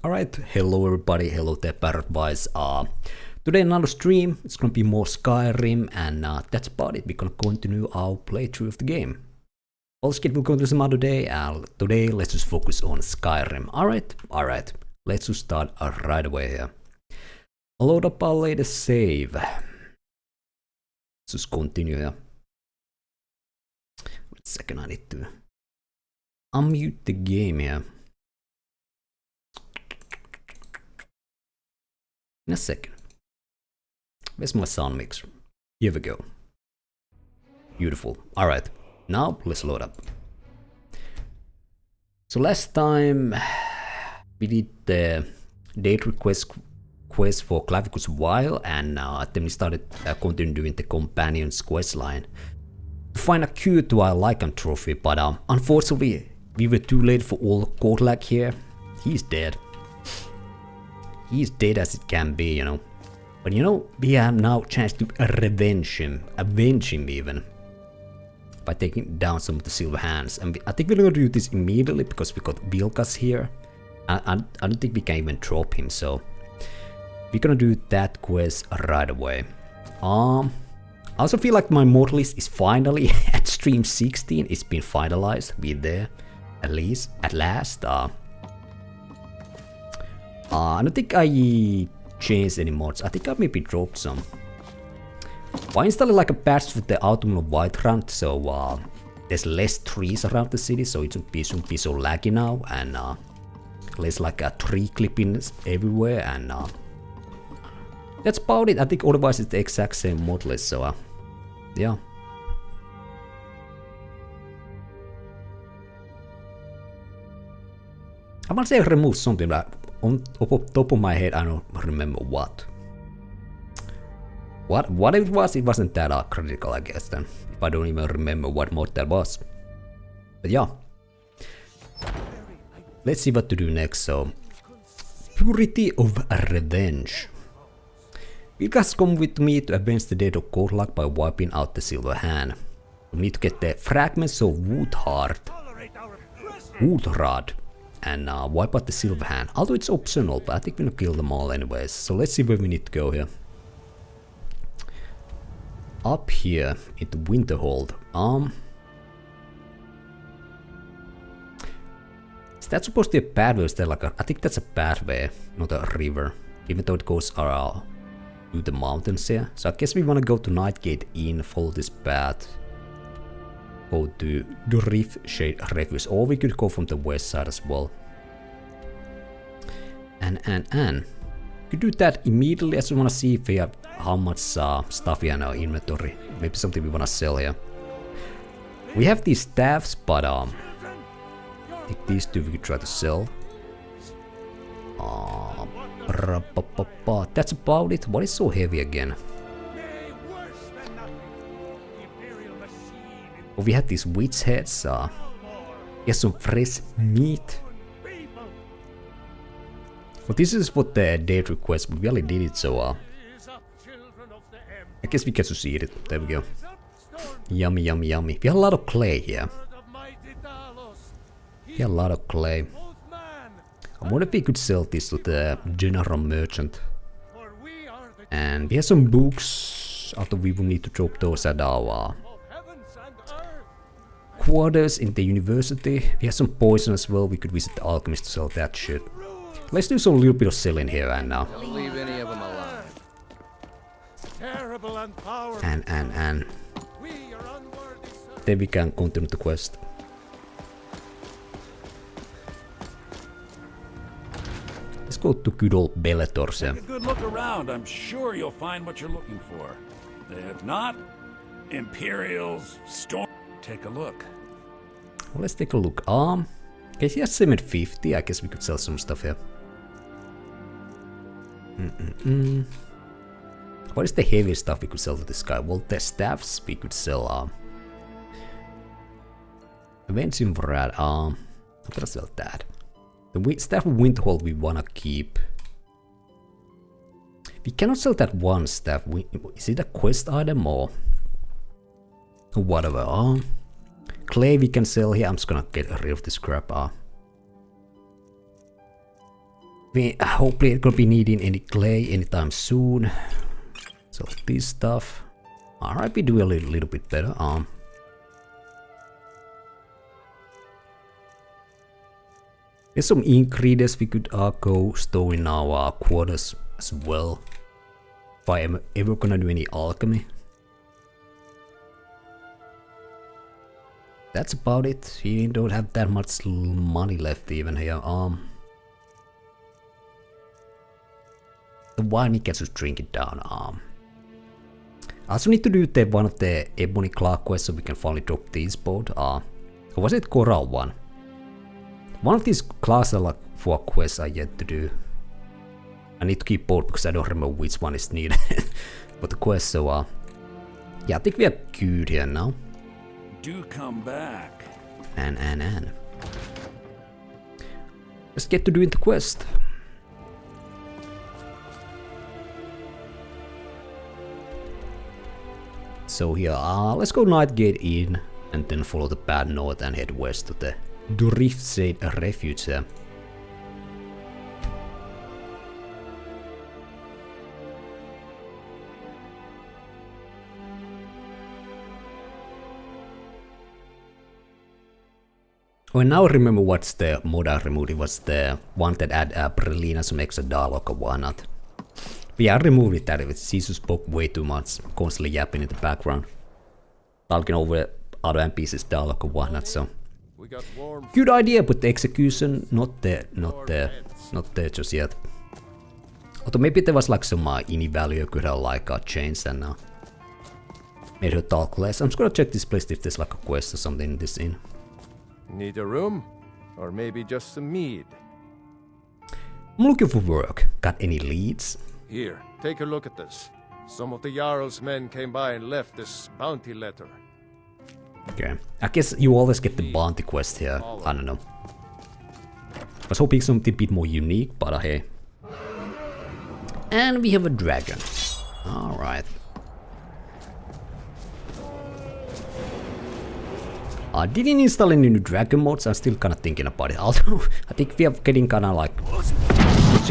Alright, hello everybody, hello there Parrot Boys. Today another stream, it's gonna be more Skyrim, and that's about it. We're gonna continue our playthrough of the game. All skip will go to some other day, and today let's just focus on Skyrim. Alright, let's just start right away here. Load up our latest save. Let's just continue here. Wait a second, I need to unmute the game here. In a second. Where's my sound mixer? Here we go. Beautiful. Alright, now let's load up. So last time we did the date request quest for Clavicus Wild, and then we started continuing doing the Companion's quest line to find a cue to our Lycan trophy, but unfortunately we were too late for all Kodlak here. He's dead. He's dead as it can be, you know. But you know, we have now a chance to avenge him even, by taking down some of the Silver Hands. And I think we're gonna do this immediately because we got Vilkas here. I don't think we can even drop him, so we're gonna do that quest right away. I also feel like my mod list is finally at stream 16. It's been finalized. We're there, at last. I don't think I changed any mods. I think I maybe dropped some. I installed like a patch with the Aldurin Wuuthrad, so there's less trees around the city, so it shouldn't be so laggy now, and less like tree clippings everywhere, and that's about it. I think otherwise it's the exact same mod list, so yeah. I want to say I removed something, but on top of my head I don't remember what. What it wasn't that critical, I guess, then, if I don't even remember what mod that was. But yeah. Let's see what to do next, so Purity of Revenge. Vilkas come with me to avenge the death of Kodlak by wiping out the Silver Hand. We need to get the fragments of Wuuthrad and wipe out the Silver Hand. Although it's optional, but I think we're gonna kill them all anyways. So let's see where we need to go here. Up here into Winterhold. Is that supposed to be a pathway? Is there like I think that's a pathway, not a river. Even though it goes to the mountains here. So I guess we wanna go to Nightgate Inn, follow this path. Go to the Reef Shade Refuge, or we could go from the west side as well. And could do that immediately. I just wanna see if we have how much stuff we have in our inventory. Maybe something we wanna sell here. We have these staffs, but I think these two we could try to sell. That's about it. What is so heavy again? Oh, we had these witch heads. Yes, some fresh meat. Well, this is what the date request. We really did it, so I guess we get to see it. There we go. Yummy, yummy, yummy. We have a lot of clay here. We have a lot of clay. I wonder if we could sell this to the general merchant. And we have some books. Although we will need to drop those at our quarters in the university. We have some poison as well. We could visit the alchemist to sell that shit. Let's do some little bit of selling here and now. Don't leave any of them alive. And then we can continue the quest. Let's go to good old Bellator's. Take a good look around. I'm sure you'll find what you're looking for. If not, Imperial's storm. Take a look. Well, let's take a look. Okay, he has 750. I guess we could sell some stuff here. What is the heaviest stuff we could sell to this guy? Well, the staffs we could sell. Mendhing Wuuthrad. I'm gonna sell that. The staff of Winterhold we wanna keep. We cannot sell that one staff. Is it a quest item or whatever? Clay we can sell here. I'm just gonna get rid of this crap. We hopefully it gonna be needing any clay anytime soon. So this stuff. Alright, we do a little bit better. There's some ingredients we could go store in our quarters as well. If I am ever gonna do any alchemy. That's about it. We don't have that much money left even here. The wine we can just drink it down. I also need to do one of the Ebony Clark quests so we can finally drop these both. Or was it Coral one? One of these class like 4 quests are yet to do. I need to keep both because I don't remember which one is needed for the quest. So yeah, I think we are good here now. Do come back. And let's get to doing the quest. So here, let's go Nightgate in and then follow the path north and head west to the Driftshade Refuge there. Oh, and now I remember what's the mod I removed. It was the one that had Brelyna some extra dialogue or whatnot. But yeah, I removed it that if she spoke way too much, constantly yapping in the background. Talking over other NPCs dialogue or whatnot, so. Good idea, but the execution not there just yet. Although maybe there was like some ini value could have like changed and made her talk less. I'm just gonna check this place if there's like a quest or something in this inn. Need a room? Or maybe just some mead? I'm looking for work. Got any leads? Here, take a look at this. Some of the Jarl's men came by and left this bounty letter. Okay, I guess you always get the bounty quest here. I don't know. I was hoping something a bit more unique, but hey. And we have a dragon. Alright. I didn't install any new dragon mods, I'm still kinda thinking about it. Although, I think we are getting kinda like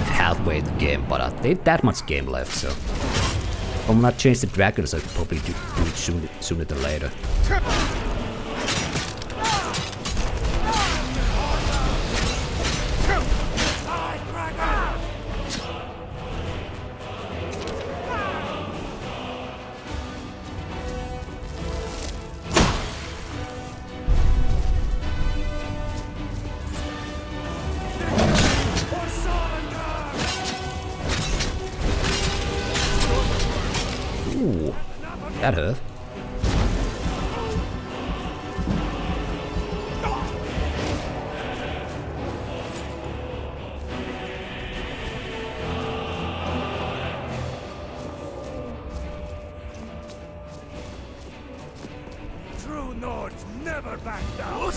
halfway to the game, but there ain't that much game left, so. If I'm not change the dragons, I could probably do it sooner than later. Ooh, that hurt. True Nords never back down.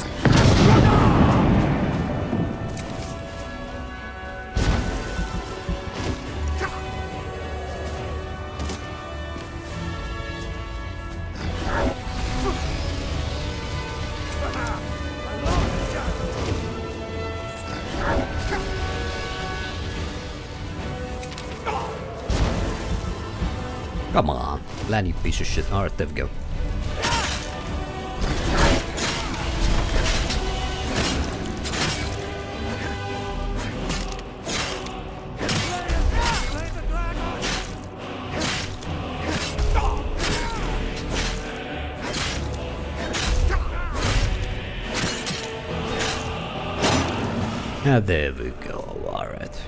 Come on, land you piece of shit. Alright, there we go. Yeah, there we go, alright.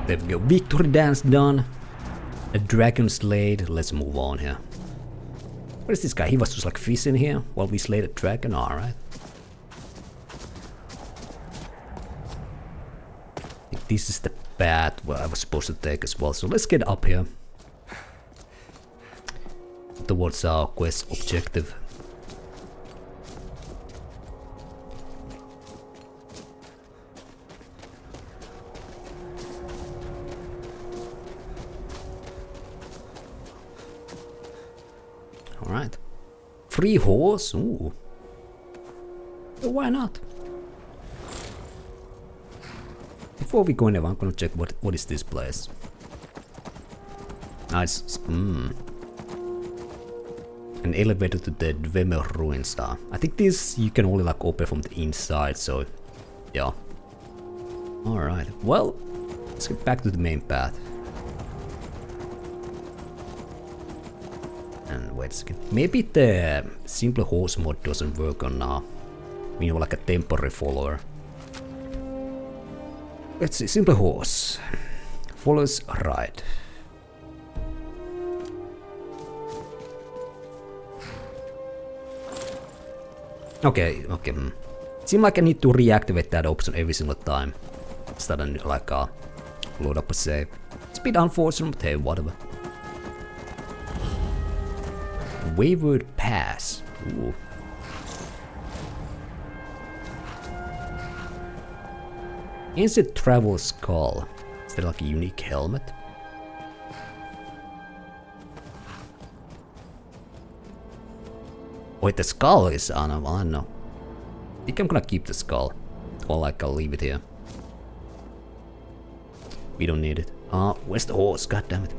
There we go, victory dance done. A dragon slayed, let's move on here. What is this guy? He was just like fishing here while we slayed a dragon, alright. I think this is the path where I was supposed to take as well, so let's get up here. towards our quest objective. Alright. Free horse? Ooh. Why not? Before we go anywhere, I'm gonna check what is this place. Nice. An elevator to the Dwemer ruins. I think this you can only like open from the inside, so yeah. Alright, well, let's get back to the main path. And wait a second. Maybe the simple horse mod doesn't work on you know, like a temporary follower. Let's see, simple horse. Follows right. Okay. Seems like I need to reactivate that option every single time. Instead of like load up a save. It's a bit unfortunate, but hey, whatever. Wayward Pass. Ooh. Ancient Travel Skull. Is there like a unique helmet? Wait, the skull is on. I don't know. I think I'm gonna keep the skull. Or like I'll leave it here. We don't need it. Where's the horse? God damn it.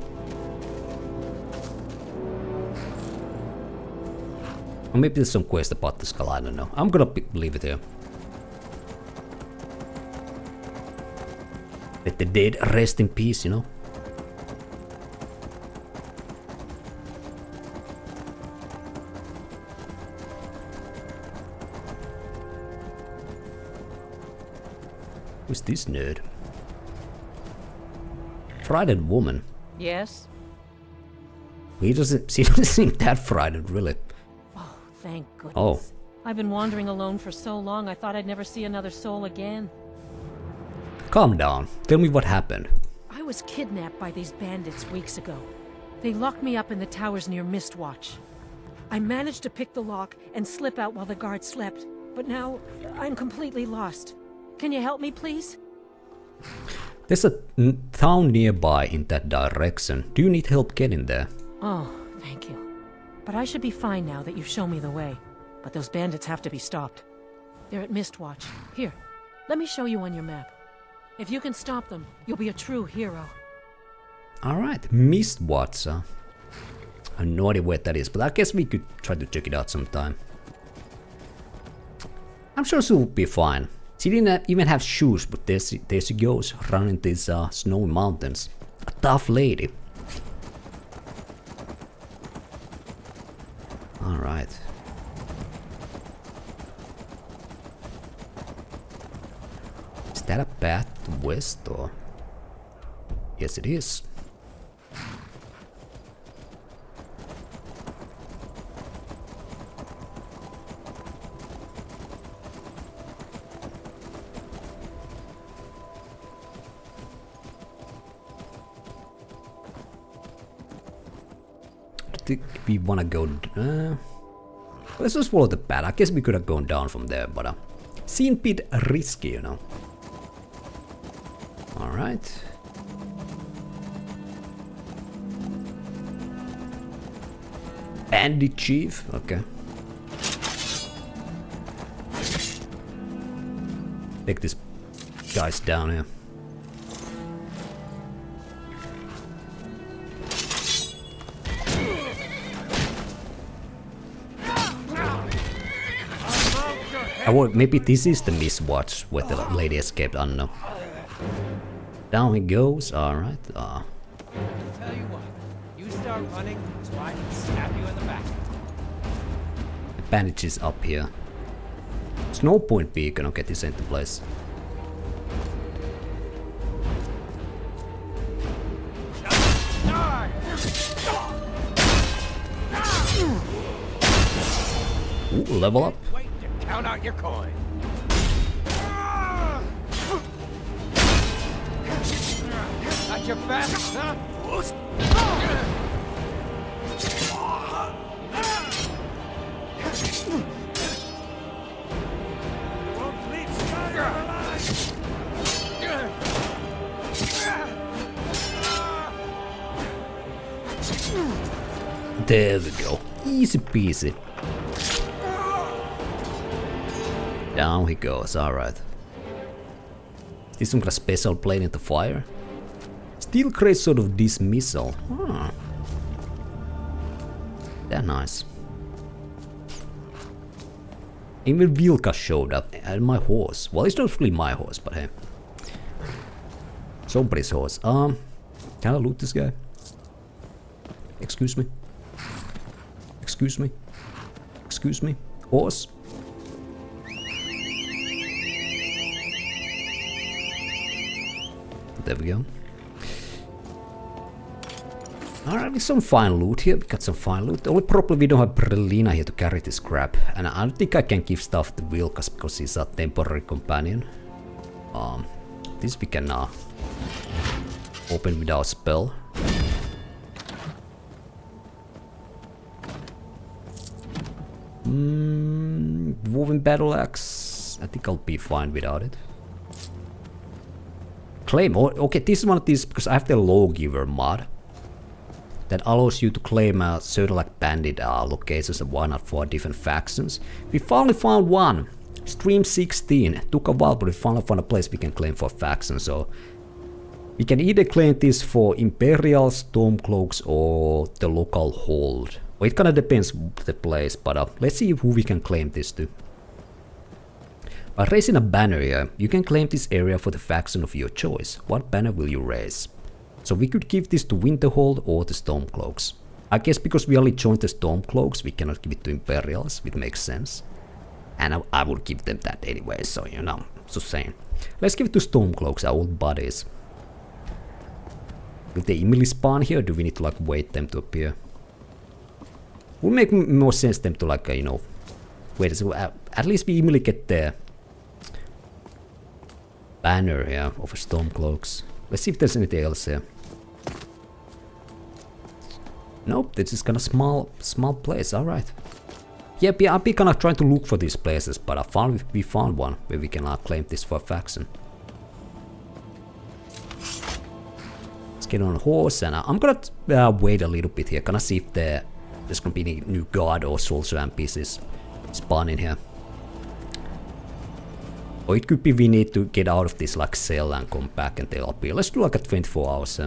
Or maybe there's some quest about the skull, I don't know. I'm gonna leave it here. Let the dead rest in peace, you know? Who's this nerd? Frightened woman. Yes? She doesn't seem that frightened, really. Oh, thank goodness. Oh. I've been wandering alone for so long, I thought I'd never see another soul again. Calm down. Tell me what happened. I was kidnapped by these bandits weeks ago. They locked me up in the towers near Mistwatch. I managed to pick the lock and slip out while the guards slept, but now I'm completely lost. Can you help me, please? There's a town nearby in that direction. Do you need help getting there? Oh, thank you. But I should be fine now that you've shown me the way. But those bandits have to be stopped. They're at Mistwatch. Here, let me show you on your map. If you can stop them, you'll be a true hero. Alright, Mistwatch. I have no idea where that is, but I guess we could try to check it out sometime. I'm sure she will be fine. She didn't even have shoes, but there she goes, running these snowy mountains. A tough lady. Alright. Is that a path to west or? Yes, it is. I think we wanna go. Let's just follow the path. I guess we could have gone down from there, but seemed a bit risky, you know. All right. Bandit chief. Okay. Take these guys down here. Maybe this is the Mistwatch where the lady escaped, I don't know. Down he goes, alright. Tell you what, you start running so I can stab you in the back. The bandage is up here. There's no point beacon, okay, this ain't the place. Ooh, level up. Count out your coin. Got your back, huh? Won't leave Skyrim alive! There we go. Easy peasy. Down he goes, alright. Is this some kind of special plane in the fire? Steel great sort of dismissal. Huh. That's nice. Even Vilka showed up and my horse. Well, it's not really my horse, but hey. Somebody's horse. Can I loot this guy? Excuse me. Excuse me. Excuse me. Horse. There we go. Alright, with some fine loot here. We got some fine loot. Only problem we don't have Brelyna here to carry this crap. And I don't think I can give stuff to Vilkas because he's a temporary companion. This we can open without spell. Woven battle axe. I think I'll be fine without it. Claim. Oh, okay, this is one of these because I have the lawgiver mod that allows you to claim certain like bandit locations and whatnot for different factions. We finally found one. Stream 16. Took a while, but we finally found a place we can claim for factions. So we can either claim this for Imperial, Stormcloaks, or the local hold. Well, it kind of depends the place, but let's see who we can claim this to. By raising a banner here, you can claim this area for the faction of your choice. What banner will you raise? So we could give this to Winterhold or the Stormcloaks. I guess because we only joined the Stormcloaks, we cannot give it to Imperials, which makes sense. And I would give them that anyway, so you know, so saying. Let's give it to Stormcloaks, our old buddies. Will they immediately spawn here, or do we need to like wait them to appear? Would make more sense them to like, you know, wait, so at least we immediately get the banner here of Stormcloaks. Let's see if there's anything else here. Nope, this is kind of small place, alright. Yeah, I'll be kind of trying to look for these places, but we found one where we can claim this for a faction. Let's get on a horse, and I'm gonna wait a little bit here, gonna see if there's gonna be any new guard or soldier NPCs spawning here. Or it could be we need to get out of this like cell and come back and they'll appear. Let's do like a 24 hours.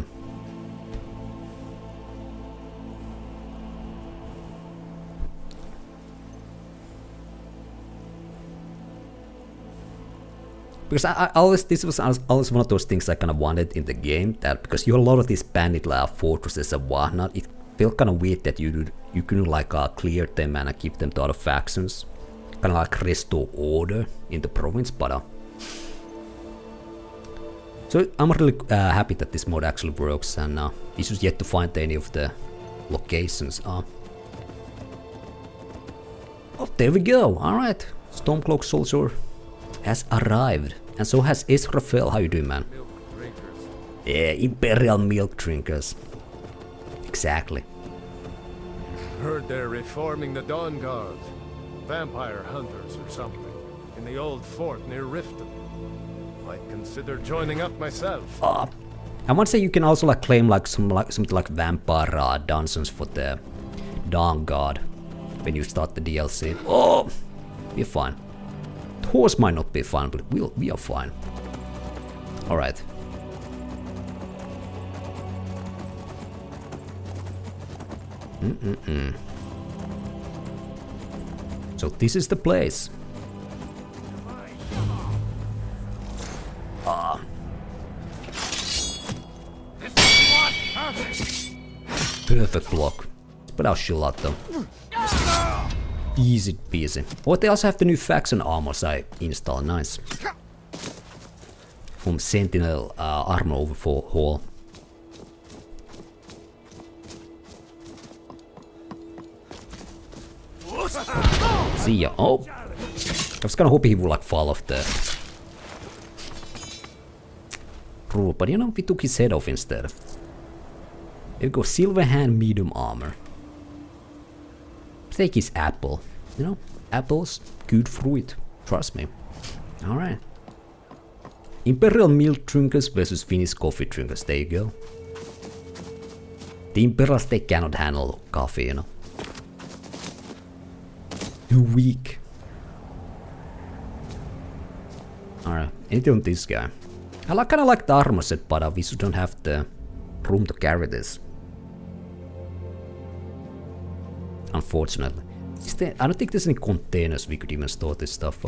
Because this was always one of those things I kind of wanted in the game, that because you have a lot of these bandit fortresses and whatnot, it felt kind of weird that you couldn't like clear them and keep them to other factions, kind of like restore order in the province. But so I'm really happy that this mod actually works, and it's just yet to find any of the locations. Oh, there we go. All right, Stormcloak soldier has arrived. And so has Israfel. How you doing, man? Yeah, Imperial milk drinkers. Exactly. Heard they're reforming the Dawn Guard. Vampire hunters or something. In the old fort near Riften. Might consider joining up myself. I want to say you can also like claim like something like vampire dungeons for the Dawn Guard when you start the DLC. Oh, we're fine. The horse might not be fine, but we are fine. All right. So this is the place. Perfect block. But I'll chill out though. Easy peasy. Oh, they also have the new faction armors I installed. Nice. From Sentinel armor overhaul. See ya. Oh, I was kind of hoping he would like fall off the roof, but you know, we took his head off instead. There we go. Silver hand medium armor. Take his apple. You know, apples, good fruit. Trust me. Alright. Imperial milk drinkers versus Finnish coffee drinkers. There you go. The Imperials, they cannot handle coffee, you know. Too weak. Alright, anything on this guy? I kinda like the armor set, but we don't have the room to carry this. Unfortunately. I don't think there's any containers we could even store this stuff.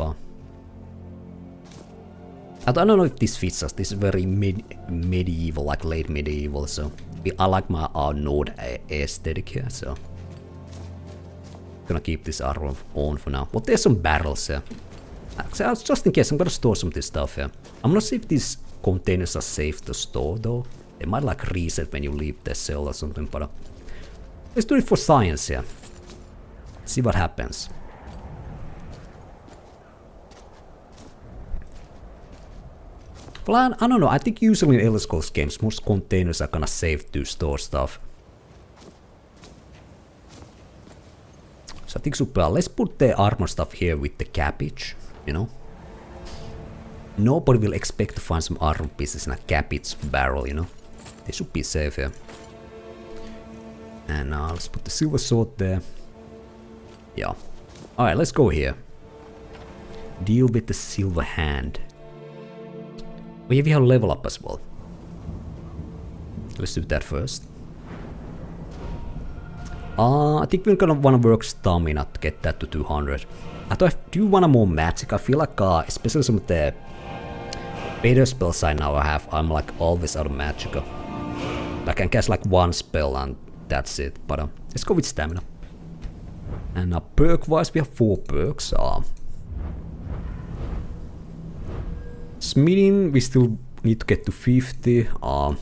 I don't know if this fits us. This is very medieval, like late medieval, so I like my Nord aesthetic here, so gonna keep this armor on for now. But there's some barrels here. Just in case, I'm gonna store some of this stuff here. I'm not sure if these containers are safe to store though. They might like reset when you leave the cell or something, but let's do it for science here. See what happens. Well, I don't know. I think usually in Elder Scrolls games, most containers are kinda safe to store stuff. So I think super. Let's put the armor stuff here with the cabbage, you know. Nobody will expect to find some armor pieces in a cabbage barrel, you know. They should be safe here. And let's put the silver sword there. Yeah. Alright, let's go here. Deal with the silver hand. We have level up as well. Let's do that first. I think we're gonna wanna work stamina to get that to 200. I do want more magic. I feel like, especially some of the better spells I now have, I'm like always out of magic. I can cast like one spell and that's it. But let's go with stamina. And perk wise, we have 4 perks. Smithing, we still need to get to 50. Okay,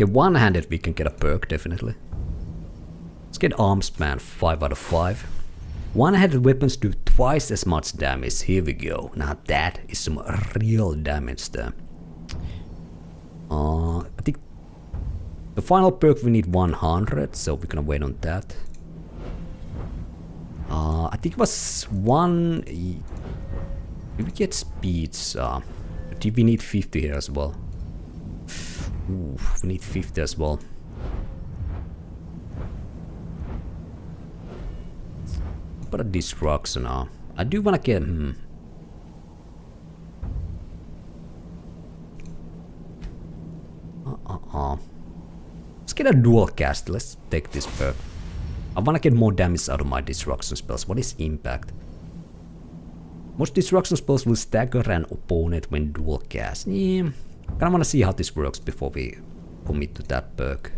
one-handed we can get a perk, definitely. Let's get armspan 5 out of 5. One-handed weapons do twice as much damage. Here we go. Now that is some real damage there. I think the final perk we need 100, so we're gonna wait on that. I think it was 1... If we get speeds, do we need 50 here as well? Ooh, we need 50 as well. But a destruction now. I do wanna get Let's get a dual cast. Let's take this perk. I wanna get more damage out of my destruction spells. What is impact? Most destruction spells will stagger an opponent when dual cast. Yeah, kinda wanna see how this works before we commit to that perk.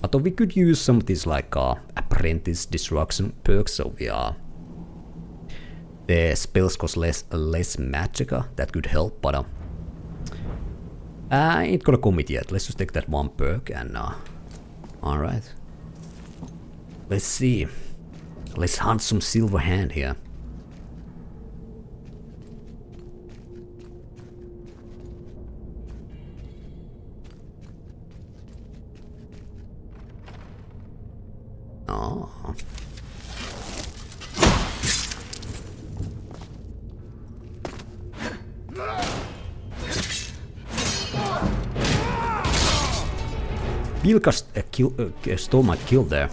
I thought we could use some of these like apprentice destruction perks, so we the spells cost less magicka. That could help, but I ain't gonna commit yet. Let's just take that one perk and alright. Let's see. Let's hunt some silver hand here. Oh. Bilka stole my kill there.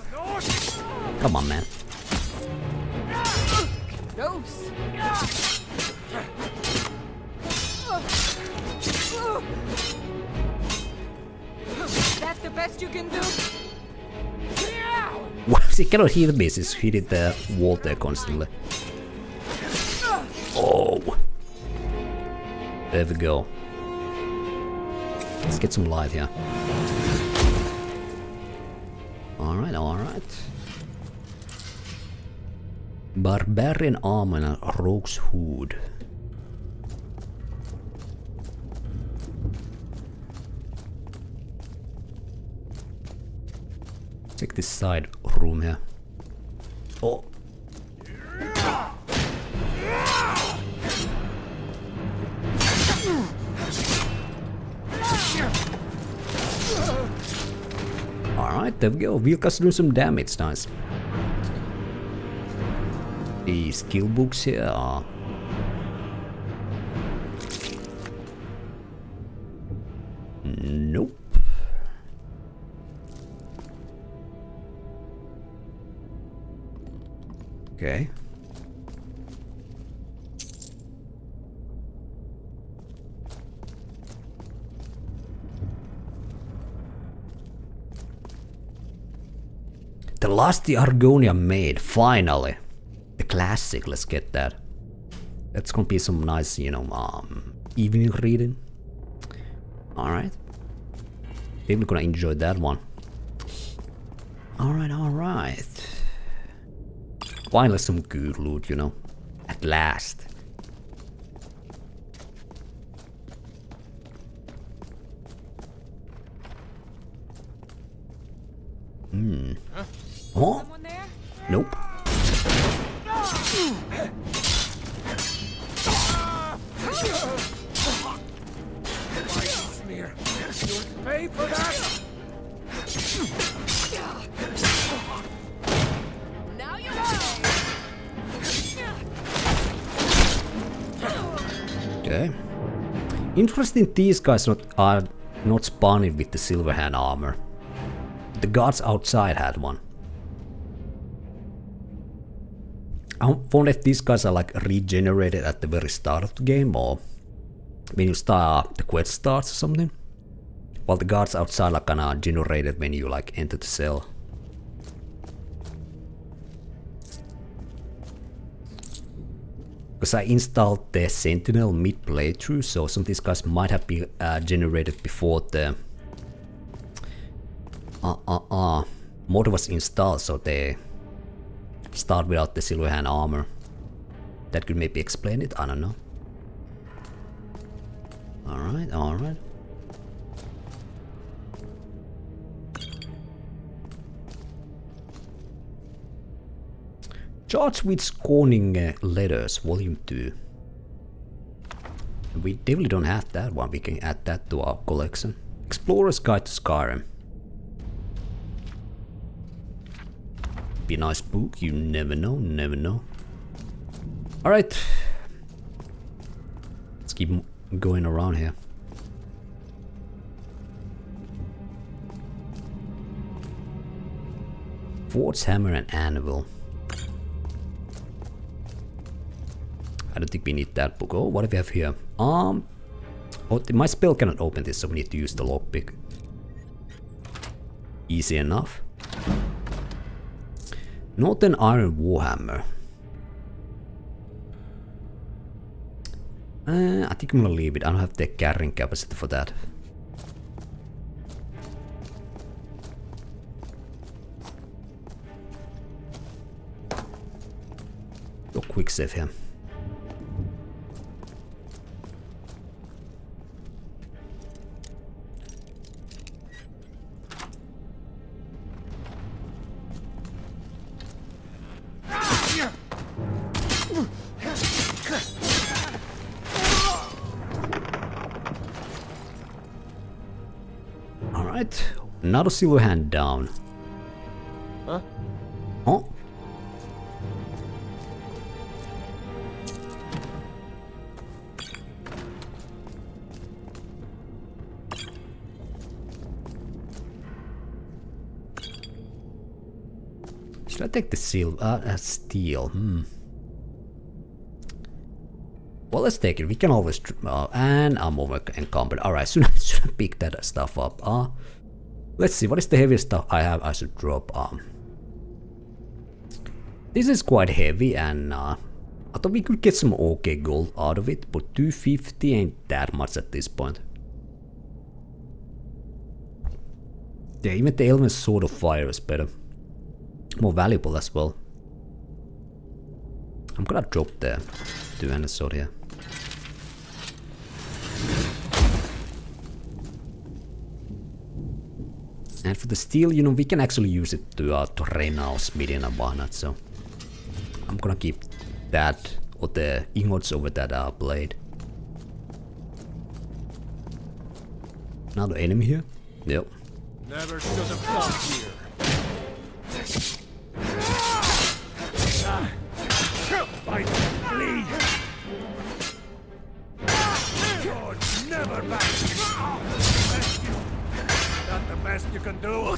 Come on, man. That's the best you can do. Wow, she cannot hit me, she's hitting the wall there constantly. Oh! There we go. Let's get some light here. Alright, alright. Barbarian armor and a rogue's hood. Check this side room here. Oh. Alright, there we go. Vilka's doing some damage, nice. The skill books here are... Nope. Okay. The last the Argonia made, finally. The classic, let's get that. That's gonna be some nice, you know, evening reading. Alright. People gonna enjoy that one. Alright, alright. Finally some good loot, you know. At last. Hmm. Huh? Oh? Someone there? Nope. Smear. You'll pay for that! Now you're right. Okay. Interesting, these guys are not spawning with the silver hand armor. The guards outside had one. I wonder if these guys are like regenerated at the very start of the game, or when you start the quest starts or something. While the guards outside are kinda generated when you like enter the cell. Because I installed the Sentinel mid playthrough, so some of these guys might have been generated before the mod was installed, so they start without the silver hand armor. That could maybe explain it, I don't know. Alright, alright. Charged with Scorning Letters, Volume 2. We definitely don't have that one, we can add that to our collection. Explorer's Guide to Skyrim. Be a nice book, you never know, never know. Alright. Let's keep going around here. Forge Hammer and Anvil. I don't think we need that book. Oh, what do we have here? Oh, my spell cannot open this, so we need to use the lockpick. Easy enough. Northern Iron Warhammer. I think I'm gonna leave it. I don't have the carrying capacity for that. Go quick save here. Another silver hand down. Huh? Oh. Should I take the silver? Steel. Well, let's take it. We can always. And I'm over encumbered. Alright, should I pick that stuff up? Let's see, what is the heaviest stuff I have I should drop? This is quite heavy, and I thought we could get some okay gold out of it, but 250 ain't that much at this point. Yeah, even the Element's Sword of Fire is better. More valuable as well. I'm gonna drop the two-handed sword here. And for the steel, you know, we can actually use it to Renal, Smithian and whatnot, so I'm gonna keep that, or the ingots over that blade. Another enemy here? Yep. Never should have fought here. Fight, bleed. God, never back. That the best you can do?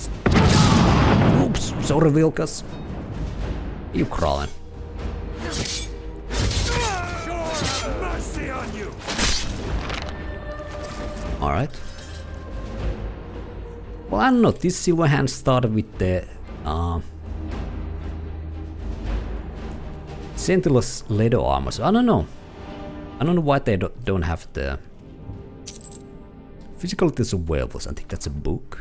Oops, sorry Vilkas. You crawling. Sure have mercy on you. Alright. Well, I don't know, this Silver Hand started with the Sentinel's leather armor, so I don't know. I don't know why they don't have the physicalities of werewolves. I think that's a book.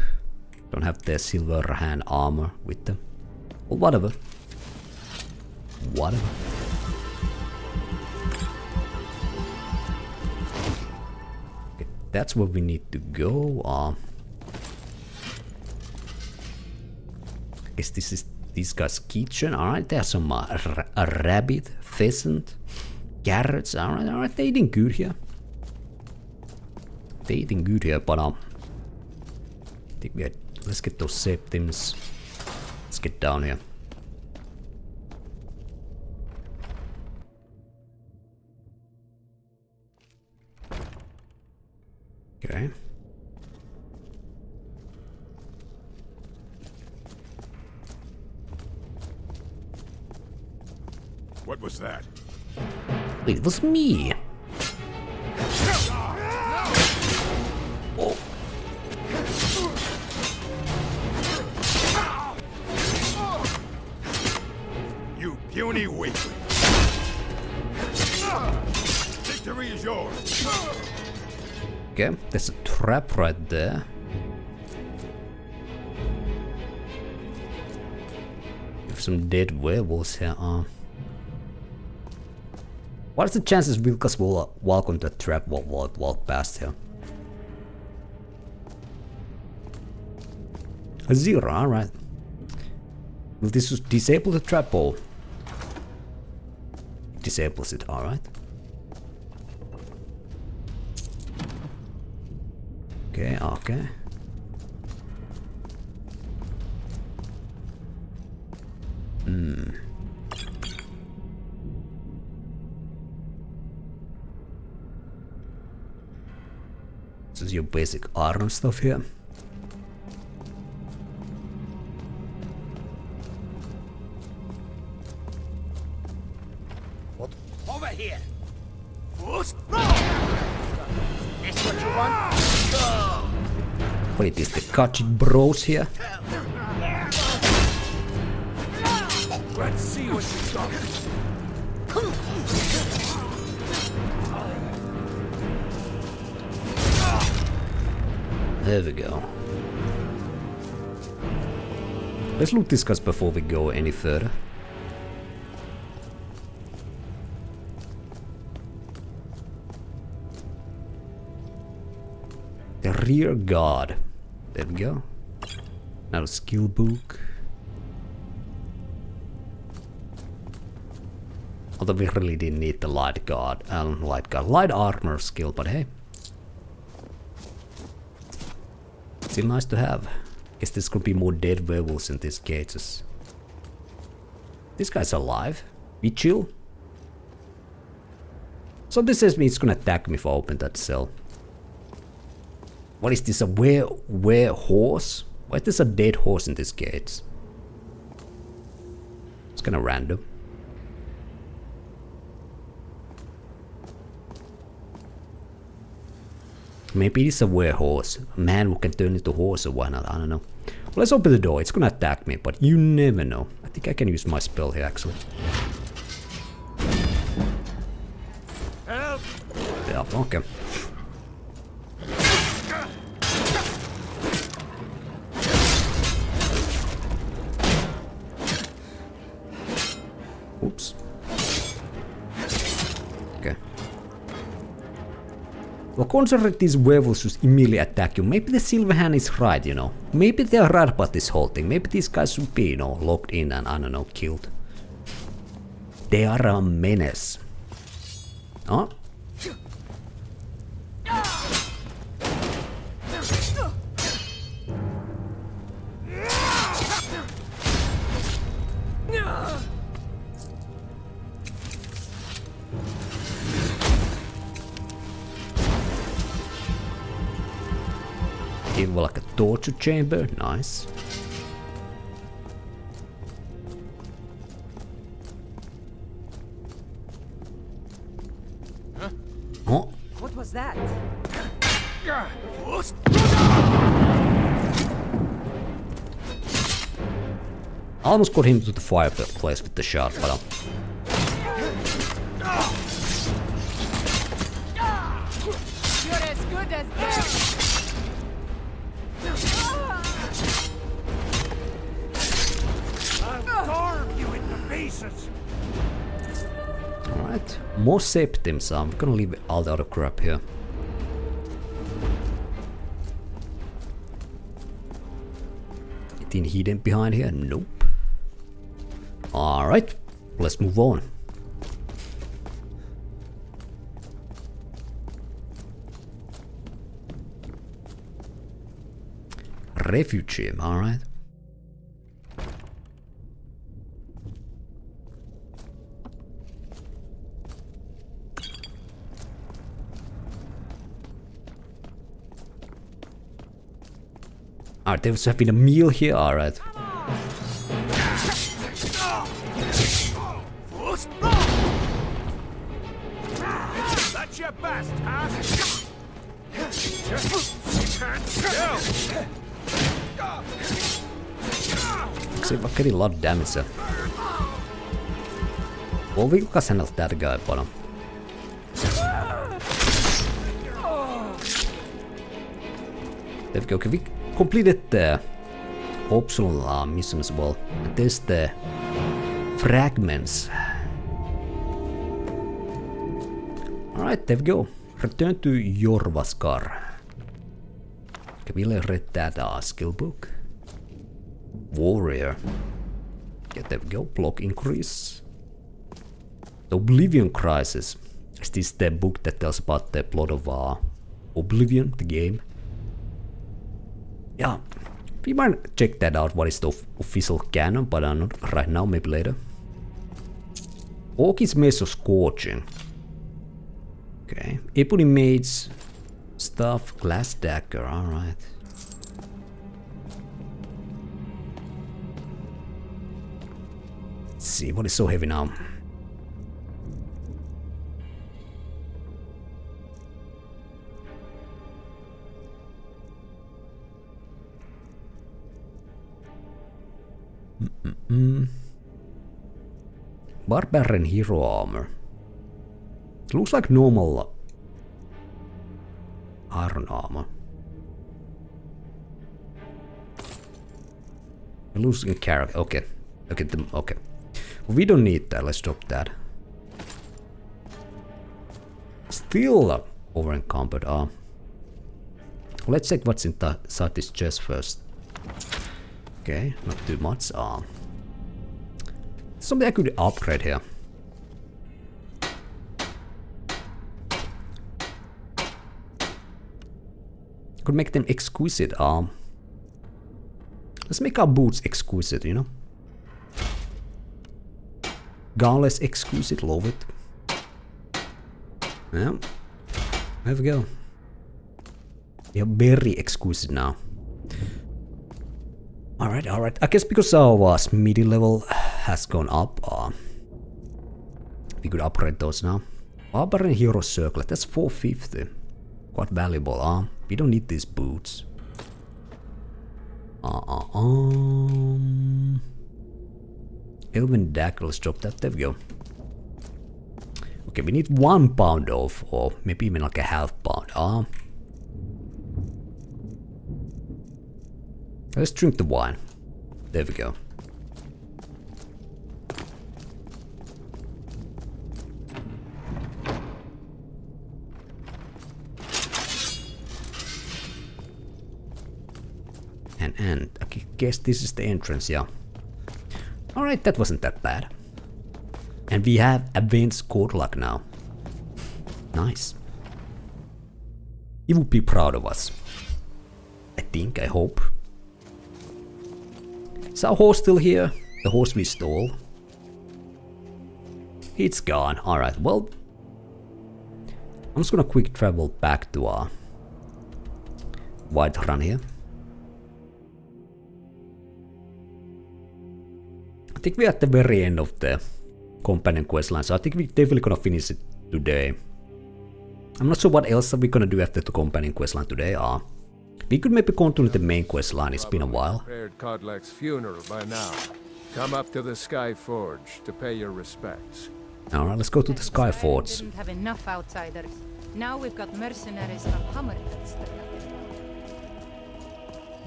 Don't have the Silver Hand armor with them. Well, whatever. Whatever. Okay, that's where we need to go. I guess this is this guy's kitchen. Alright, there's some a rabbit, pheasant, carrots. Alright, they're eating good here. They're eating good here, but I think we had, let's get those septims. Let's get down here. Okay. What was that? It was me. Oh. You puny weakling. Victory is yours. Okay, there's a trap right there. There's some dead werewolves here. What's the chances Vilkas will walk on the trap while walk past here? 0, alright. Will this disable the trap or? Disables it, alright. Okay, okay. This is your basic iron stuff here. What? Over here! What? This what you want? What it is, the Kachik bros here? Let's see what you got. There we go. Let's loot this guy before we go any further. The rear guard. There we go. Now a skill book. Although we really didn't need the light guard, light armor skill, but hey. Still nice to have. Guess there's gonna be more dead werewolves in these cages. This guy's alive. We chill. So this says me it's gonna attack me if I open that cell. What is this, a were horse? Why is there a dead horse in this cage? It's kinda random. Maybe it's a werehorse. A man who can turn into horse or why not, I don't know. Well, let's open the door. It's gonna attack me, but you never know. I think I can use my spell here actually. Help! Yeah, okay. Oops. Okay. Well, considering these werewolves just immediately attack you, maybe the Silver Hand is right, you know. Maybe they're right about this whole thing. Maybe these guys should be, you know, locked in and, I don't know, killed. They are a menace. Oh. Even like a torture chamber, nice. Oh. What was that? I almost got him to the fireplace with the shot, but You're as good as dead. I'll carve you into pieces. alright. More septim, so I'm gonna leave all the other crap here. Anything hidden behind here? Nope. Alright, let's move on. Refugee, alright. Alright, there's having a meal here, alright. That's your best, huh? See if I get a lot of damage there. Well, we can handle that guy, but there we go. Okay, we completed the optional mission as well. There's the fragments. Alright, there we go. Return to Jorvaskar. Okay, we'll read that skill book. Warrior. Okay, there we go. Block increase. The Oblivion Crisis. Is this the book that tells about the plot of Oblivion, the game? Yeah, we might check that out, what is the official canon, but not right now, maybe later. Orchid's Maze of Scorching. Okay, Ebony Mage stuff, Glass Dagger, alright. Let's see, what is so heavy now? Barbarian Hero Armor. It looks like normal iron armor. Losing a character. Okay. Okay. Okay. We don't need that. Let's drop that. Still over encumbered. Let's check what's inside this chest first. Okay, not too much. Something I could upgrade here. Could make them exquisite. Let's make our boots exquisite, you know. Garless exquisite, love it. Yeah, there we go. We are very exquisite now. Alright, alright. I guess because our smithy level has gone up, we could upgrade those now. Barbarian Hero Circlet, that's 450. Quite valuable, we don't need these boots. Elven Dagger, let's drop that, there we go. Okay, we need 1 pound of, or maybe even like a half pound, let's drink the wine. There we go. And I guess this is the entrance, yeah. Alright, that wasn't that bad. And we have advanced Kodlak now. Nice. He would be proud of us. I think, I hope. Is our horse still here? The horse we stole? It's gone. Alright, well. I'm just gonna quick travel back to wide run here. I think we're at the very end of the companion questline, so I think we're definitely gonna finish it today. I'm not sure what else are we gonna do after the companion questline today. We could maybe continue the main questline, it's been a while. Prepared Kodlak's funeral by now. Come up to the Sky Forge to pay your respects. Alright, let's go to the Sky Forge. Didn't have enough outsiders. Now we've got mercenaries from Hammerfest.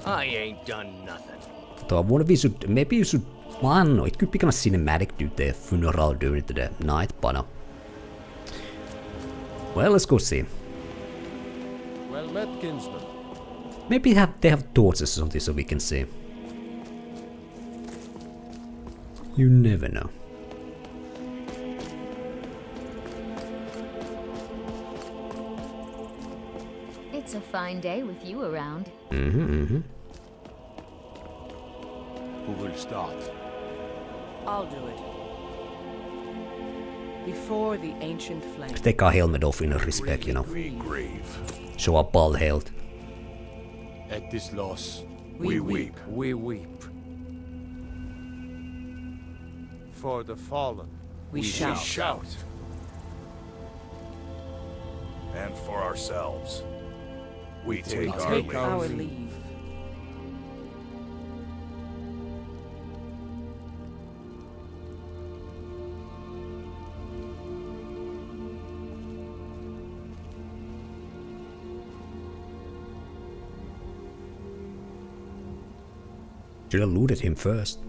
I ain't done nothing. So I wonder if we should, maybe you should, well, I don't know, it could be kind of cinematic to the funeral during the night, but well, let's go see. Well met, kinsman. Maybe they have torches or something so we can see. You never know. It's a fine day with you around. Mm-hmm. Who will start? I'll do it. Before the ancient flame. Take our helmet off in respect, you know. Grave. Show our bald health. At this loss, We weep. We weep. For the fallen. We shout. shout. And for ourselves, we take our Take leave. our leave. Should have looted him first.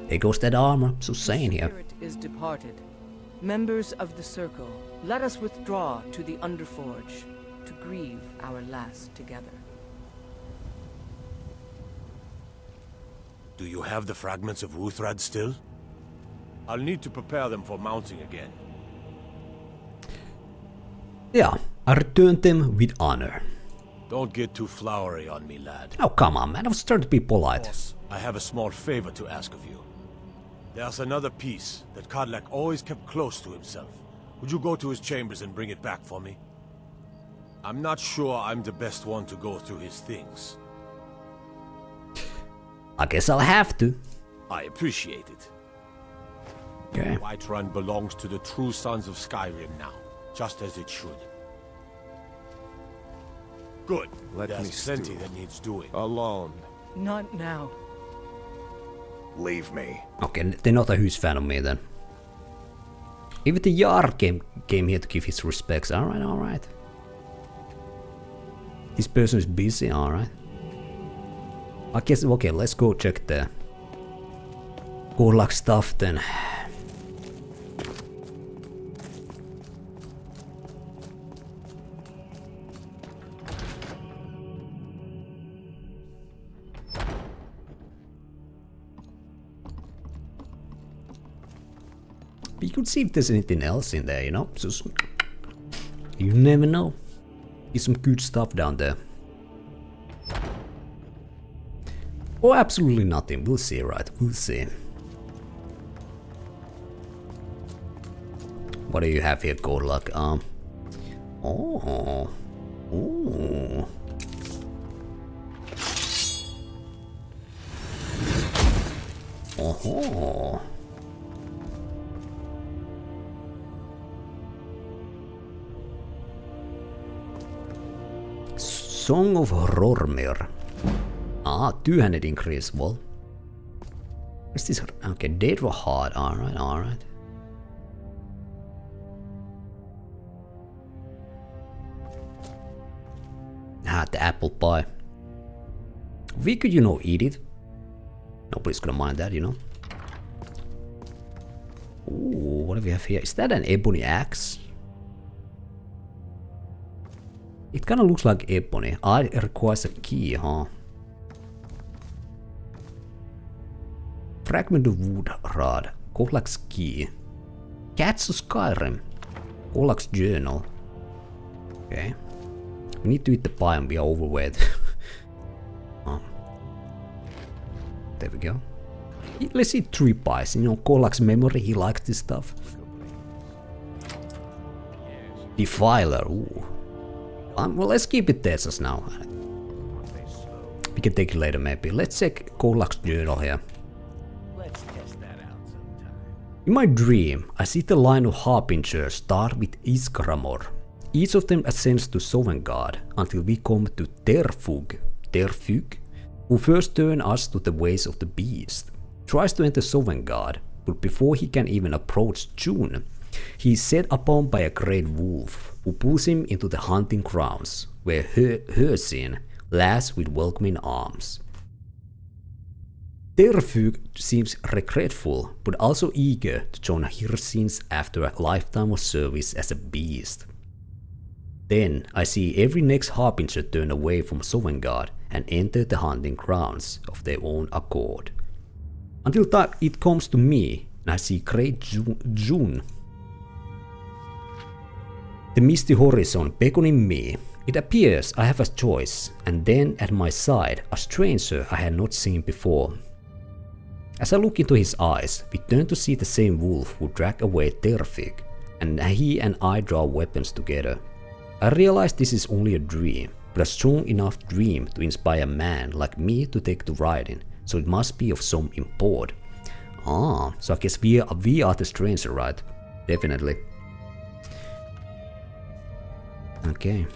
There goes that armor, so sane here. Spirit is departed. Members of the Circle, let us withdraw to the Underforge to grieve our last together. Do you have the fragments of Wuuthrad still? I'll need to prepare them for mounting again. Yeah, I returned them with honor. Don't get too flowery on me, lad. Oh, come on, man, I was trying to be polite. Boss, I have a small favor to ask of you. There's another piece that Kodlak always kept close to himself. Would you go to his chambers and bring it back for me? I'm not sure I'm the best one to go through his things. I guess I'll have to. I appreciate it. Okay. Whiterun belongs to the true sons of Skyrim now, just as it should. Good. Let me There's plenty stew. that needs doing. Alone. Not now. Leave me. Okay, they're not a huge fan of me then. Even the Jarl came here to give his respects. Alright, alright. This person is busy, alright. I guess, okay, let's go check the Kodlak stuff then. You could see if there's anything else in there, you know? So, you never know. There's some good stuff down there. Or absolutely nothing. We'll see, right? We'll see. What do you have here, Kodlak? Oh. Ooh. Oh. Song of Rormir. Ah, two-handed increase. Well, what's this? Okay, Date were hard. Alright, alright. Ah, the apple pie. We could, you know, eat it. Nobody's gonna mind that, you know. Ooh, what do we have here? Is that an ebony axe? It kinda looks like ebony. Ah, it requires a key, huh? Fragment of Wuuthrad. Kodlak's key. Cats of Skyrim. Kodlak's journal. Okay. We need to eat the pie and be overweight. Oh. There we go. Let's eat 3 pies. You know, Kodlak's memory, he likes this stuff. Defiler, ooh. Well, let's keep it there just now. can take it later maybe. Let's check Kodlak's journal here. Let's test that out sometime. In my dream, I see the line of harbingers start with Iskramor. Each of them ascends to Sovngarde until we come to Terfug, who first turns us to the ways of the beast. Tries to enter Sovngarde, but before he can even approach June, he is set upon by a great wolf, who pulls him into the hunting grounds, where Hersin laughs with welcoming arms. Terfug seems regretful, but also eager to join Hirsins after a lifetime of service as a beast. Then I see every next harbinger turn away from Sovngarde and enter the hunting grounds of their own accord. Until it comes to me, and I see great June. The misty horizon beckoning me. It appears I have a choice, and then at my side, a stranger I had not seen before. As I look into his eyes, we turn to see the same wolf who dragged away Terfug, and he and I draw weapons together. I realize this is only a dream, but a strong enough dream to inspire a man like me to take to riding, so it must be of some import. Ah, so I guess we are the stranger, right? Definitely. Okay.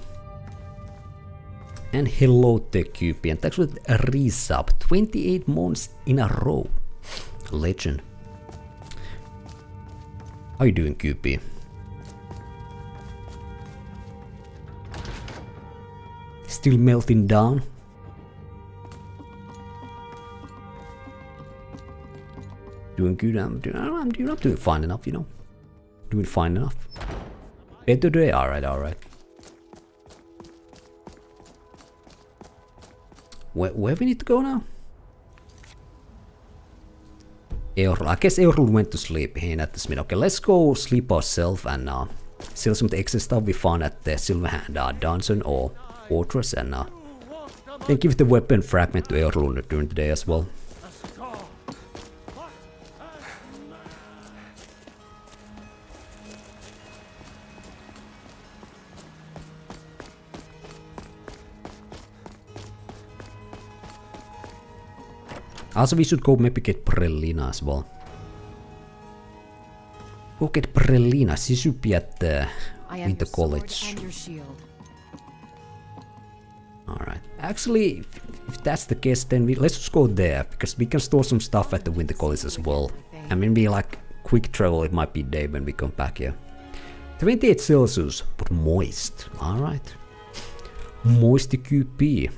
And hello TechCupy, and thanks for a resub. 28 months in a row. Legend. How you doing, Cupy? Still melting down? Doing good. I'm doing fine enough, you know. Doing fine enough. Better today. Alright. Where we need to go now? I guess Eorl went to sleep. He ain't at this minute. Okay, let's go sleep ourselves and sell some of the extra stuff we found at the Silverhand dungeon or fortress, and then give the weapon fragment to Eorl during the day as well. Also, we should go maybe get Brelyna as well. Go get Brelyna. She should be at the Winter College. Alright. Actually, if that's the case, then let's just go there, because we can store some stuff at the Winter College as well. And maybe like quick travel, it might be day when we come back here. 28 Celsius, but moist. Alright. Moisty QP.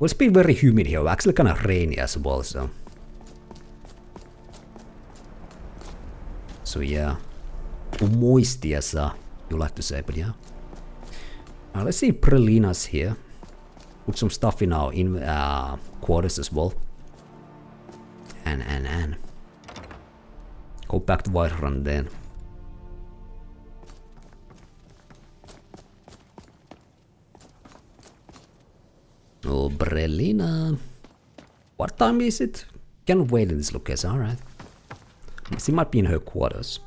Well, it's been very humid here, actually kind of rainy as well, so yeah, or moisty as you like to say, but yeah. Let's see, Brelyna's here. Put some stuff in our quarters as well, and go back to Whiterun then. Oh, Brelyna. What time is it? Can't wait in this location, alright. She might be in her quarters.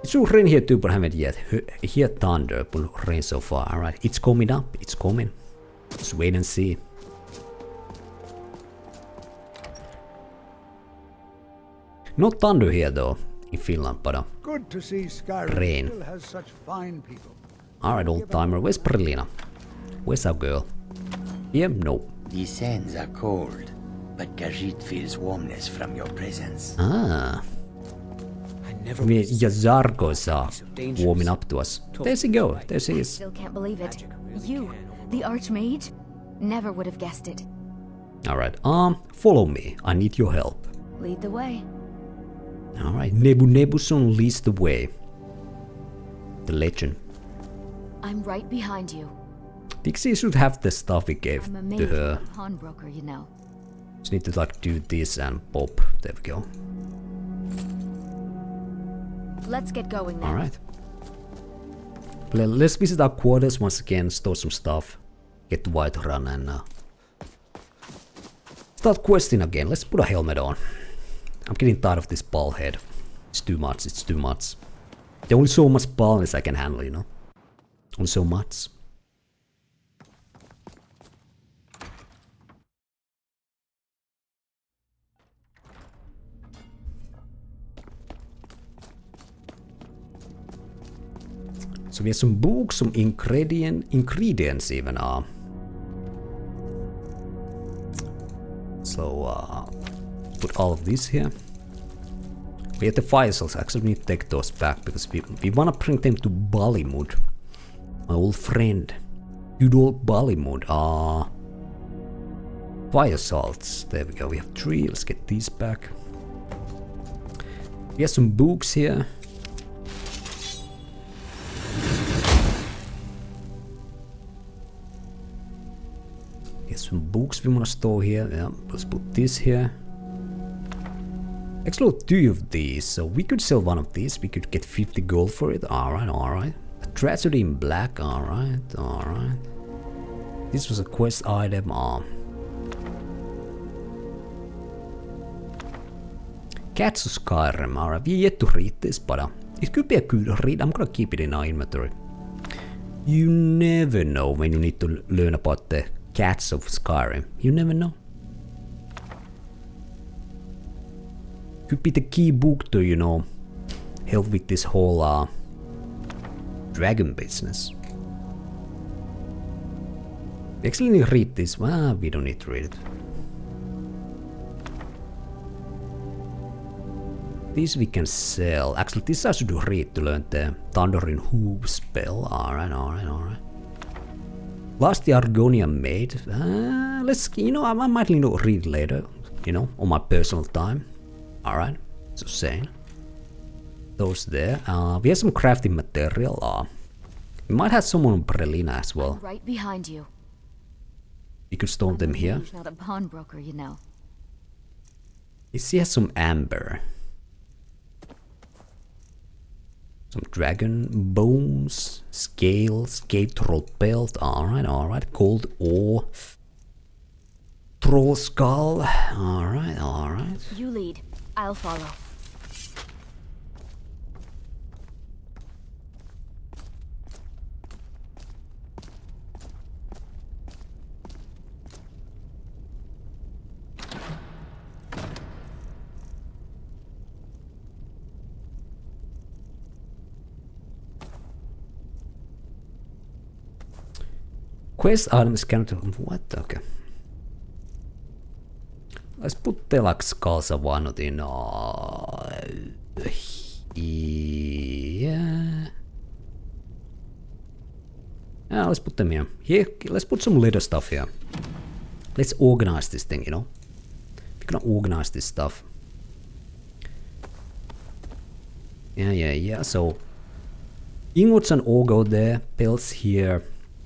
It should rain here too, but I haven't yet. Hear thunder, but rain so far, alright. It's coming up, it's coming. Just wait and see. No thunder here though, in Finland, but good to see Skyrim rain. Still has such fine people. Alright, old timer, where's Brelyna? Where's our girl? Yeah, no. The sands are cold, but Khajiit feels warmness from your presence. Ah. Yazargo's warming up to us. There she go. There she is. Still can't believe it. You, the Archmage, never would have guessed it. Alright, follow me. I need your help. Lead the way. Alright, Nebuson leads the way. The legend. I'm right behind you. Dixie should have the stuff we gave to her. Pawnbroker, you know. Just need to like do this and pop. There we go. Let's get going now. Alright. Let's visit our quarters once again, store some stuff. get to Whiterun and start questing again. Let's put a helmet on. I'm getting tired of this bald head. It's too much, it's too much. There's only so much baldness I can handle, you know? Only so much. So we have some books, some ingredients even. So put all of this here. We have the fire cells. Actually, we need to take those back because we wanna bring them to Ballymood. My old friend, good old Ballymood. Fire salts. There we go. We have 3. Let's get these back. We have some books here. Some books we want to store here. Yeah, let's put this here. Actually, 2 of these, so we could sell one of these. We could get 50 gold for it. Alright, alright. A tragedy in black. Alright, alright. This was a quest item. Cats of Skyrim. Alright, we yet to read this, but it could be a good read. I'm gonna keep it in our inventory. You never know when you need to learn about the Cats of Skyrim. You never know. Could be the key book to, you know, help with this whole dragon business. We actually need to read this. Well, we don't need to read it. This we can sell. Actually, this I should read to learn the Thundering Hoof spell. Alright, alright, alright. Last the Argonian maid. Let's, you know, I might need to read later, you know, on my personal time. Alright, so saying. Those there. We have some crafting material. We might have someone on Brelyna as well. Right behind you. We could store them here. Not a pawnbroker, you know. He has some amber. Some dragon bones, scales, cave troll belt. Alright, alright. Cold ore. Troll skull. Alright, alright. You lead. I'll follow. Quest items cannot. What? Okay. Let's put Delak skulls of one in. Yeah. Yeah, let's put them here. Here, let's put some little stuff here. Let's organize this thing, you know. We're gonna organize this stuff. Yeah. So, ingots and ore go there. Pelts here.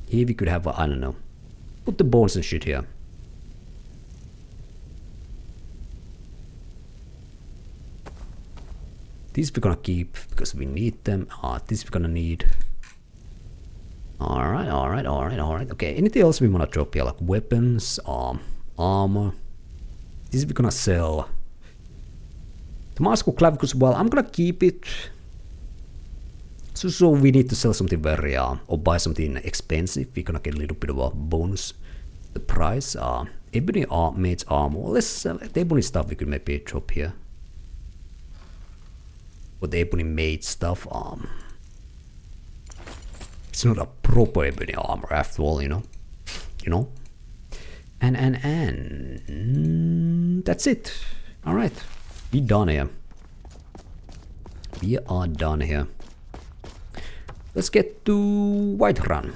Here we could have, I don't know. Put the bones and shit here. These we're gonna keep because we need them. This we're gonna need. Alright. Okay, anything else we wanna drop here? Like weapons, armor. This we're gonna sell. The mask of clavicles, well, I'm gonna keep it. So we need to sell something very, or buy something expensive. We're gonna get a little bit of a bonus. The price, ebony maid's armor. Let's sell the ebony stuff. We could maybe drop here. But the ebony maid stuff, it's not a proper ebony armor after all, you know. And that's it. All right, we done here. We are done here. Let's get to Whiterun.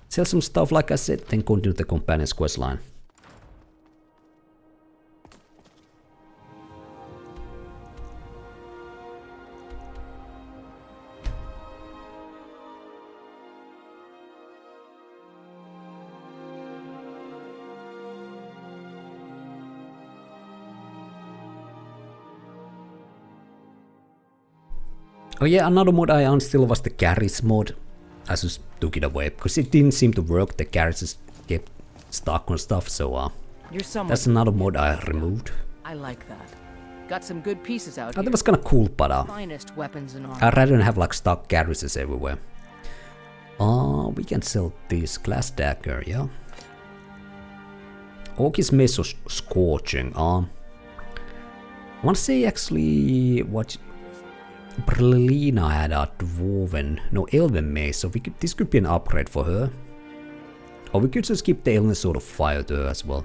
Sell some stuff like I said, then continue the companion's quest line. Oh yeah, another mod I unstill was the carriage mod. I just took it away because it didn't seem to work. The carriages kept stuck on stuff, so You're someone. that's another mod I removed. I like that. Got some good pieces out That here. was kinda cool, but Finest weapons and armor. I'd rather have like stock garrisons everywhere. We can sell this glass dagger, yeah. Orc's mace was scorching. I wanna say actually what Brelyna had a elven mace, so this could be an upgrade for her. Or we could just keep the elven sword of fire to her as well.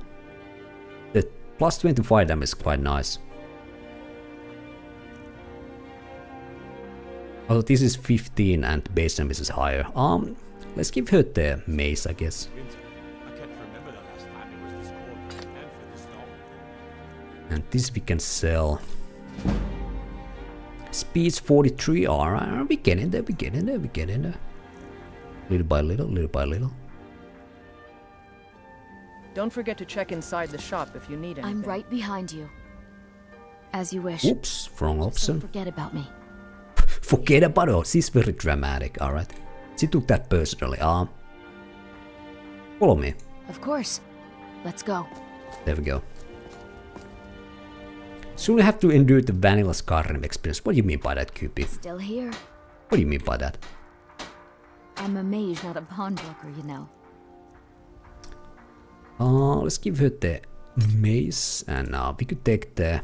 The plus 25 damage is quite nice. Oh, this is 15 and base damage is higher. Let's give her the mace, I guess. I can't remember the last time it was this cold and for this long. And this we can sell. Speed's 43. Alright, we get in there, we get in there, we get in there. Little by little, little by little. Don't forget to check inside the shop if you need anything. I'm right behind you. As you wish. Oops, wrong Don't option. forget about me. Forget about it. She's very dramatic, alright. She took that personally. Follow me. Of course. Let's go. There we go. Soon we have to endure the vanilla Skyrim experience. What do you mean by that, Cupid? Still here. What do you mean by that? I'm a mage, not a pawnbroker, you know. Let's give her the mace, and we could take the...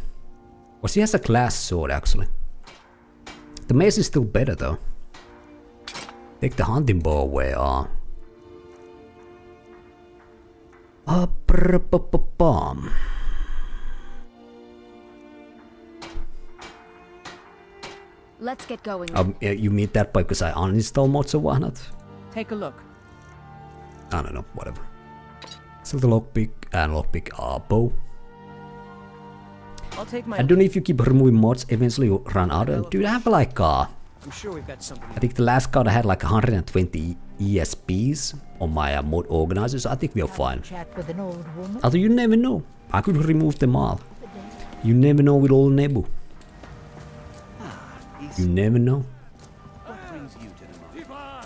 Oh, she has a glass sword, actually. The mace is still better, though. Take the hunting bow away, Let's get going. You mean that because I uninstall mods or whatnot? Take a look. I don't know, whatever. Still the lockpick and lockpick bow. I'll take my. I don't know if you keep removing mods, eventually you run out of. Dude, I have like I'm sure we've got something. I think the last card I had like 120 ESPs on my mod organizer, so I think we're fine. Chat with an old woman. Although you never know, I could remove them all. You never know with old Nebu. You never know. What brings you to the Divide!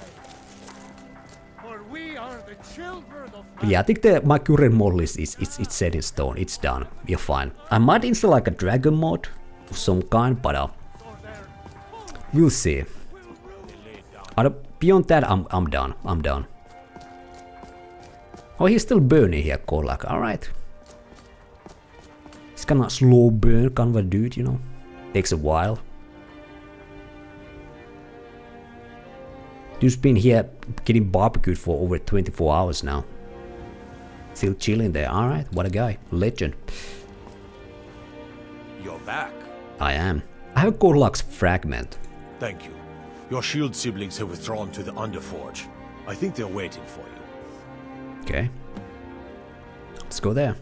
For we are the children of But yeah, I think my current model is it's set in stone. It's done. We're fine. I might install like a dragon mod of some kind, but we'll see. Beyond that, I'm done. I'm done. Oh, he's still burning here, Kodlak. Alright. It's kinda slow burn kind of a dude, you know. Takes a while. Dude's been here getting barbecued for over 24 hours now. Still chilling there. Alright, what a guy. Legend. You're back. I am. I have a Kodlak's fragment. Thank you. Your shield siblings have withdrawn to the Underforge. I think they're waiting for you. Okay. Let's go there.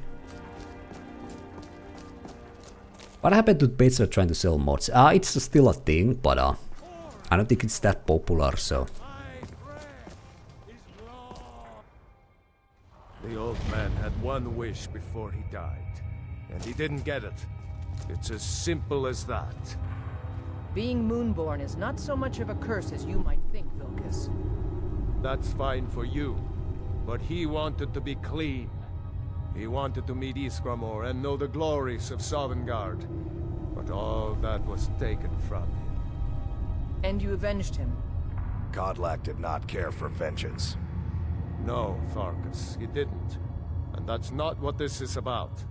What happened to Boethia trying to sell mods? It's still a thing, but I don't think it's that popular, so... The old man had one wish before he died, and he didn't get it. It's as simple as that. Being Moonborn is not so much of a curse as you might think, Vilkas. That's fine for you, but he wanted to be clean. He wanted to meet Iskramor and know the glories of Sovngarde, but all that was taken from him. And you avenged him. Kodlak did not care for vengeance. No, Farkas, he didn't. And that's not what this is about.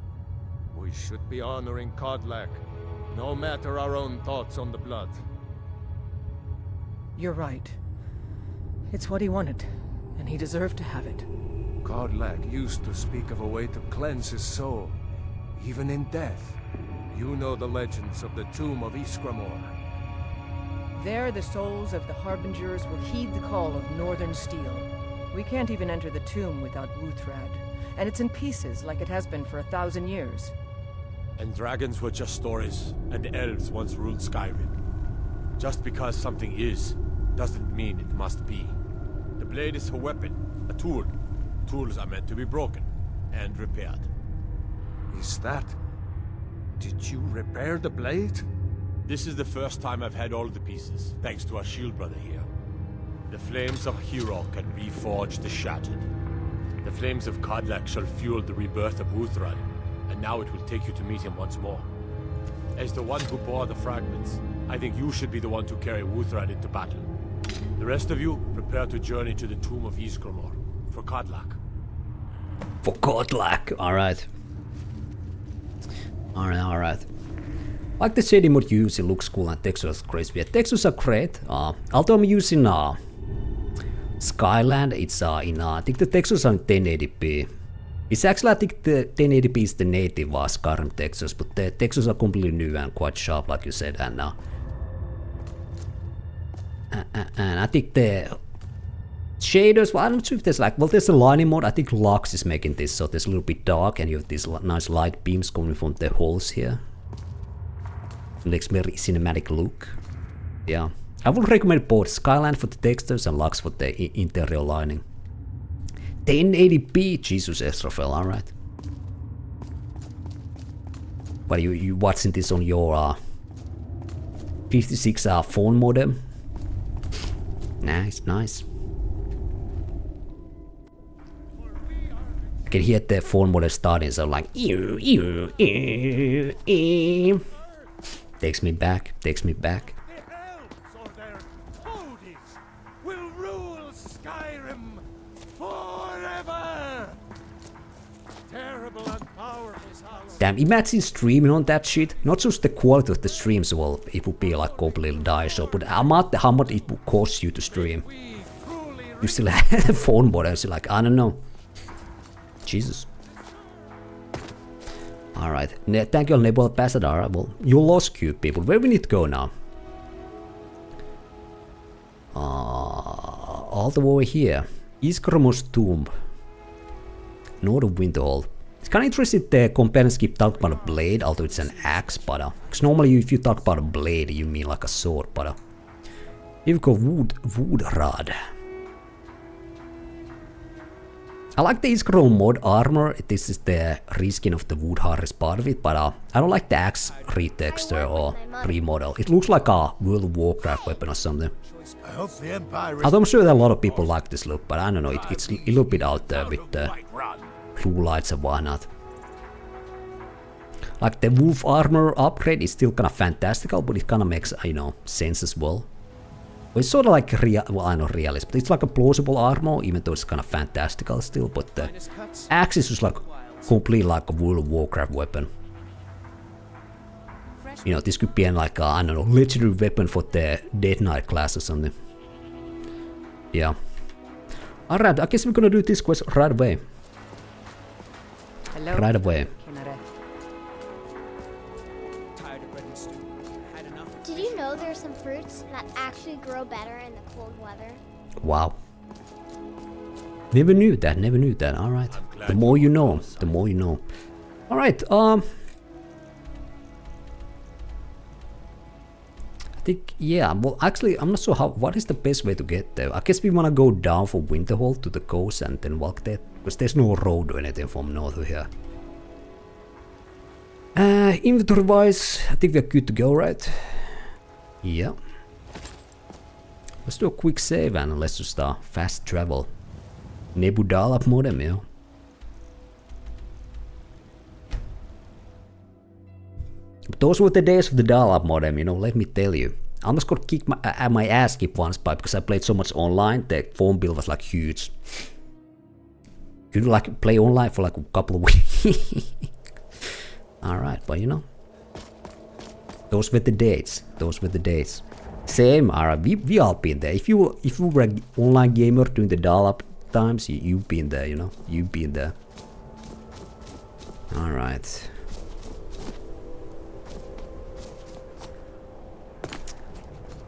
We should be honoring Kodlak, no matter our own thoughts on the blood. You're right. It's what he wanted, and he deserved to have it. Kodlak used to speak of a way to cleanse his soul, even in death. You know the legends of the tomb of Iskramor. There, the souls of the Harbingers will heed the call of Northern Steel. We can't even enter the tomb without Wuuthrad, and it's in pieces like it has been for 1,000 years. And dragons were just stories, and elves once ruled Skyrim. Just because something is, doesn't mean it must be. The blade is a weapon, a tool. Tools are meant to be broken, and repaired. Is that... Did you repair the blade? This is the first time I've had all the pieces, thanks to our shield brother here. The flames of Hero can reforge the shattered. The flames of Kodlak shall fuel the rebirth of Wuuthrad, and now it will take you to meet him once more. As the one who bore the fragments, I think you should be the one to carry Wuuthrad into battle. The rest of you, prepare to journey to the tomb of Ysgramor, for Kodlak. For Kodlak, alright. Alright. Like the shading mod use, it looks cool and textures are crazy. Yeah, textures are great. Although I'm using Skyland, it's in I think the textures are in 1080p. It's actually I think the 1080p is the native Skyrim textures, but the textures are completely new and quite sharp, like you said. And I think the shaders, well, I'm not sure if there's like, well, there's a lighting mode. I think Lux is making this, so there's a little bit dark, and you have these nice light beams coming from the holes here. Makes very cinematic look. Yeah, I would recommend both Skyland for the textures and Lux for the interior lighting. 1080p, Jesus Esrafel, alright. But you watching this on your 56 phone modem? Nice. I can hear the phone modem starting, so like takes me back. The elves or their toadies will rule Skyrim forever. Terrible and powerful. Damn, imagine streaming on that shit. Not just the quality of the streams, well, it would be like completely die so, but how much it would cost you to stream. You still have the phone modem, so like, I don't know. Jesus. Alright, thank you, Nebula Ambassador. Well, you lost cube people. Where we need to go now? All the way over here. Ysgramor's tomb. North of Winterhold. It's kind of interesting the companions keep talking about a blade, although it's an axe, but because normally if you talk about a blade, you mean like a sword, but you've got Wuuthrad. I like the Ysgramor mod armor. This is the reskin of the Woodharris part of it, but I don't like the axe retexture or remodel. It looks like a World of Warcraft weapon or something. Although I'm sure that a lot of people like this look, but I don't know. It's a little bit out there with the blue lights and whatnot. Like the wolf armor upgrade is still kind of fantastical, but it kind of makes, you know, sense as well. Well, it's sort of like well, I know realist, but it's like a plausible armor, even though it's kind of fantastical still. But the axe is just like completely like a World of Warcraft weapon. You know, this could be like a, I don't know, legendary weapon for the Dead Knight class or something. Yeah. Alright, I guess we're gonna do this quest right away. Hello. Right away. Did you know there are some fruits that actually grow better in the cold weather? Wow. Never knew that, alright. The more you know, the more you know. Alright, I think, yeah, well actually I'm not sure what is the best way to get there. I guess we wanna go down from Winterhold to the coast and then walk there, because there's no road or anything from north to here. Inventory wise, I think we're good to go, right? Yeah. Let's do a quick save and let's just fast travel. Nebuka modem, yeah. But those were the days of the dial-up modem, you know, let me tell you. I almost got kicked my ass kicked once because I played so much online, the phone bill was like huge. Could like play online for like a couple of weeks. Alright, but you know. Those were the dates. Same, alright, we all been there. If you were an online gamer during the dial-up times, you've been there, you know. You've been there. Alright.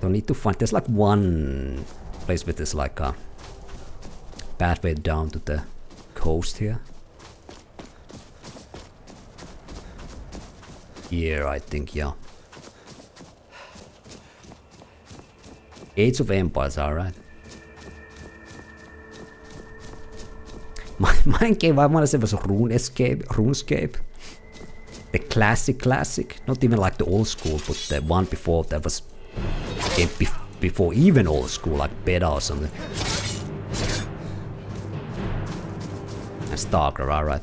Don't need to find, there's like one place where there's like a pathway down to the coast here. Here, I think, yeah. Age of Empires, alright. Mine game, I wanna say, was RuneScape. The classic. Not even like the old school, but the one before that was before even old school, like beta or something. And Starker, alright.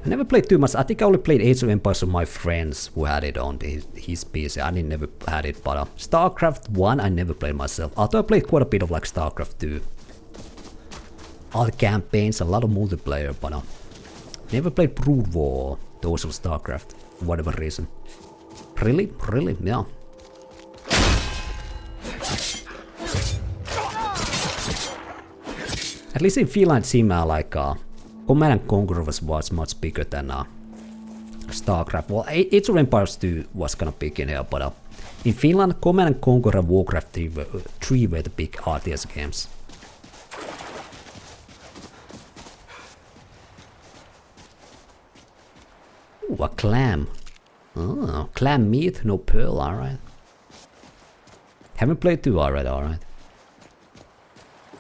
I never played too much. I think I only played Age of Empires with my friends who had it on his PC. I didn't never had it, but StarCraft 1 I never played myself. Although I played quite a bit of like StarCraft 2. All the campaigns, a lot of multiplayer, but never played Brood War, those of StarCraft, for whatever reason. Really? Really? Yeah. At least in Finland it seemed like Command and Conquer was much bigger than StarCraft. Well, Age of Empires 2 was kind of big in here, but in Finland, Command and Conquer and Warcraft 3 were the big RTS games. Ooh, a clam. Oh, clam meat, no pearl, alright. Haven't played 2, alright. Command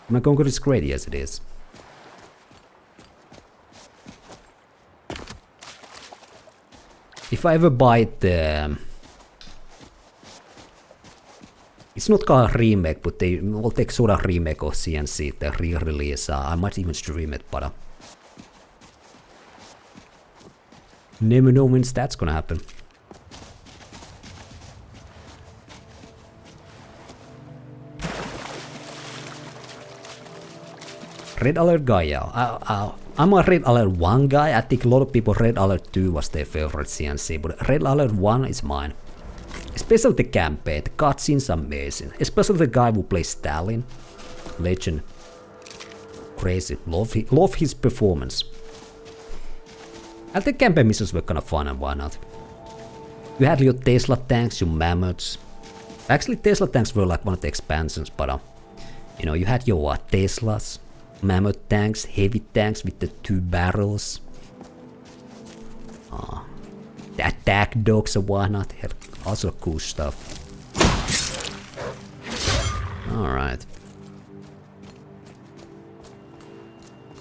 and Conquer is great, yes it is. If I ever buy the... It's not called a remake, but they will take sort of remake of CNC, the re-release. I might even stream it, but... never know when that's gonna happen. Red Alert guy, yeah. I'm a Red Alert 1 guy. I think a lot of people Red Alert 2 was their favorite CNC, but Red Alert 1 is mine. Especially the campaign, the cutscenes are amazing. Especially the guy who plays Stalin. Legend. Crazy. Love his performance. And the campaign missions were kind of fun, and why not? You had your Tesla tanks, your mammoths. Actually, Tesla tanks were like one of the expansions, but you know, you had your Teslas. Mammoth tanks, heavy tanks with the 2 barrels. The attack dogs and whatnot. Had also cool stuff. Alright.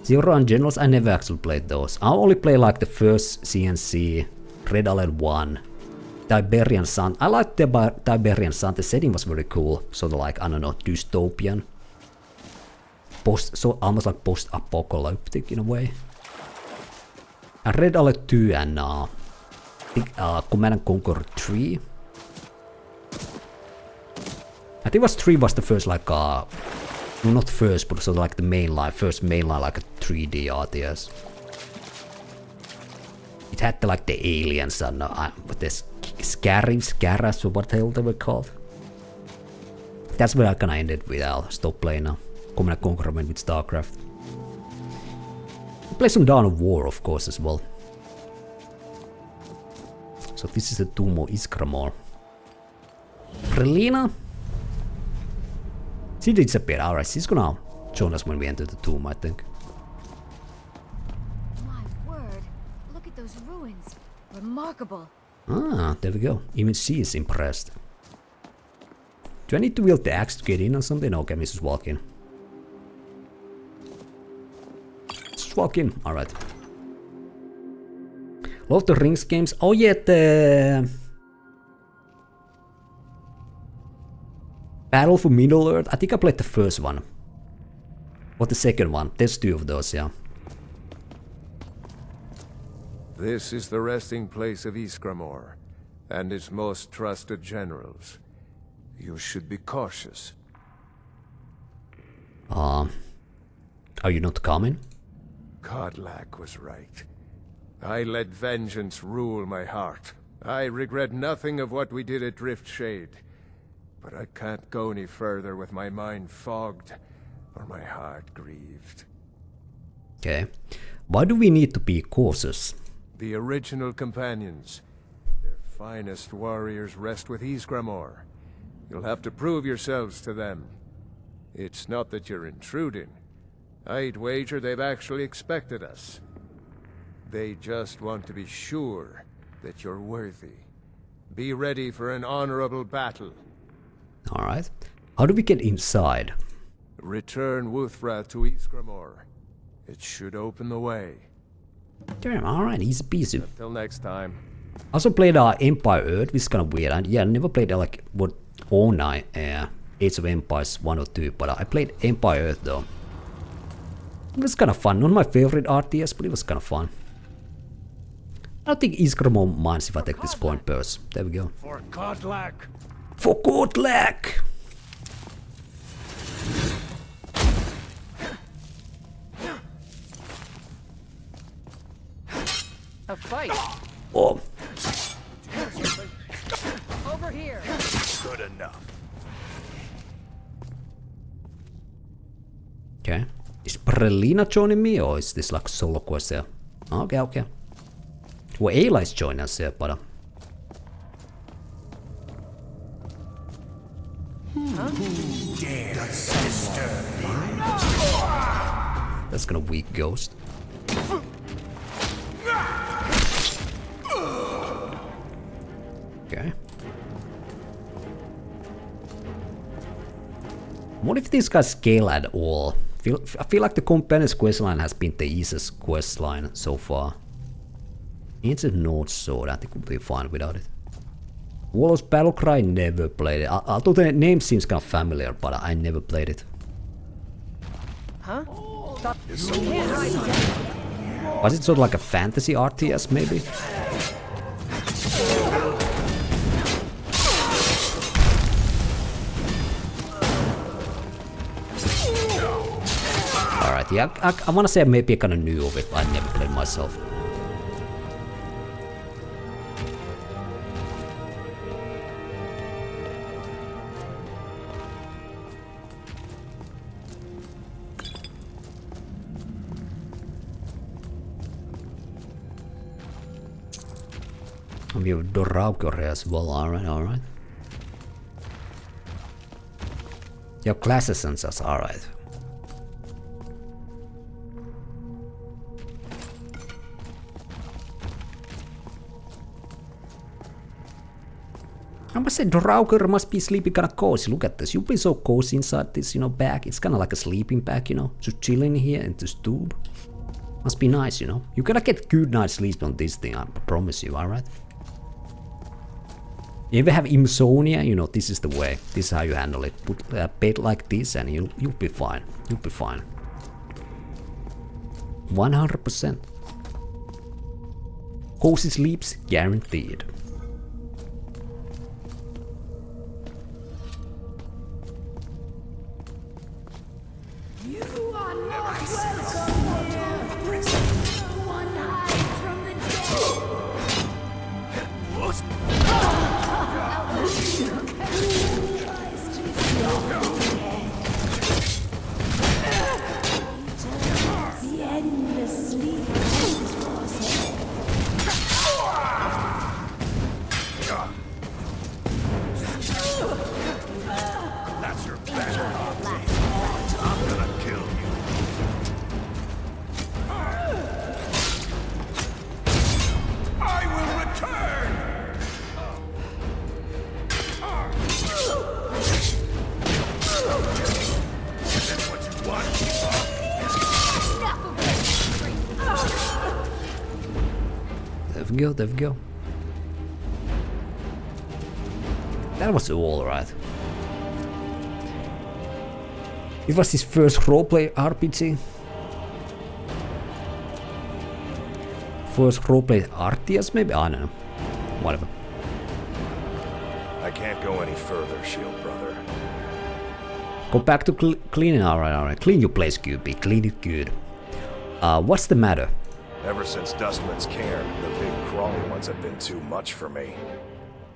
Zero and Generals, I never actually played those. I only play like the first CNC, Red Alert 1. Tiberian Sun. I liked the Tiberian Sun. The setting was very cool. Sort of like, I don't know, dystopian. So almost like post-apocalyptic in a way. And Red Alert 2 and Command and Conquer 3. I think was 3 was the first like well, not first, but sort of like the first mainline like a 3D RTS. It had the, like the aliens and the Scaras or what the hell they were called. That's where I kinda ended with. I'll stop playing now. Command and Conquer went with StarCraft. Play some Dawn of War, of course, as well. So this is the Tomb of Iskramor. Brelyna? She disappeared. Alright, she's gonna join us when we enter the tomb, I think. My word, look at those ruins. Remarkable. Ah, there we go. Even she is impressed. Do I need to wield the axe to get in or something? Okay, let's just walk in. Just walk in. Alright. Love the Rings games. Oh yeah, the... Battle for Middle-earth. I think I played the first one. Or the second one. There's 2 of those, yeah. This is the resting place of Iskramor, and its most trusted generals. You should be cautious. Are you not coming? Kodlak was right. I let vengeance rule my heart. I regret nothing of what we did at Driftshade. But I can't go any further with my mind fogged, or my heart grieved. Okay. Why do we need to be cautious? The original companions. Their finest warriors rest with Iskramor. You'll have to prove yourselves to them. It's not that you're intruding. I'd wager they've actually expected us. They just want to be sure that you're worthy. Be ready for an honorable battle. Alright. How do we get inside? Return Wuuthrad to Iskramor. It should open the way. Damn, alright, easy peasy. Until next time. I also played Empire Earth, which is kind of weird. And yeah, I never played like what online Age of Empires 1 or 2, but I played Empire Earth though. It was kind of fun. Not my favorite RTS, but it was kind of fun. I don't think Isgramor minds if I take this coin purse. There we go. For Kodlak. For Kodlak! A fight. Oh. Over here. Good enough. Okay. Is Brelyna joining me or is this like a solo quest here? Okay, okay. Well, Ayla is joining us here, but... That's gonna weak ghost. Okay. What if these guys scale at all? I feel like the Companion's questline has been the easiest questline so far. Ancient North Sword, I think we'll be fine without it. Warlord's Battlecry, never played it. Although the name seems kind of familiar, but I never played it. Huh? Was it sort of like a fantasy RTS, maybe? Alright, yeah, I wanna say maybe I kinda knew of it, but I never played myself. We have Doraukor as well, alright, alright. Your class essentials, alright. I must say, Doraukor must be sleeping kinda cozy. Look at this, you've been so cozy inside this, you know, bag. It's kinda like a sleeping bag, you know, just chilling here in this tube. Must be nice, you know. You're gonna get good night's sleep on this thing, I promise you, alright? You ever have insomnia? You know, this is the way. This is how you handle it. Put a bed like this and you'll be fine. You'll be fine. 100%. Cozy sleeps guaranteed. There we go. That was all right. It was his first roleplay RPG. First roleplay RTS maybe? I don't know. Whatever. I can't go any further, Shield Brother. Go back to cleaning. Alright. Clean your place, QB. Clean it good. What's the matter? Ever since Dustman's cairn, the big crawly ones have been too much for me.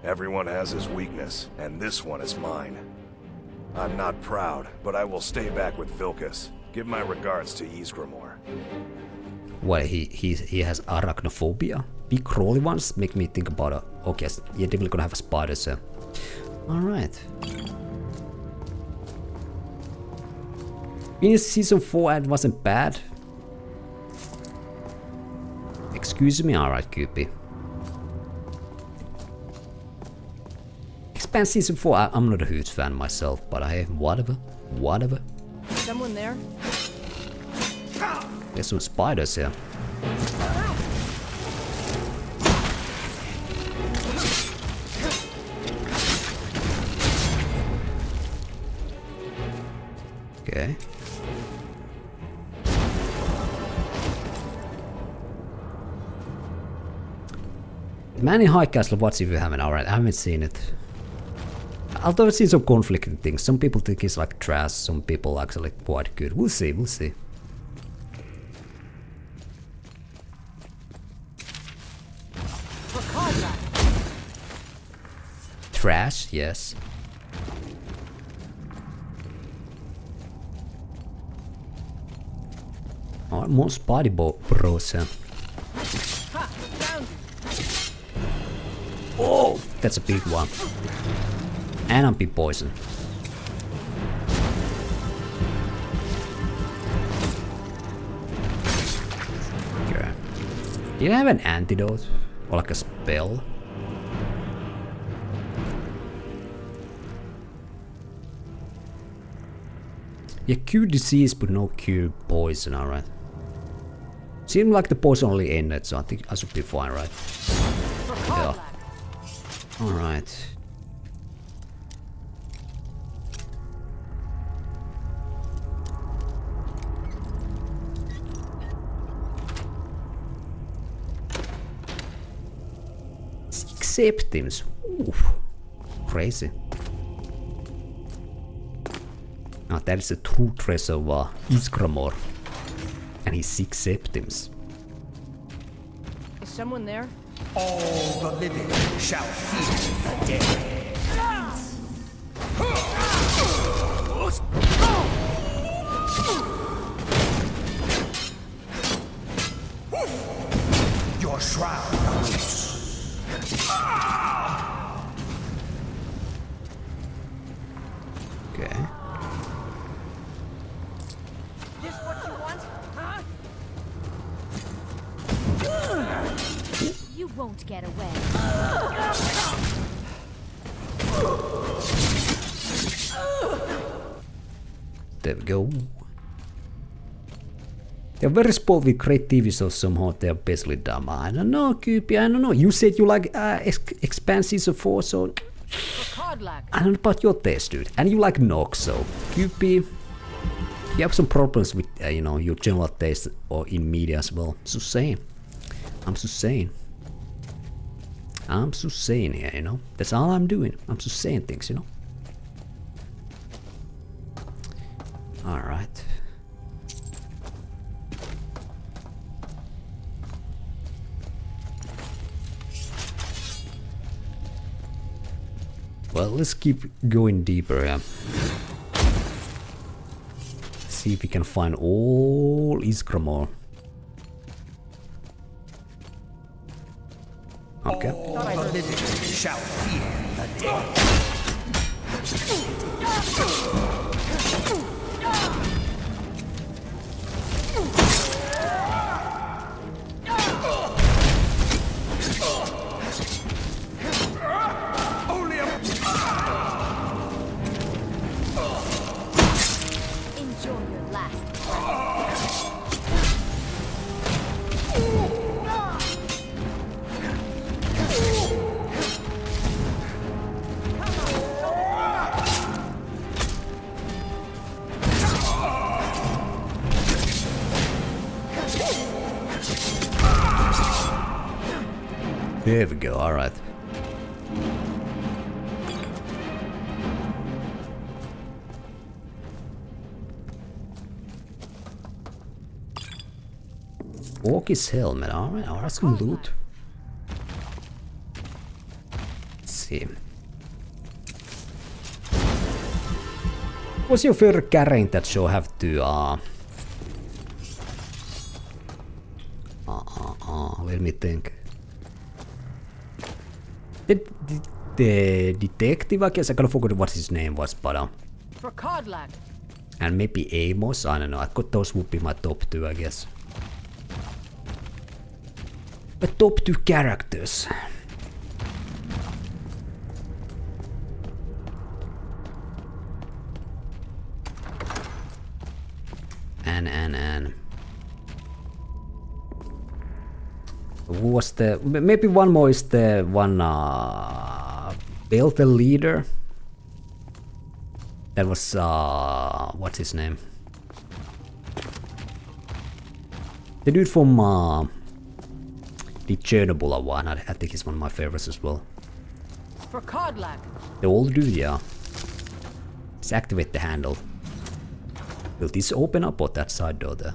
Everyone has his weakness, and this one is mine. I'm not proud, but I will stay back with Vilkas. Give my regards to Isgramor. Well, he has arachnophobia. Big crawly ones make me think about okay, you're definitely gonna have a spider, so. Alright. Finished season 4 and wasn't bad. Excuse me, alright, QP. Expand season 4, I'm not a huge fan myself, but whatever. Someone there? There's some spiders here. Okay. Man in High Castle, what's if you haven't? Alright, I haven't seen it. Although I've seen some conflicting things. Some people think it's like trash, some people actually quite good. We'll see, we'll see. Trash, yes. Oh, more Spidey bros, huh? Oh, that's a big one. And I'm be poisoned. Okay. Do you have an antidote? Or like a spell? Yeah, cure disease but no cure poison, alright. Seems like the poison only ended, so I think I should be fine, right? Yeah. Alright. Septims. Oof. Crazy. Now that is a true treasure of Isgramor. And his 6 septims. Is someone there? All the living shall feel the dead. Your shroud awaits. Okay. This what you want, huh? You won't get away. There we go. They're very spoiled with great TV shows somehow. They're basically dumb. I don't know, Cupid. I don't know. You said you like Expanse of 4, so Kodlak. I don't know about your taste, dude. And you like Nox, so Cupid. You have some problems with you know, your general taste or in media as well. Just saying. I'm just saying. I'm just saying here, you know. That's all I'm doing. I'm just saying things, you know. All right. Well, let's keep going deeper here. See if we can find all Isgramor. Okay. All the living shall fear the dead. There we go, alright. Orc's helmet, alright, alright, some loot. Let's see. What's your favorite carrying that show have to let me think. The detective, I guess. I kind of forgot what his name was, but For Kodlak. and maybe Amos, I don't know. I got those would be my top 2, I guess. The top 2 characters. And who was the, maybe one more is the one Bill the leader. That was what's his name? The dude from the Chernobyl one, I think he's one of my favorites as well. For Kodlak. The old dude, yeah. Let's activate the handle. Will this open up or that side door there?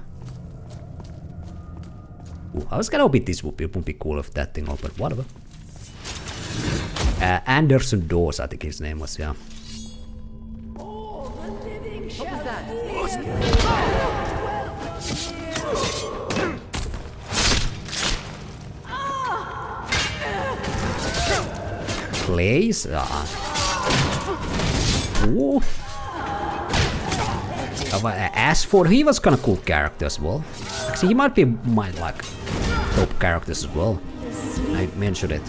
Ooh, I was gonna hope this would be cool if that thing opened, whatever. Anderson Doors, I think his name was, yeah. What was that? Blaze? Ooh. Ashford, he was kinda cool character as well. Actually, he might be my like top characters as well. I mentioned it.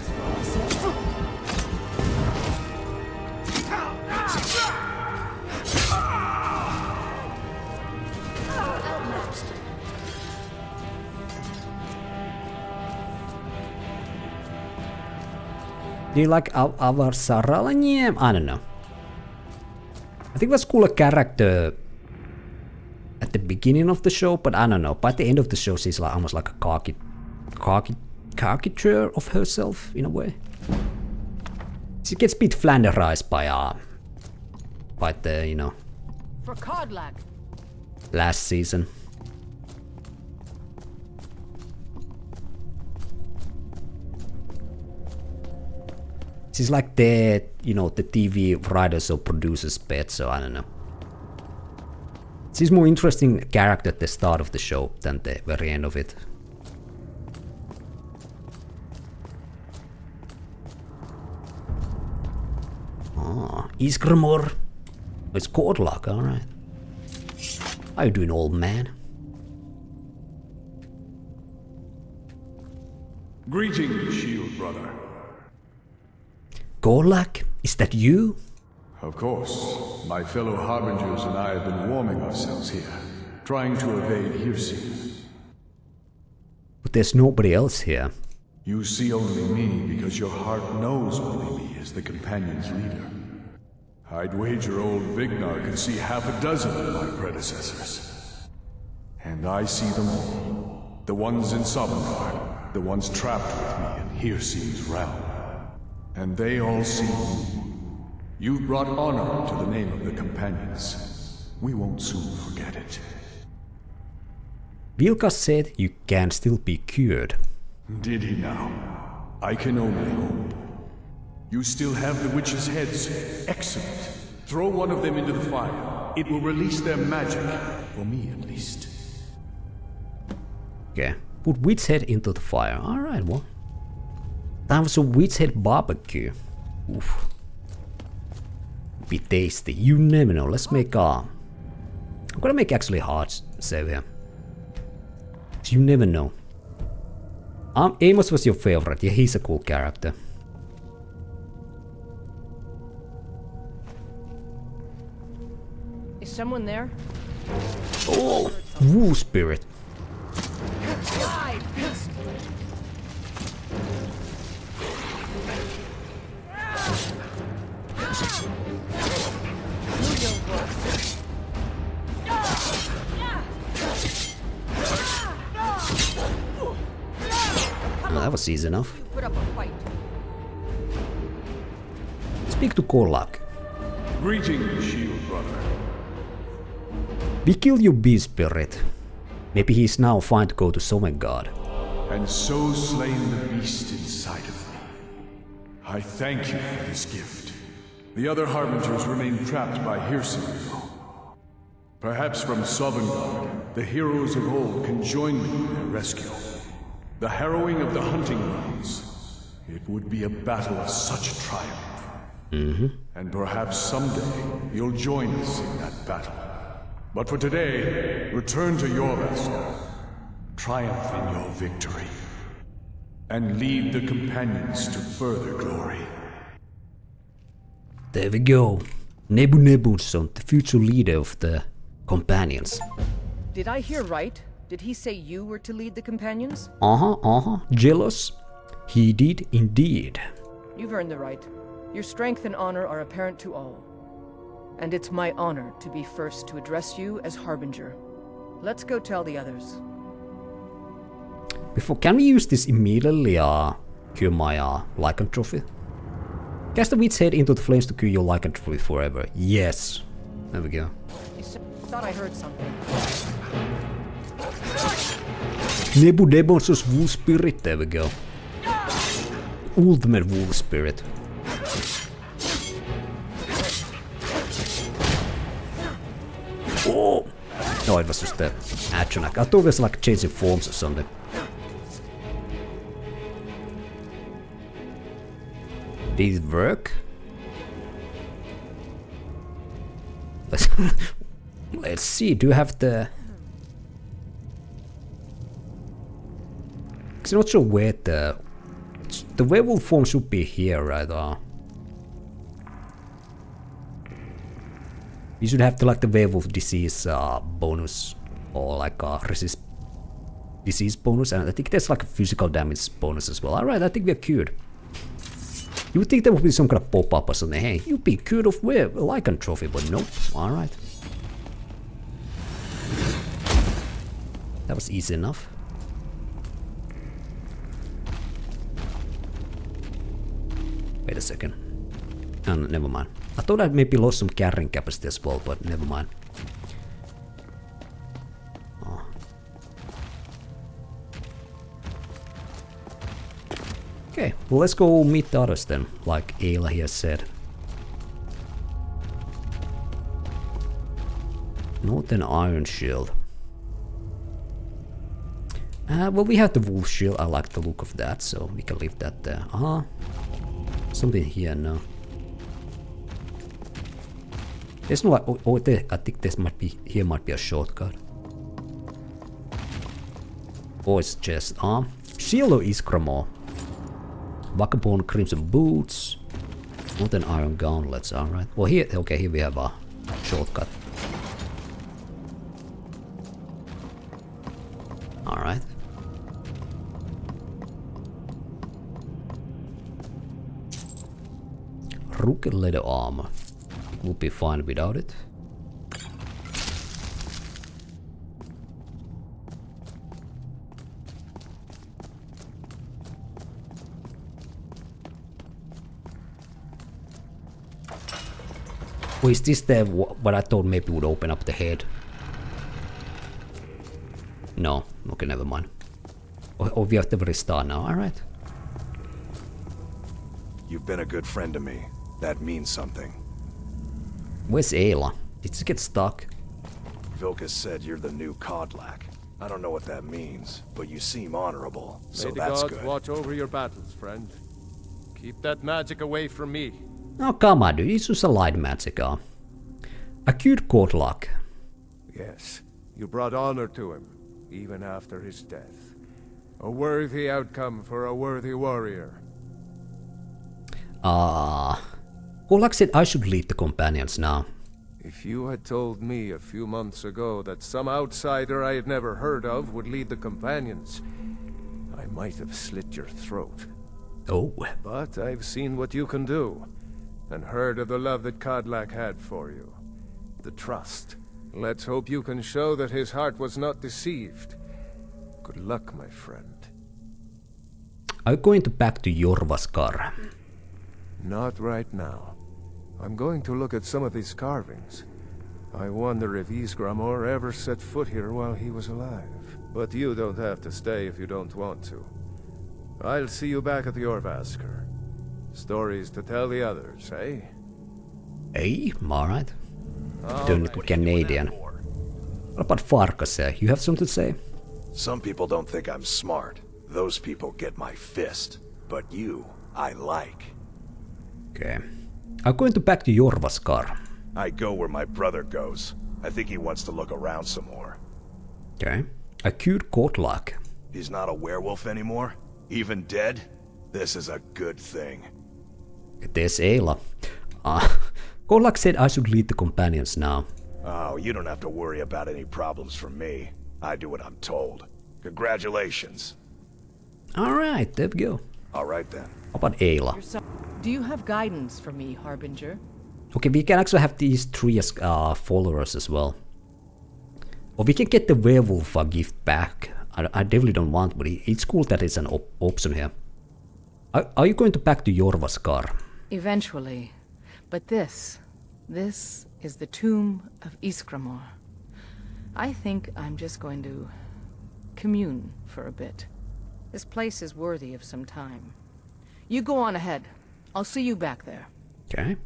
Do you like our Saralanye? I don't know. I think it was cooler character at the beginning of the show, but I don't know. By the end of the show, she's like almost like a caricature of herself in a way. She gets a bit flanderized by the, you know, For Kodlak. last season. She's like the, you know, the TV writers or producers pet, so I don't know. She's more interesting character at the start of the show than the very end of it. Ah, Isgramor. It's Kodlak, alright. How you doing, old man? Greetings, shield brother. Kodlak, is that you? Of course. My fellow Harbingers and I have been warming ourselves here, trying to evade hearsay. But there's nobody else here. You see only me because your heart knows only me as the Companion's leader. I'd wager old Vignar could see half a dozen of my predecessors. And I see them all. The ones in Sovngarde, the ones trapped with me in Hearse's realm. And they all see you. You've brought honor to the name of the Companions. We won't soon forget it. Vilkas said you can still be cured. Did he now? I can only hope. You still have the witches' heads. Excellent. Throw one of them into the fire. It will release their magic. For me, at least. Okay. Put witch head into the fire. Alright, well. Time for some witch head barbecue. Oof. Be tasty. You never know. Let's make I'm gonna make actually hard save here. You never know. Amos was your favorite. Yeah, he's a cool character. Is someone there? Oh, woo spirit. Oh, that was easy enough. Put up a fight. Speak to Kodlak. Greetings, shield brother. We killed your bee spirit. Maybe he's now fine to go to Sovngarde. And so slain the beast inside of me. I thank you for this gift. The other Harbingers remain trapped by hearsay. Perhaps from Sovngarde, the heroes of old can join me in their rescue. The harrowing of the hunting grounds. It would be a battle of such triumph. And perhaps someday you'll join us in that battle. But for today, return to Jorvaskr. Triumph in your victory. And lead the Companions to further glory. There we go. Nebu Nebulson, the future leader of the Companions. Did I hear right? Did he say you were to lead the Companions? Jealous? He did indeed. You've earned the right. Your strength and honor are apparent to all. And it's my honor to be first to address you as Harbinger. Let's go tell the others. Can we use this immediately? Cure my lycanthropy? Cast the witch's head into the flames to cure your lycanthropy forever. Yes. There we go. Thought I heard something. Nebudebonsus Wolf Spirit. There we go. Ultimate Wolf Spirit. Oh! No, it was just the Atronach. I thought it was like changing forms or something. Did it work? Let's see, do you have the... I'm not sure where the werewolf form should be here, right? You should have like the werewolf disease bonus or like resist disease bonus, and I think there's like a physical damage bonus as well. Alright, I think we're cured. You would think there would be some kind of pop-up or something. Hey, you've been cured of lycanthropy, but nope. Alright. That was easy enough. Wait a second. Oh, no, never mind. I thought I'd maybe lost some carrying capacity as well, but never mind. Oh. Okay, well, let's go meet the others then, like Ayla here said. Northern Iron Shield. Well, we have the Wolf Shield. I like the look of that, so we can leave that there. Something here, no. There's no like, I think this might be, here might be a shortcut. Oh, it's just, Shield of Iskramor. Vagabond Crimson Boots. Northern Iron Gauntlets, alright. Well, here, okay, here we have a shortcut. Alright. Rugged leather armor. We'll be fine without it. Oh, is this the what I thought maybe would open up the head? No, okay, never mind. Oh, we have to restart now, alright. You've been a good friend to me. That means something. Where's Ayla? Did she get stuck? Vilkas said you're the new Kodlak. I don't know what that means, but you seem honorable, so May the that's gods good. watch over your battles, friend. Keep that magic away from me. Oh, come on, dude. It's just a light magic, Acute Kodlak. Yes, you brought honor to him, even after his death. A worthy outcome for a worthy warrior. Kodlak said I should lead the companions now. If you had told me a few months ago that some outsider I had never heard of would lead the companions, I might have slit your throat. Oh. But I've seen what you can do, and heard of the love that Kodlak had for you. The trust. Let's hope you can show that his heart was not deceived. Good luck, my friend. I'm going back to Jorvaskar. Not right now. I'm going to look at some of these carvings. I wonder if Ysgramor ever set foot here while he was alive. But you don't have to stay if you don't want to. I'll see you back at the Jorvaskar. Stories to tell the others, eh? Hey, alright. Don't look Canadian. What about Farkas? You have something to say? Some people don't think I'm smart. Those people get my fist. But you, I like. Okay. I'm going back to Jorvaskar. I go where my brother goes. I think he wants to look around some more. Okay. Acute Kodlak. He's not a werewolf anymore? Even dead? This is a good thing. There's Ayla. Kodlak said I should lead the companions now. Oh, you don't have to worry about any problems from me. I do what I'm told. Congratulations. Alright, there we go. Alright then. How about Ayla? Do you have guidance for me, Harbinger? Okay, we can actually have these three as followers as well. Or we can get the werewolf gift back. I definitely don't want, but it's cool that it's an option here. Are you going to back to Jorvaskar? Eventually. But this is the tomb of Iskramor. I think I'm just going to commune for a bit. This place is worthy of some time. You go on ahead. I'll see you back there. Okay.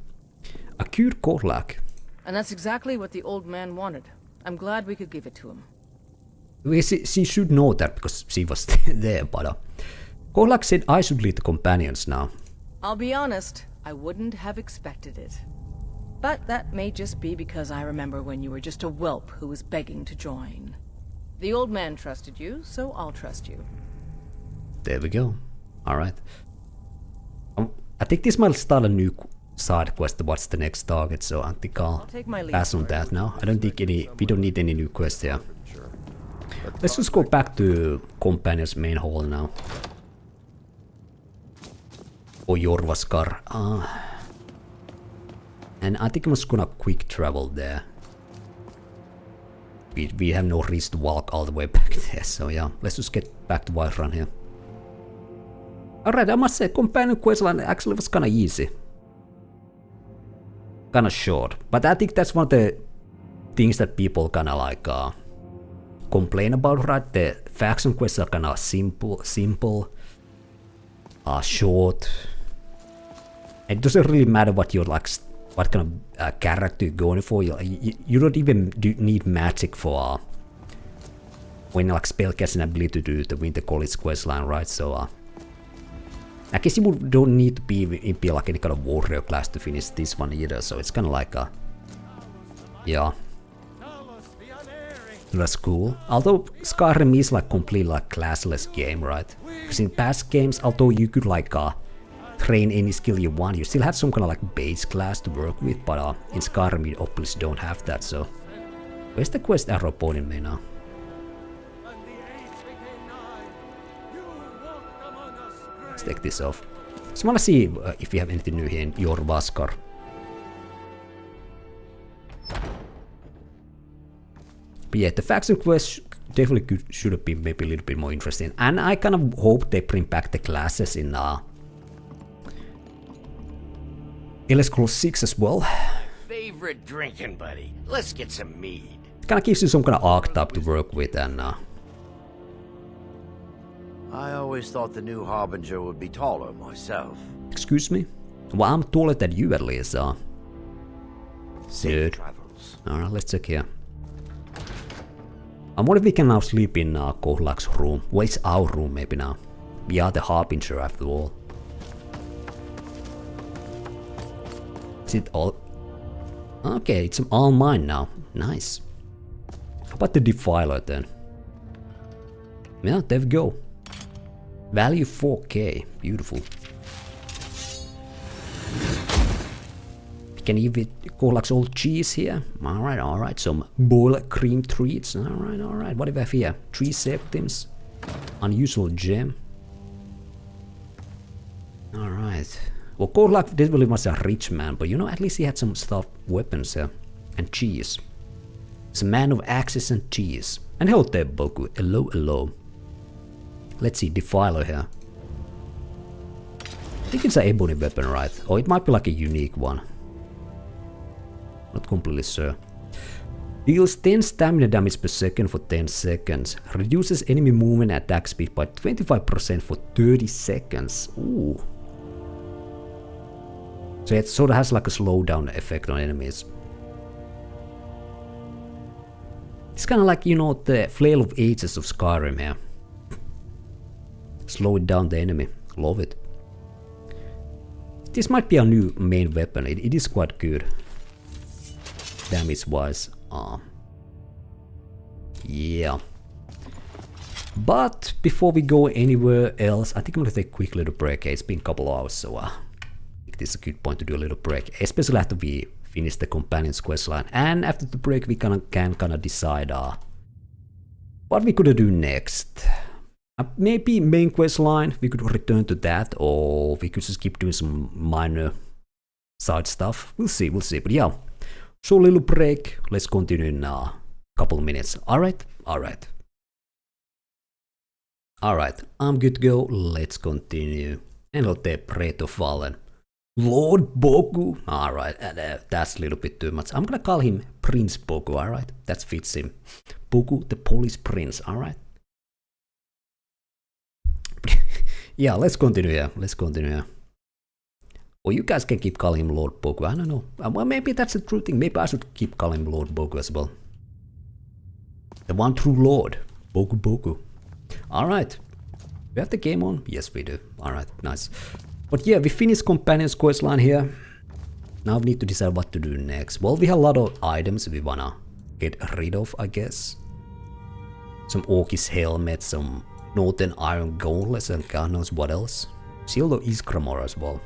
A cute Kodlak. And that's exactly what the old man wanted. I'm glad we could give it to him. Well, she should know that because she was there, but Kodlak said I should lead the companions now. I'll be honest, I wouldn't have expected it. But that may just be because I remember when you were just a whelp who was begging to join. The old man trusted you, so I'll trust you. There we go. Alright. I think this might start a new side quest. What's the next target? So I think I'll pass on that now. I don't think we don't need any new quests here. Let's just go back to Companion's main hall now. Or Jorvaskar. And I think I'm just gonna quick travel there. We have no reason to walk all the way back there, so yeah, let's just get back to Whiterun here. Alright, I must say, companion questline actually was kinda easy. Kinda short, but I think that's one of the things that people kinda like complain about, right? The faction quests are kinda simple, short. It doesn't really matter what you're like, what kind of character you're going for. You don't even need magic for when like spellcasting ability to do the Winter College questline, right? So I guess you don't need to be like any kind of warrior class to finish this one either. So it's kind of like yeah, that's cool. Although Skyrim is like completely like classless game, right? Because in past games, although you could like train any skill you want, you still have some kind of like base class to work with, but in Skyrim you obviously don't have that, so... Where's the quest arrow pointing me now? Let's take this off. Just wanna see if we have anything new here in Jorvaskar. But yeah, the faction quest definitely should have been maybe a little bit more interesting, and I kind of hope they bring back the classes in Elder Scrolls 6 as well. Favorite drinking buddy. Let's get some mead. Kind of gives you some kind of archetype to work with, and I always thought the new Harbinger would be taller myself. Excuse me? Well, I'm taller than you at least, Safe travels. Alright, let's check here. I wonder if we can now sleep in Kodlak's room. Well, it's our room maybe now. We are the Harbinger after all. Is it all? Okay, it's all mine now. Nice. How about the Defiler then? Yeah, there we go. Value 4k. Beautiful. We can even Kodlak's old cheese here. Alright. Some boiled cream treats. Alright. What do we have here? 3 septims. Unusual gem. Alright. Well, Kodlak definitely was a rich man, but you know, at least he had some stuff, weapons here. And cheese. He's a man of axes and cheese. And hello there, Boku. Hello. Let's see, Defiler here. I think it's an ebony weapon, right? Or it might be like a unique one. Not completely sure. Deals 10 stamina damage per second for 10 seconds. Reduces enemy movement and attack speed by 25% for 30 seconds. Ooh. So it sort of has like a slowdown effect on enemies. It's kind of like, you know, the Flail of Ages of Skyrim here. Slow it down the enemy. Love it. This might be a new main weapon. It is quite good. Damage wise. Yeah. But before we go anywhere else, I think I'm gonna take a quick little break. It's been a couple hours, so I think this is a good point to do a little break. Especially after we finish the companion's questline. And after the break we can kind of decide what we could do next. Maybe main quest line, we could return to that, or we could just keep doing some minor side stuff. We'll see. But yeah, so a little break. Let's continue in a couple of minutes. Alright. Alright, I'm good to go. Let's continue. Hello there, Preto Fallen. Lord Boku. Alright, that's a little bit too much. I'm gonna call him Prince Boku, alright? That fits him. Boku, the police prince, alright? Yeah, let's continue. Or you guys can keep calling him Lord Boku, I don't know. Well, maybe that's the true thing. Maybe I should keep calling him Lord Boku as well. The one true Lord. Boku Boku. Alright. We have the game on? Yes, we do. Alright, nice. But yeah, we finished Companion's quest line here. Now we need to decide what to do next. Well, we have a lot of items we wanna get rid of, I guess. Some Orcish helmet, some Northern Iron gauntlets, and God knows what else. Shield of Isgramor as well.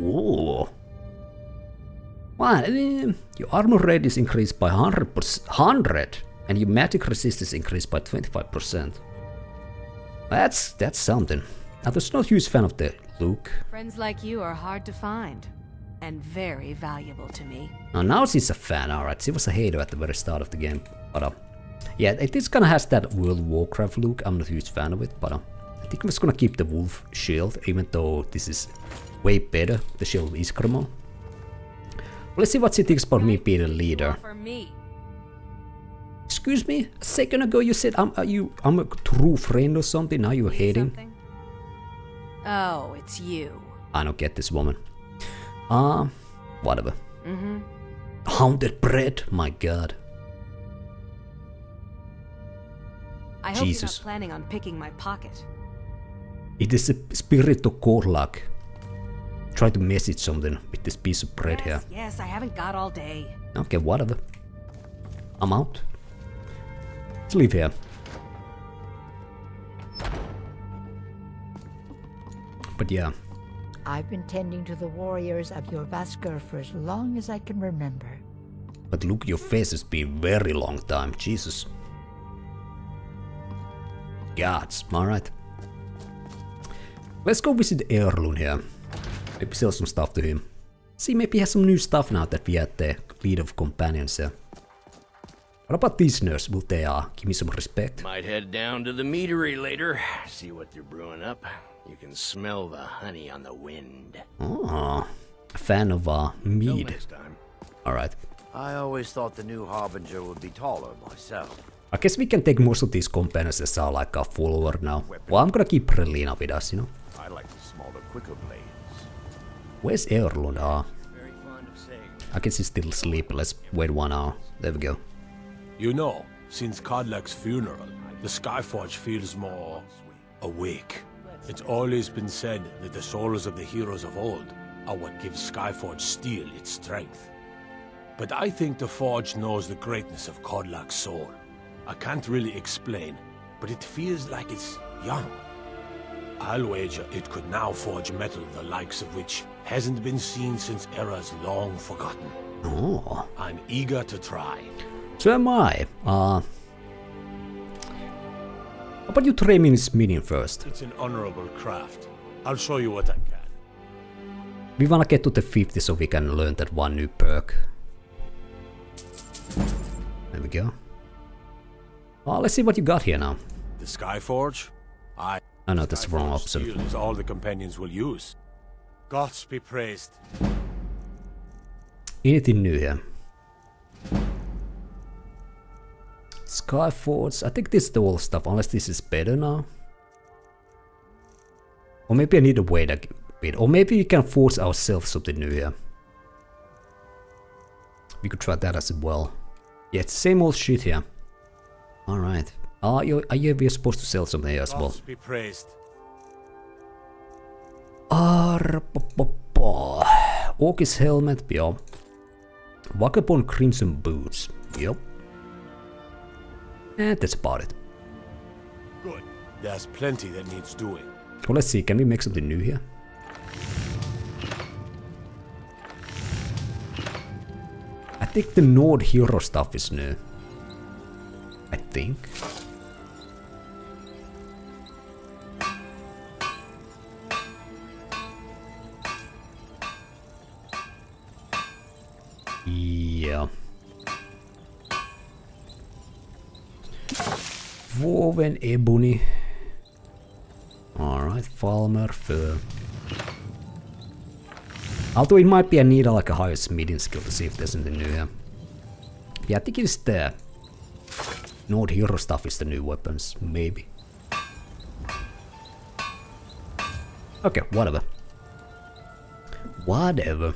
Ooh. Wow, your armor rate is increased by 100%, and your magic resistance increased by 25%. That's something. I was not a huge fan of the look. Friends like you are hard to find, and very valuable to me. Now she's a fan, alright. She was a hater at the very start of the game, but yeah, it is kinda has that World of Warcraft look. I'm not a huge fan of it, but I think I'm just gonna keep the wolf shield, even though this is way better, the shield of Isgramor. Let's see what she thinks about me being a leader. Excuse me, a second ago you said I'm a true friend or something, now you're hating? Oh, it's you. I don't get this woman. Whatever. Haunted bread, my god. I hope Jesus. you're not planning on picking my pocket. It is the spirit of Kodlak. Try to message something with this piece of bread here. Yes, I haven't got all day. Okay, whatever. I'm out. Let's leave here. But yeah. I've been tending to the warriors of your Vasker for as long as I can remember. But look, your face has been very long time, Jesus. Gods, alright. Let's go visit Aldurin here. Maybe sell some stuff to him. See, maybe he has some new stuff now that we had the lead of companions here. What about these nerds? Will they give me some respect? Might head down to the meadery later, see what they're brewing up. You can smell the honey on the wind. Oh, a fan of mead. Alright. I always thought the new Harbinger would be taller myself. I guess we can take most of these companions as our like a follower now. Well, I'm gonna keep Brelyna with us, you know. I like the smaller, quicker blades. Where's Aldurin? I guess he's still asleep. Let's wait 1 hour. There we go. You know, since Kodlak's funeral, the Skyforge feels more awake. It's always been said that the souls of the heroes of old are what gives Skyforge steel its strength. But I think the Forge knows the greatness of Kodlak's soul. I can't really explain, but it feels like it's young. I'll wager it could now forge metal the likes of which hasn't been seen since eras long forgotten. Oh. I'm eager to try. So am I. How about you try me in smithing first? It's an honorable craft. I'll show you what I can. We wanna get to the 50 so we can learn that one new perk. There we go. Let's see what you got here now. The Skyforge? Oh no, that's the wrong option. Steel is all the companions will use. Gods be praised. Anything new here? Skyforge, I think this is the old stuff, unless this is better now. Or maybe I need to wait a bit. Or maybe we can force ourselves something new here. We could try that as well. Yeah, it's the same old shit here. Alright. Yeah, we're supposed to sell something here as well. Gods be praised. Orcish helmet, yeah. Vagabond crimson boots, yep. And that's about it. Good. There's plenty that needs doing. Well, let's see, can we make something new here? I think the Nord hero stuff is new. I think. Yeah. Woven ebony. Alright, farmer, fur. Although it might be I need like a higher smithing skill to see if there's anything new here. Yeah, I think it's the Nord hero stuff is the new weapons, maybe. Okay, whatever. Whatever.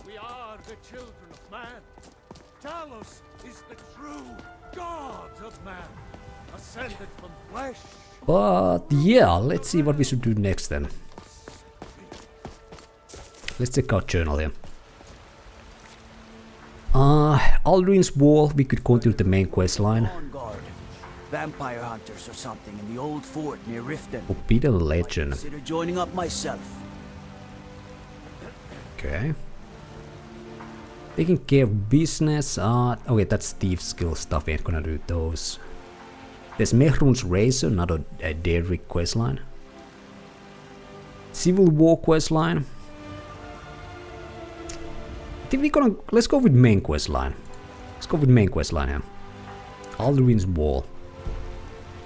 We are the children of man. Talos is the true god of man, ascended from flesh. But yeah, let's see what we should do next then. Let's check out journal here. Alduin's Wall, we could continue the main quest line. Vampire hunters or something in the old fort near Riften. Forbidden Legend. Consider joining up myself. Okay. Taking care of business. Okay, that's thief skill stuff. We ain't gonna do those. There's Mehrun's Razor, another Daedric quest line. Civil War quest line. I think we're gonna let's go with main quest line. Let's go with main quest line here. Alduin's Wall.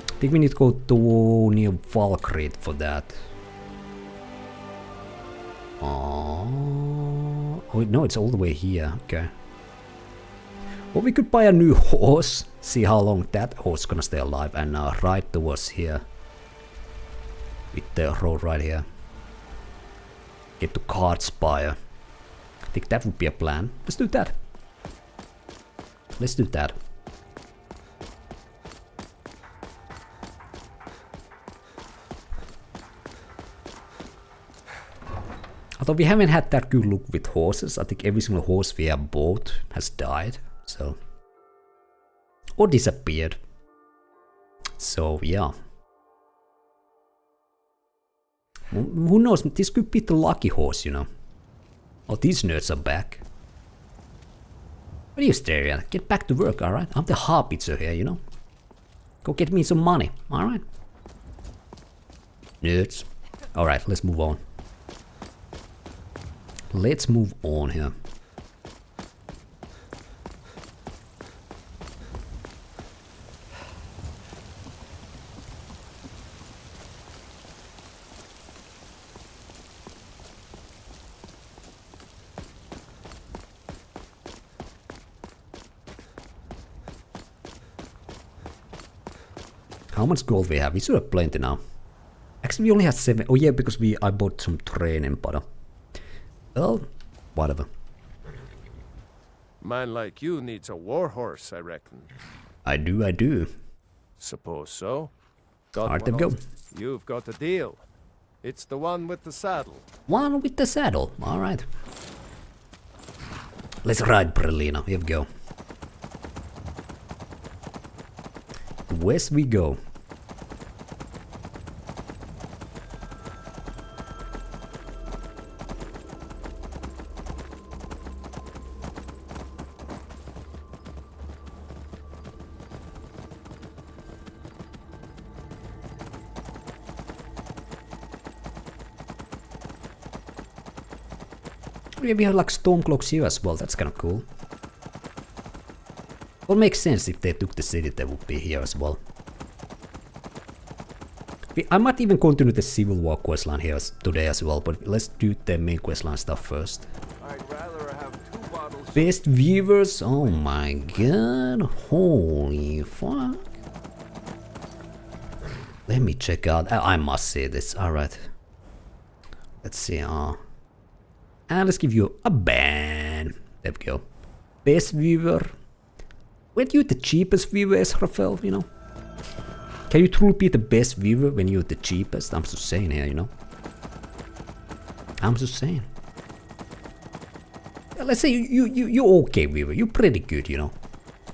I think we need to go to near Valkyrie for that. Oh wait, no, it's all the way here. Okay. Well, we could buy a new horse. See how long that horse is gonna stay alive, and ride towards here. With the road right here. Get to Cardspire. I think that would be a plan. Let's do that. Let's do that. Although we haven't had that good luck with horses, I think every single horse we have bought has died, so... Or disappeared. So, yeah. Who knows, this could be the lucky horse, you know. Oh, these nerds are back. What are you staring at? Get back to work, alright? I'm the harbiter here, you know. Go get me some money, alright? Nerds. Alright, let's move on. Let's move on here. How much gold we have? We should have plenty now. Actually, we only have 7. Oh yeah, because I bought some training, but well, whatever. Man like you needs a warhorse, I reckon. I do. Suppose so. Got Hard to one go. on- You've got a deal. It's the one with the saddle. One with the saddle. Alright. Let's ride, Brelyna. Here we go. West we go. Yeah, we have like Stormcloaks here as well, that's kinda cool. Well, makes sense if they took the city, they would be here as well. I might even continue the Civil War questline here today as well, but let's do the main questline stuff first. I'd rather have 2 bottles. Best viewers, oh my god, holy fuck. Let me check out, I must say this, alright. Let's see, and let's give you a ban. There we go. Best viewer. Weren't you the cheapest viewer, Esrafel, you know? Can you truly be the best viewer when you're the cheapest? I'm just saying here, you know? I'm just saying. Let's say you're okay viewer. You're pretty good, you know?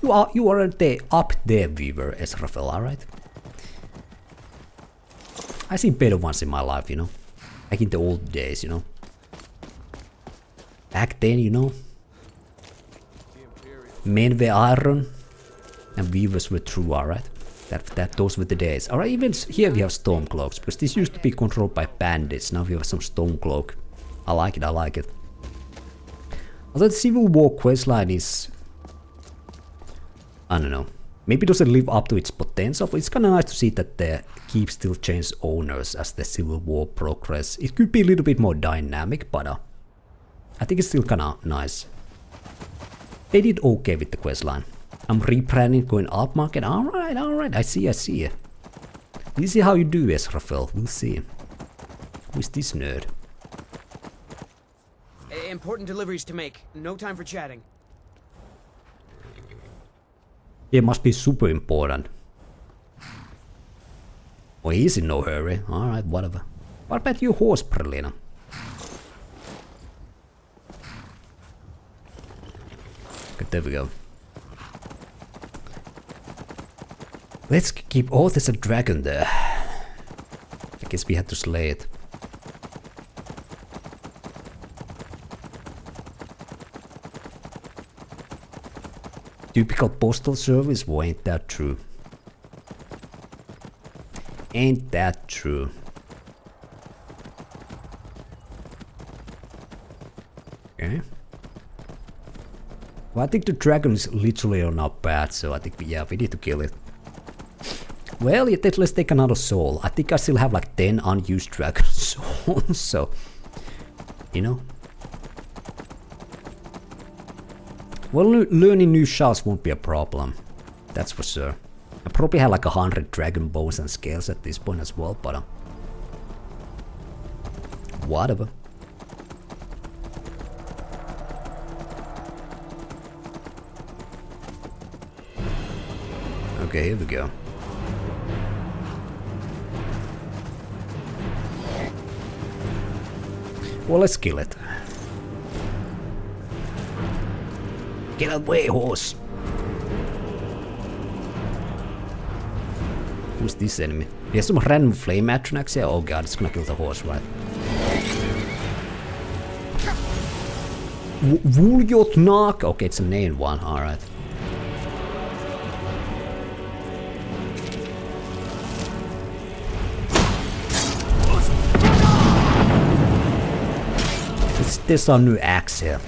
You are the up there viewer, Esrafel, alright? I seen better ones in my life, you know? Like in the old days, you know? Back then, you know, men were iron and weavers were true, alright? Those were the days. Alright, even here we have Stormcloaks, because this used to be controlled by bandits. Now we have some Stormcloak. I like it. Although the Civil War questline is I don't know. Maybe it doesn't live up to its potential, but it's kind of nice to see that the keep still change owners as the Civil War progresses. It could be a little bit more dynamic, but I think it's still kind of nice. They did okay with the questline. I'm rebranding, going up market. Alright, I see. This is how you do, Esrafel. We'll see. Who's this nerd? Important deliveries to make. No time for chatting. It must be super important. Well, he's in no hurry. Alright, whatever. What about your horse, Brelyna? Okay, there we go. Let's keep... Oh, there's a dragon there. I guess we had to slay it. Typical postal service? Well, ain't that true? Ain't that true? Okay. Well, I think the dragon is literally not bad, so I think we need to kill it. Well, let's take another soul. I think I still have like 10 unused dragon souls, so... You know? Well, learning new shells won't be a problem. That's for sure. I probably have like 100 dragon bows and scales at this point as well, but... whatever. Okay, here we go. Well, let's kill it. Get away, horse! Who's this enemy? He has some random flame atronachs here. Oh god, it's gonna kill the horse, right? Wuljotnak! Okay, it's a named one, alright. There's our new axe here.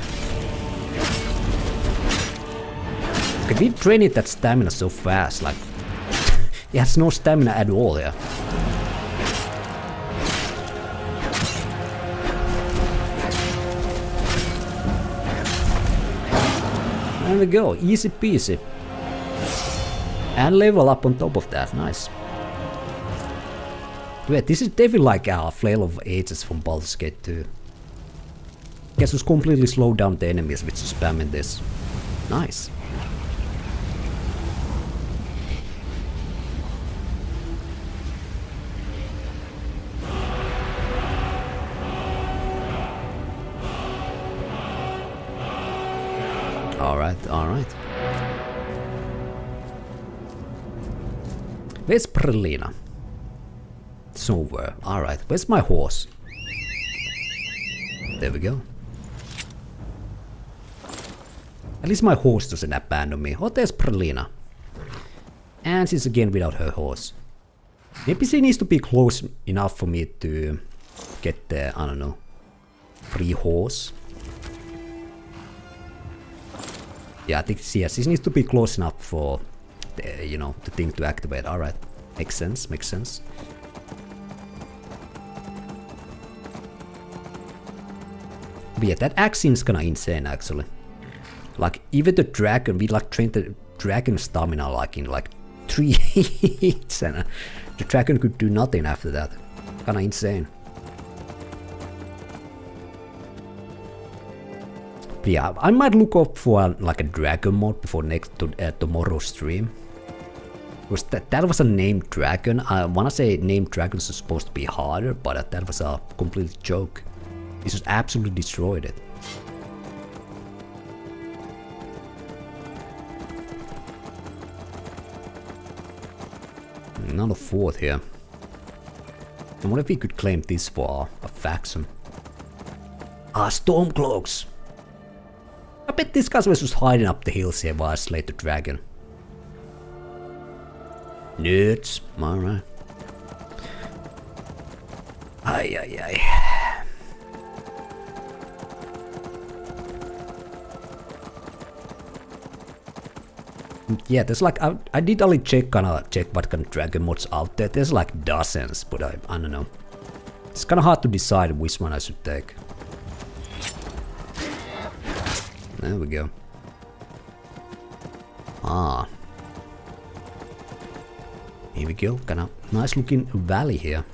Okay, we drained that stamina so fast, like... it has no stamina at all here. There we go, easy peasy. And level up on top of that, nice. Wait, this is definitely like a Flail of Ages from Baldur's Gate 2. Guess just completely slow down the enemies with spamming this. Nice. Alright. Where's Brelyna? Somewhere. Alright, where's my horse? There we go. At least my horse doesn't abandon me. Oh, there's Brelyna. And she's again without her horse. Maybe she needs to be close enough for me to get the, I don't know, free horse. Yeah, I think she needs to be close enough for, the, you know, the thing to activate. Alright, makes sense, makes sense. But yeah, that axe seems kinda insane actually. Like, even the dragon, we like trained the dragon stamina like in like 3 hits and the dragon could do nothing after that. Kinda insane. But yeah, I might look up for like a dragon mod before tomorrow's stream. Because that was a named dragon. I wanna say named dragons are supposed to be harder, but that was a complete joke. It just absolutely destroyed it. Another fort here. And what if we could claim this for a faction? Ah, Stormcloaks! I bet this guy was just hiding up the hills here while I slayed the dragon. Nerds, alright. Ay. yeah, there's like I did only check what kind of dragon mods out there. There's like dozens, but I don't know. It's kind of hard to decide which one I should take. There we go. Ah. Here we go. Kind of nice looking valley here.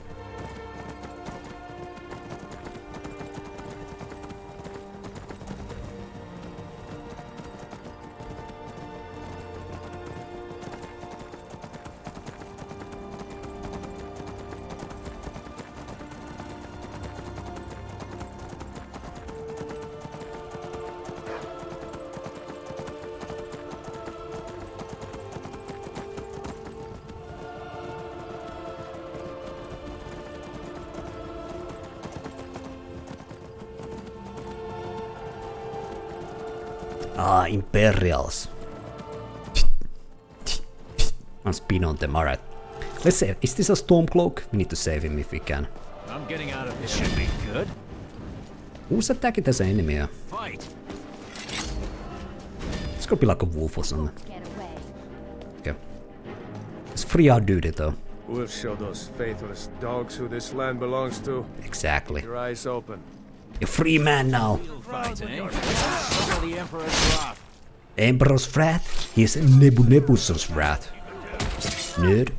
Ah, Imperials. I'll spin on them, alright. Let's save. Is this a Stormcloak? We need to save him if we can. I'm getting out of here. This should be good. Who's attacking as an enemy here? Fight. It's gonna be like a wolf or something. Okay. It's free our duty though. We'll show those faithless dogs who this land belongs to. Exactly. Your eyes open. You're a free man now. Fight, eh? The Emperor's wrath. Emperor's wrath? He's Nebuchadnezzar's wrath. Nerd.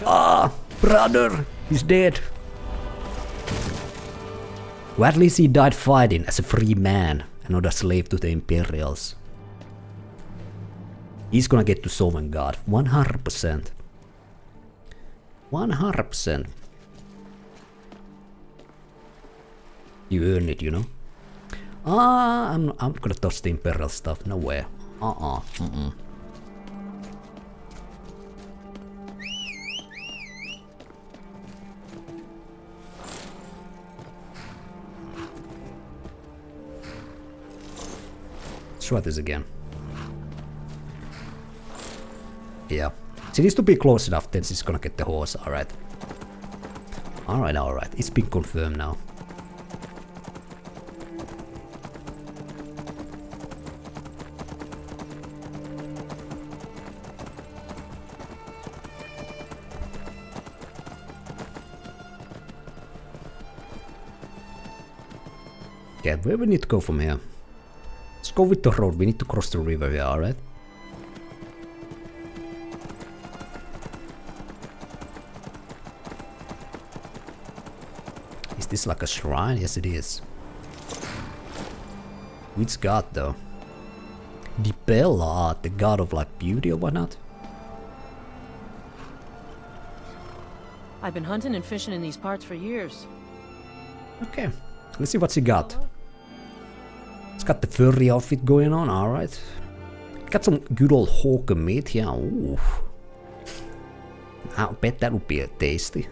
Ah, brother, he's dead. Well, at least he died fighting as a free man and not a slave to the Imperials. He's gonna get to Sovngarde, 100%. 100%. You earn it, you know. Ah, I'm gonna touch the Imperial stuff. No way. Let's try this again. Yeah. She needs to be close enough, then she's gonna get the horse, alright. Alright. It's been confirmed now. Okay, where we need to go from here? Let's go with the road. We need to cross the river here, alright? Is this like a shrine? Yes, it is. Which god though? Dipella, the god of like beauty or whatnot? I've been hunting and fishing in these parts for years. Okay, let's see what she got. It's got the furry outfit going on, alright. Got some good old hawker meat here. Ooh. I bet that would be tasty.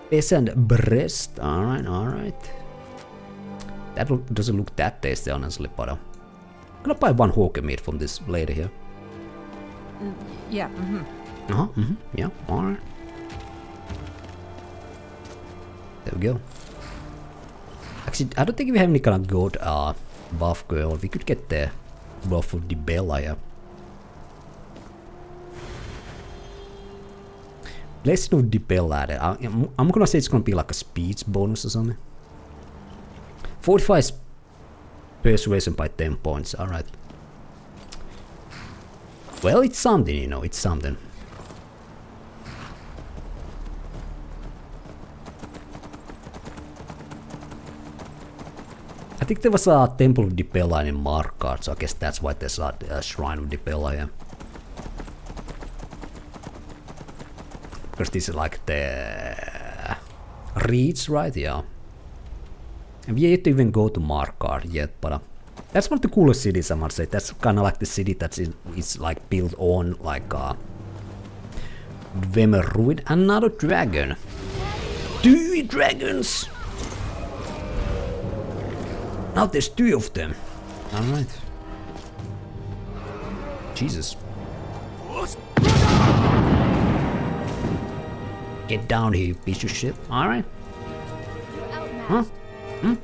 Peasant breast, alright. That doesn't look that tasty, honestly, but I'm gonna buy one hawker meat from this lady here. Yeah, Yeah, alright. There we go. Actually, I don't think we have any kind of good buff girl. We could get the buff of the Bella, yeah. Blessing of the Bella. I'm gonna say it's gonna be like a speech bonus or something. 45 persuasion by 10 points, alright. Well, it's something, you know, it's something. I think there was a Temple of Dipella in Markarth, so I guess that's why there's a Shrine of Dipella, yeah. Because this is like the reach, right? Yeah. And we yet to even go to Markarth yet, but that's one of the coolest cities, I must say. That's kind of like the city that is like built on like Vemerruid. Another dragon. 2 dragons! Now there's 2 of them. Alright. Jesus. Get down here, you piece of shit. Alright. Huh? Hmm?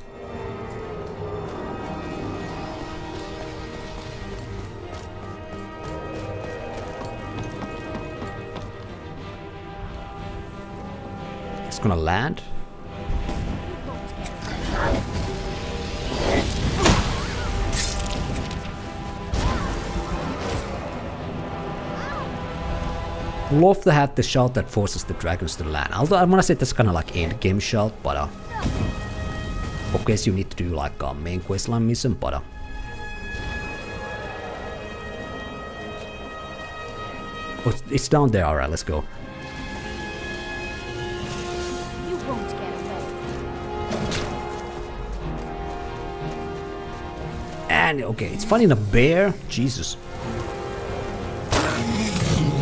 It's gonna land. Love to have the shot that forces the dragons to land. Although I wanna say that's kinda like end game shot, but of course you need to do like a main questline mission, but oh, it's down there. Alright, let's go. You won't get away. And okay, it's fighting a bear. Jesus.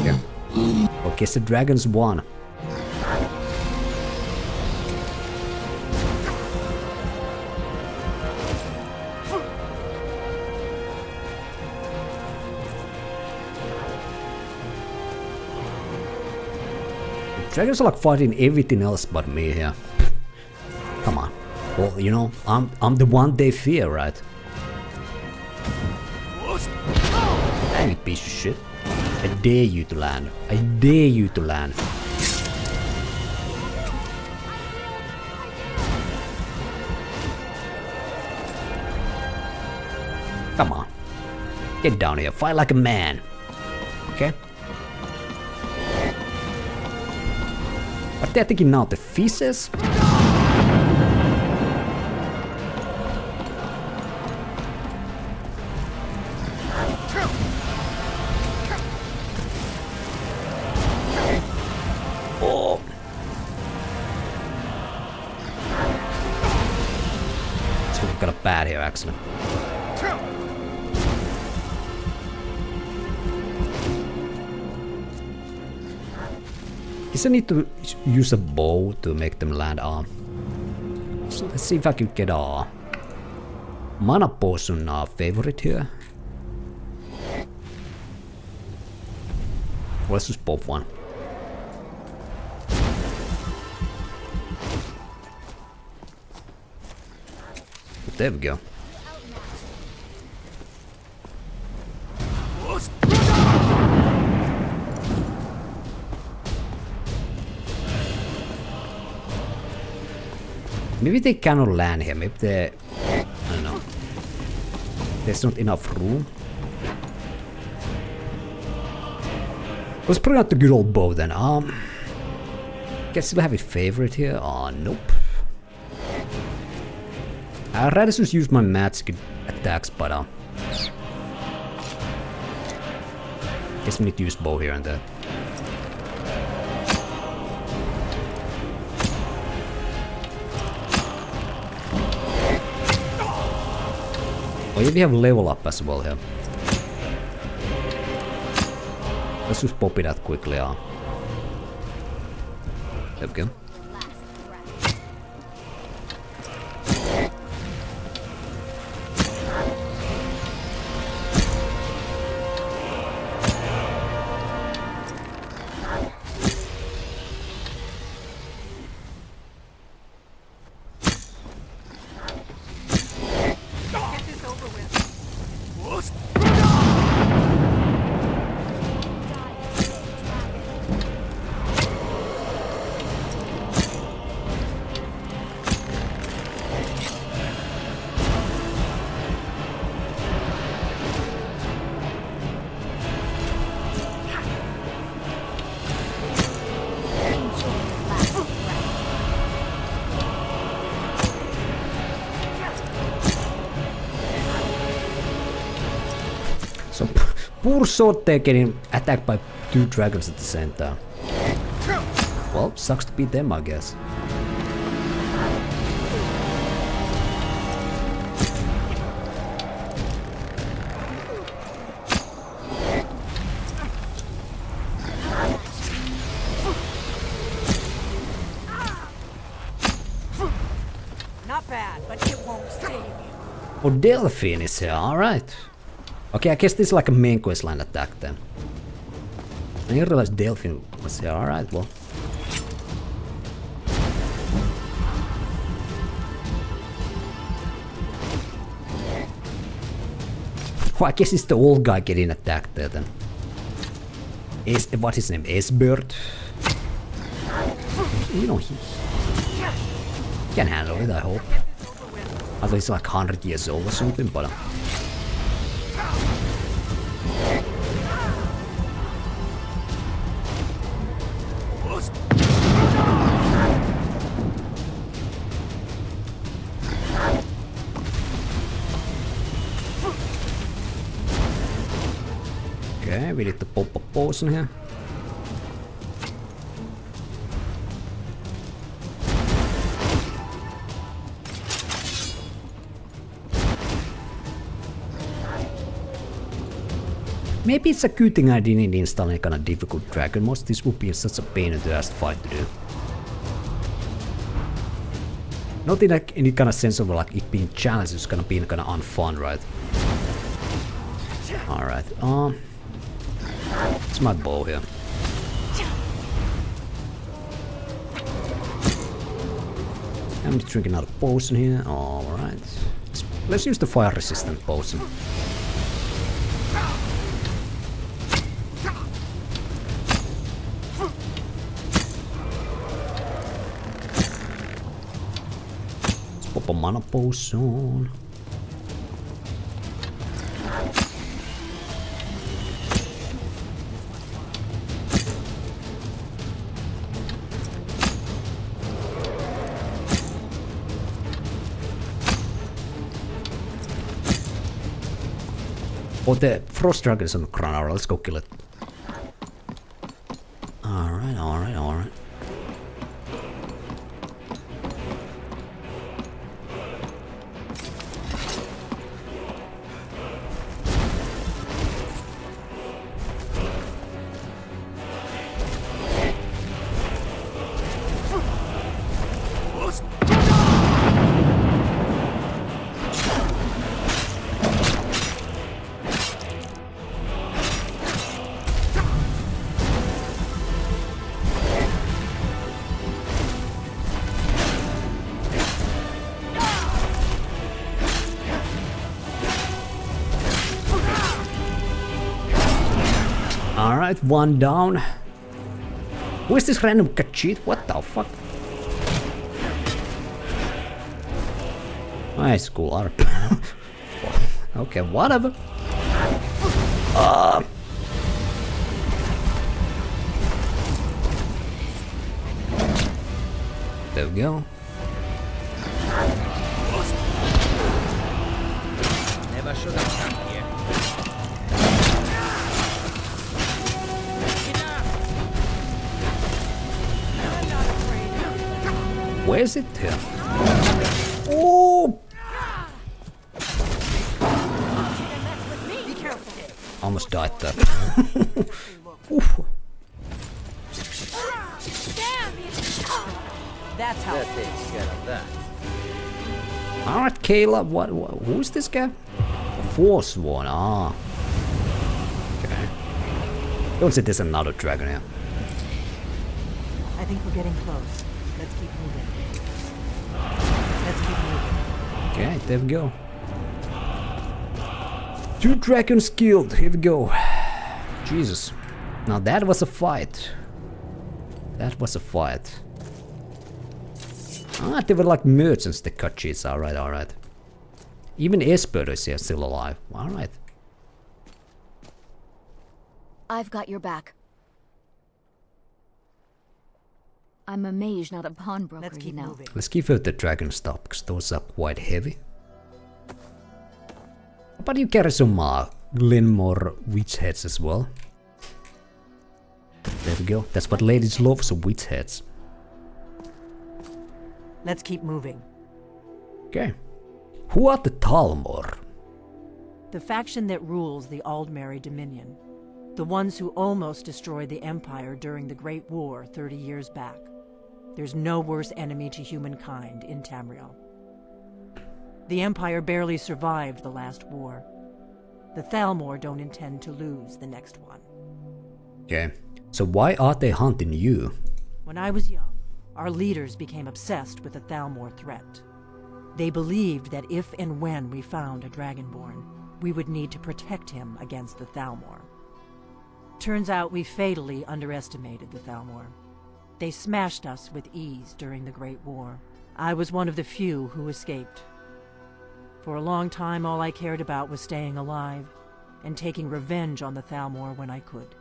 Yeah. I guess the dragons won. Dragons are like fighting everything else but me here. Come on. Well, you know, I'm the one they fear, right? Dang it, piece of shit. I dare you to land. I dare you to land. Come on. Get down here. Fight like a man. Okay? But they're taking out the feces. Oh. So we've got a bad here, actually. Guess I need to use a bow to make them land on. So let's see if I can get a mana potion favorite here. Let's just pop one. There we go. Maybe they cannot land here. Maybe they... I don't know. There's not enough room. Let's bring out the good old bow then. Guess still have a favorite here. Nope. I'd rather just use my magic attacks, but guess we need to use bow here and there. Oh yeah, we have level up as well here. Let's just pop it out quickly. There we go. So poor sword, they're getting attacked by two dragons at the same time. Well, sucks to be them, I guess. Not bad, but it won't save you. Oh, Delphine is here, alright. Okay, I guess this is like a main questline attack then. I didn't realize Delphine was here, alright, well. Oh, I guess it's the old guy getting attacked there then. What's his name? Esbern? You know, he can handle it, I hope. At least like 100 years old or something, but... Okay, we need to pop a potion here. Maybe it's a good thing I didn't install any kind of difficult dragon mods. This would be such a pain in the ass fight to do. Not in like any kind of sense of like it being challenged, it's gonna be kind of unfun, right? Alright, it's my bow here. I'm drinking another potion here. Alright. Let's use the fire resistant potion. Let's pop a mana potion. Oh, the frost dragon is on the ground. Let's go kill it. Alright, alright, alright. Alright, one down. Who is this random cheat? What the fuck? Nice, cool art. Okay, whatever. There we go. Never should have come here. Where is it here? Oh! Almost died there. Oof. That's how it takes care of that. Alright, Kayla, what who's this guy? Force one, ah. Okay. Don't say there's another dragon here. I think we're getting close. Let's keep moving. Let's keep moving. Okay, there we go. 2 dragons killed, here we go. Jesus. Now that was a fight. That was a fight. Ah, they were like merchants, the Kachis. Alright, alright. Even Esbern is here still alive. Alright. I've got your back. I'm a mage, not a pawnbroker, Let's keep moving. Let's give her the dragon stuff, because those are quite heavy. But you carry some Glenmore witch heads as well. There we go. That's what ladies love, some witch heads. Let's keep moving. Okay. Who are the Talmor? The faction that rules the Aldmeri Dominion. The ones who almost destroyed the Empire during the Great War 30 years back. There's no worse enemy to humankind in Tamriel. The Empire barely survived the last war. The Thalmor don't intend to lose the next one. Okay. So why are they hunting you? When I was young, our leaders became obsessed with the Thalmor threat. They believed that if and when we found a Dragonborn, we would need to protect him against the Thalmor. Turns out we fatally underestimated the Thalmor. They smashed us with ease during the Great War. I was one of the few who escaped. For a long time, all I cared about was staying alive and taking revenge on the Thalmor when I could.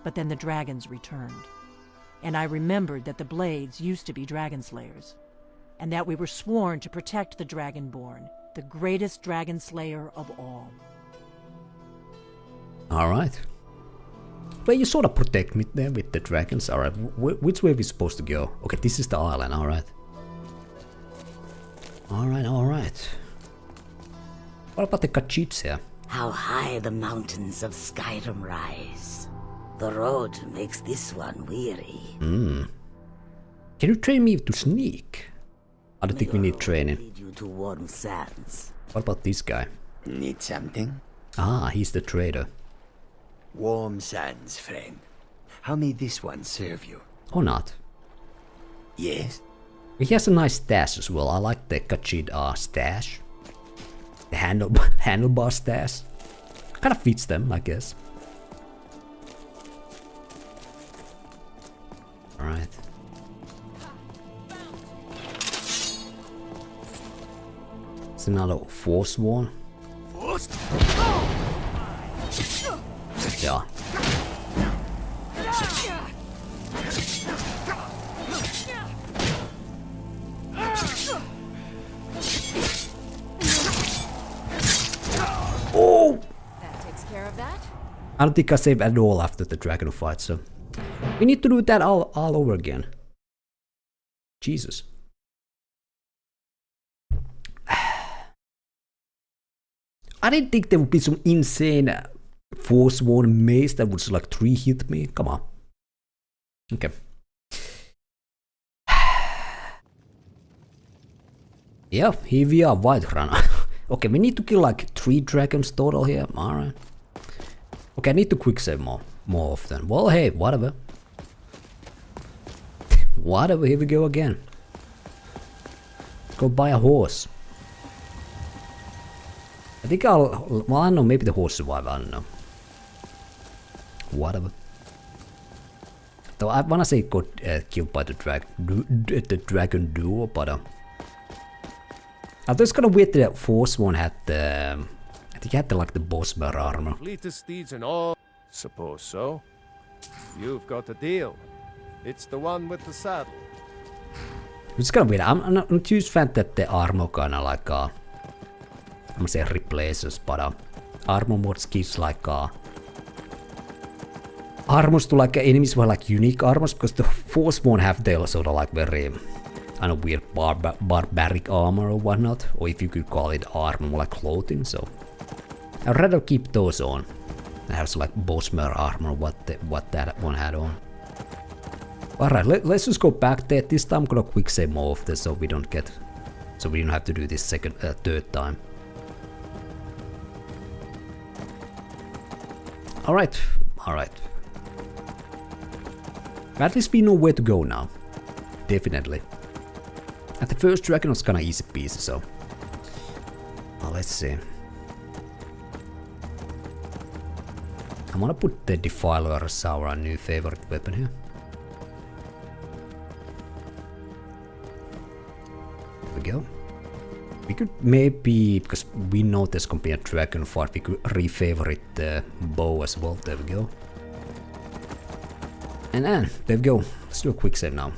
But then the dragons returned, and I remembered that the Blades used to be dragon slayers, and that we were sworn to protect the Dragonborn, the greatest dragon slayer of all. Alright. Well, you sort of protect me there with the dragons. Alright, which way are we supposed to go? Okay, this is the island, alright. Alright. What about the Khajiits here? How high the mountains of Skyrim rise. The road makes this one weary. Can you train me to sneak? I don't think we need training. Lead you to warm sands. What about this guy? Need something? Ah, he's the trader. Warm sands, friend. How may this one serve you? Or not. Yes? He has a nice stash as well. I like the Khajiit stash. The handlebar stash. Kind of fits them, I guess. Alright. It's another Forsworn. Yeah. Oh! That takes care of that. I don't think I saved at all after the dragon fight, so we need to do that all over again. Jesus. I didn't think there would be some insane Forsworn maze that would like 3-hit me. Come on. Okay. Yeah, here we are, Whiterun. Okay, we need to kill like 3 dragons total here. Alright. Okay, I need to quick save more often. Well, hey, whatever. Whatever, here we go again. Go buy a horse. I think well, I don't know, maybe the horse survive, I don't know. Whatever. Though I wanna say got killed by the dragon duo, but I was kind of weird that Forsworn had the, I think he had the, like the boss bear armor. Fleetest steeds and all. Suppose so. You've got a deal. It's the one with the saddle. It's kind of weird. I'm not a huge fan that the armor kind of like I'm gonna say replaces, but armor mods gives like armors to like enemies who are like unique armors, because the Forsworn have their sort of like very kind of weird barbaric armor or whatnot, or if you could call it armor, like clothing. So I'd rather keep those on. It has like Bosmer armor, what that one had on. Alright, let's just go back there. This time I'm gonna quick save more of this so we don't have to do this third time. Alright. At least we know where to go now. Definitely. And the first dragon was kinda easy peasy, so well, let's see. I'm gonna put the Defiler as our new favorite weapon here. There we go. We could maybe, because we know there's gonna be a dragon fight, we could re-favorite the bow as well. There we go. And then, there we go. Let's do a quick save now.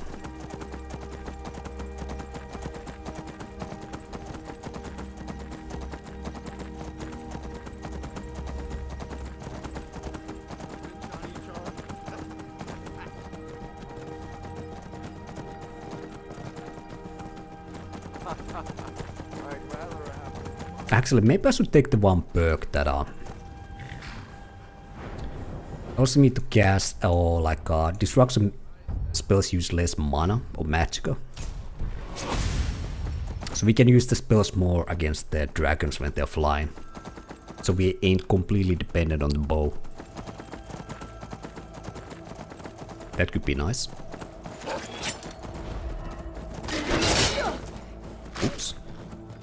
Actually, maybe I should take the one perk that I also need to cast or like destruction spells use less mana or magicka. So we can use the spells more against the dragons when they're flying. So we ain't completely dependent on the bow. That could be nice. Oops.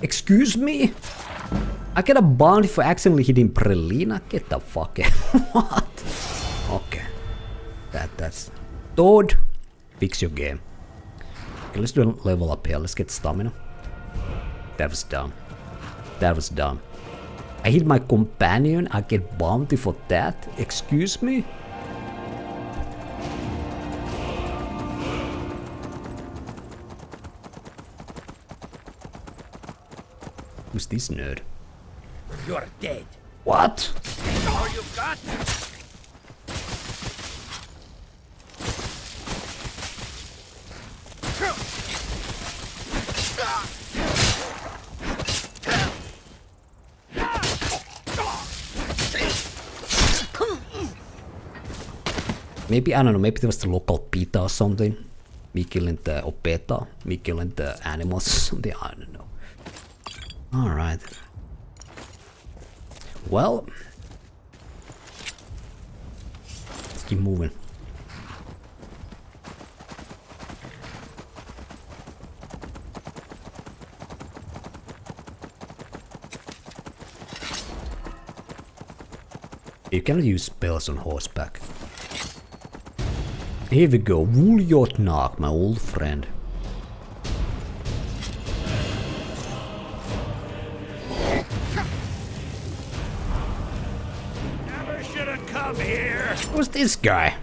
Excuse me? I get a bounty for accidentally hitting Brelyna? Get the fuck out. What? Okay. That's... Toad! Fix your game. Okay, let's do a level up here. Let's get stamina. That was dumb. That was dumb. I hit my companion, I get bounty for that? Excuse me? Who's this nerd? You're dead. What? All you've got? Maybe, I don't know, maybe there was the local PETA or something. Me killing the, or PETA, me killing the animals or something, I don't know. Alright. Well. Let's keep moving. You cannot use spells on horseback. Here we go, Wuuthrad, my old friend. Never should have come here. Who's this guy?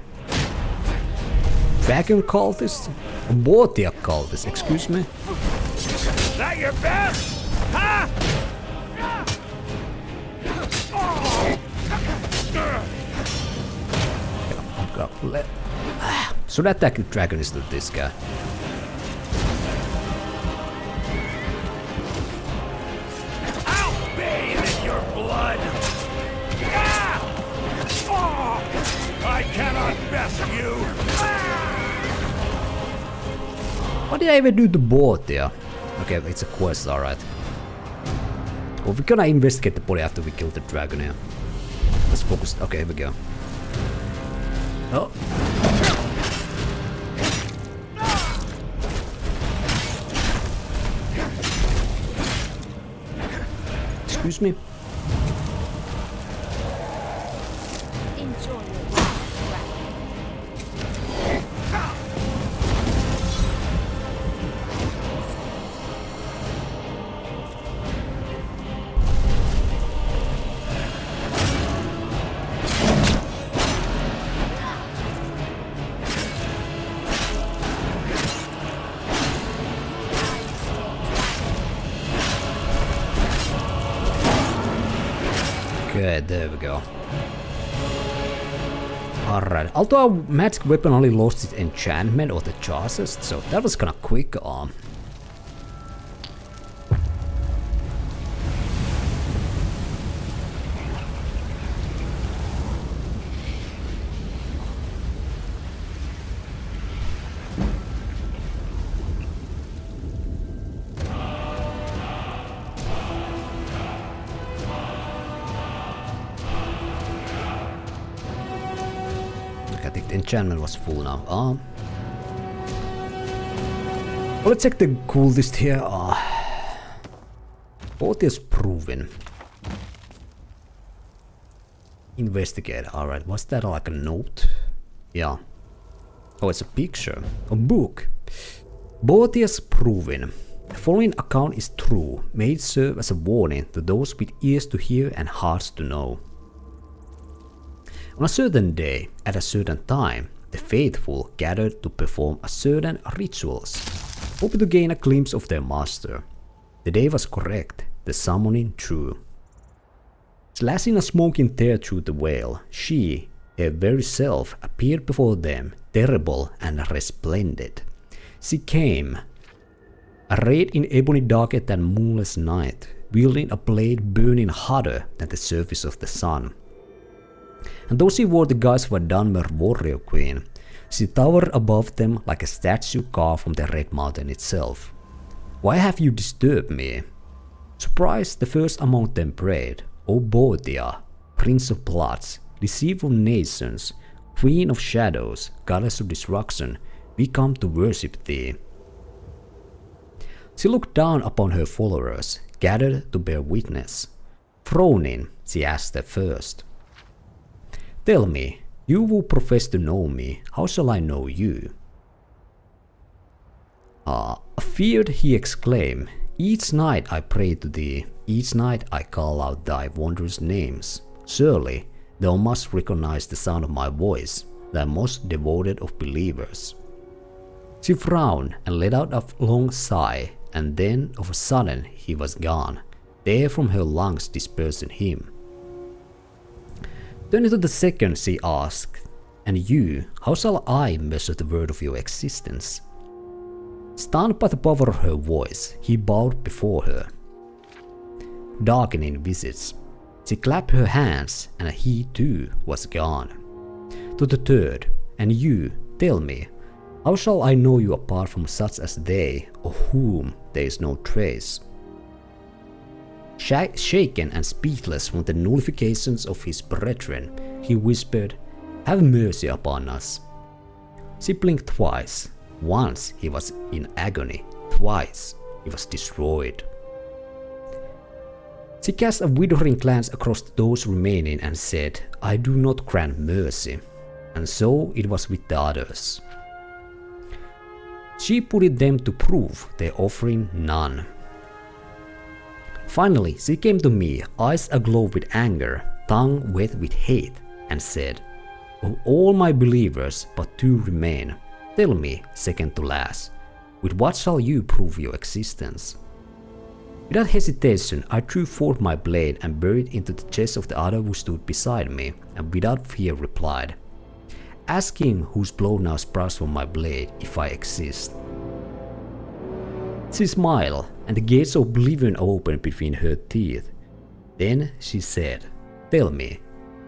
Dragon cultist? A Boethia cultist, excuse me? Is that your best? Huh? Should I attack the dragon instead of this guy? I'll bathe in your blood. Ah! Oh! I cannot best you. What did I even do to Boethia? Okay, it's a quest, alright. Well, we're gonna investigate the body after we kill the dragon here. Let's focus. Okay, here we go. Oh. Excuse me. Enjoy your Okay, there we go. Alright, although our magic weapon only lost its enchantment or the charges, so that was kinda quick. I think the enchantment was full now. Well, let's check the coolest here. Boethia's proven. Investigate. Alright, was that like a note? Yeah. Oh, it's a picture. A book. Boethia's proven. The following account is true. May it serve as a warning to those with ears to hear and hearts to know. On a certain day, at a certain time, the faithful gathered to perform a certain rituals, hoping to gain a glimpse of their master. The day was correct, the summoning true. Slashing a smoking tear through the veil, she, her very self, appeared before them, terrible and resplendent. She came, arrayed in ebony darker than moonless night, wielding a blade burning hotter than the surface of the sun. And though she wore the guise of a Dunmer warrior queen, she towered above them like a statue carved from the Red Mountain itself. Why have you disturbed me? Surprised, the first among them prayed, O Boethia, Prince of Bloods, Deceiver of Nations, Queen of Shadows, Goddess of Destruction, we come to worship thee. She looked down upon her followers, gathered to bear witness. thrown in, she asked her first. Tell me, you who profess to know me, how shall I know you? Feared, he exclaimed, each night I pray to thee, each night I call out thy wondrous names. Surely, thou must recognize the sound of my voice, thy most devoted of believers. She frowned and let out a long sigh, and then of a sudden he was gone, the air from her lungs dispersing him. Turning to the second, she asked, and you, how shall I measure the word of your existence? Stunned by the power of her voice, he bowed before her. Darkening visage, she clapped her hands, and he too was gone. To the third, and you, tell me, how shall I know you apart from such as they, of whom there is no trace? Shaken and speechless from the nullifications of his brethren, he whispered, have mercy upon us. She blinked twice. Once he was in agony, twice he was destroyed. She cast a withering glance across those remaining and said, I do not grant mercy. And so it was with the others. She put it them to proof, their offering none. Finally, she came to me, eyes aglow with anger, tongue wet with hate, and said, of all my believers, but two remain. Tell me, second to last, with what shall you prove your existence? Without hesitation, I drew forth my blade and buried it into the chest of the other who stood beside me, and without fear replied, ask him whose blow now sprouts from my blade, if I exist. She smiled, and the gates of oblivion opened between her teeth. Then she said, tell me,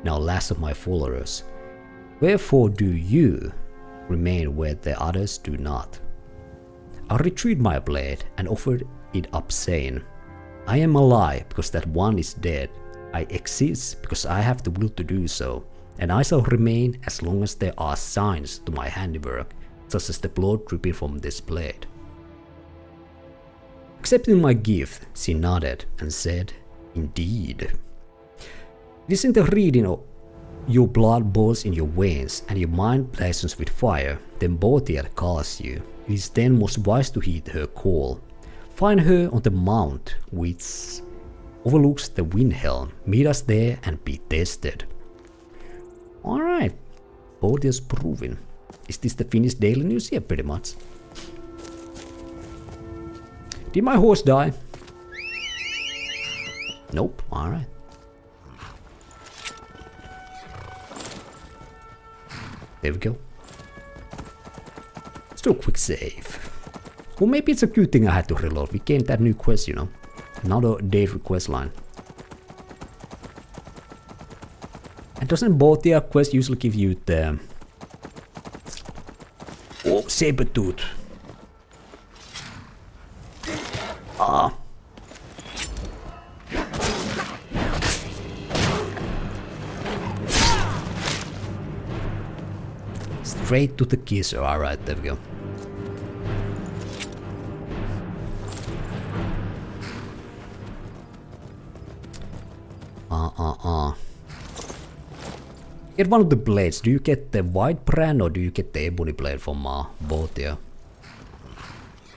now last of my followers, wherefore do you remain where the others do not? I retrieved my blade and offered it up saying, I am alive because that one is dead. I exist because I have the will to do so, and I shall remain as long as there are signs to my handiwork, such as the blood dripping from this blade. Accepting my gift, she nodded and said, indeed. It is in the reading of your blood boils in your veins and your mind blazes with fire, then Boethia calls you. It is then most wise to heed her call. Find her on the mount which overlooks the Windhelm. Meet us there and be tested. Alright, Boethia's proven. Is this the finished daily news? Yeah, pretty much. Did my horse die? Nope, alright. There we go. Let's do a quick save. Well, maybe it's a good thing I had to reload. We gained that new quest, you know. Another date request line. And doesn't Boethia quest usually give you the... Oh, Sabertooth. Ah. Straight to the kisser. Alright, there we go. Get one of the blades. Do you get the white brand or do you get the ebony blade from Boethia?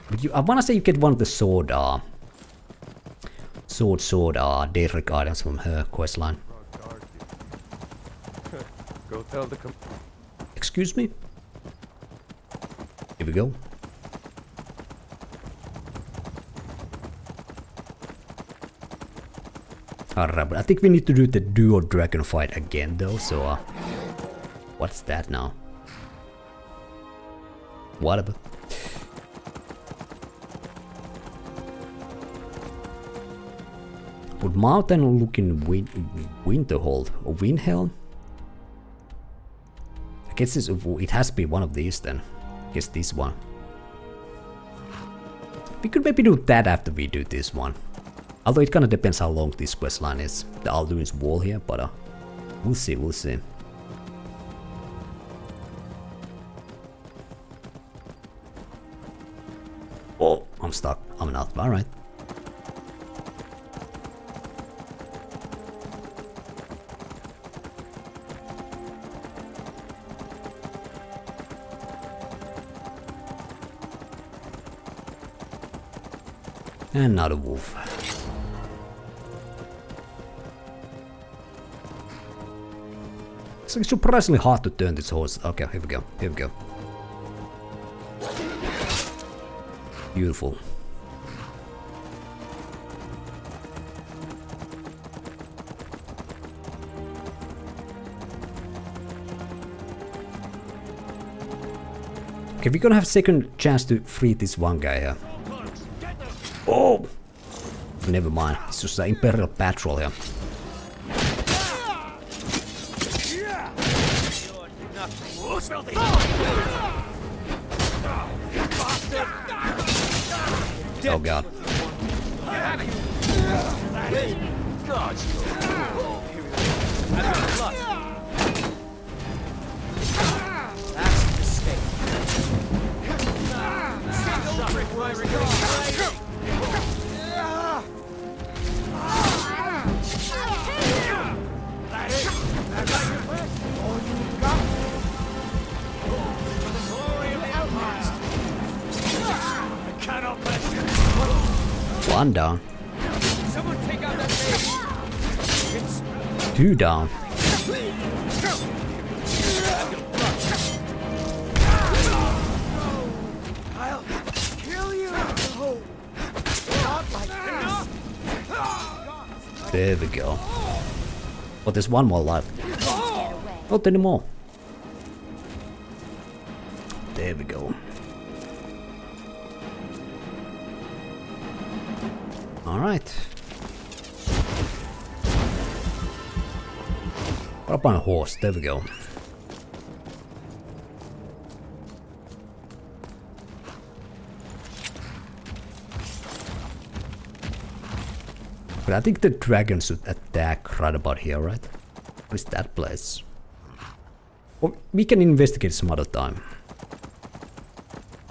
But I wanna say you get one of the sword Daedric items from her questline. Go tell the Excuse me? Here we go. Alright, but I think we need to do the duo dragon fight again though, so what's that now? Whatever. Would mountain looking Winterhold or Windhelm? I guess it has to be one of these then. I guess this one. We could maybe do that after we do this one. Although it kinda depends how long this questline is. The Alduin's wall here, but we'll see, we'll see. Oh, I'm stuck. I'm not. Alright. And not a wolf. It's like surprisingly hard to turn this horse. Okay, here we go. Here we go. Beautiful. Okay, we're gonna have second chance to free this one guy here. Oh! Never mind. It's just an Imperial patrol here. Oh god. One down. Two down. I'll kill you. Not like this. There we go. Oh, there's one more left. Not anymore. There we go. Alright. What about a horse? There we go. But I think the dragon should attack right about here, right? What is that place? Well, we can investigate some other time.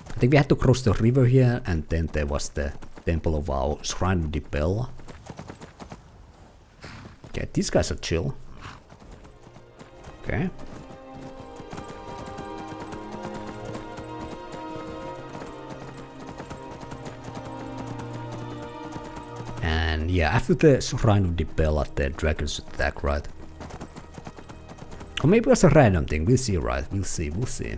I think we had to cross the river here, and then there was the temple of our Shrine of the Bell. Okay, these guys are chill. Okay. And yeah, after the Shrine of the Bell, the dragons attack, right? Or maybe it was a random thing. We'll see, right? We'll see, we'll see.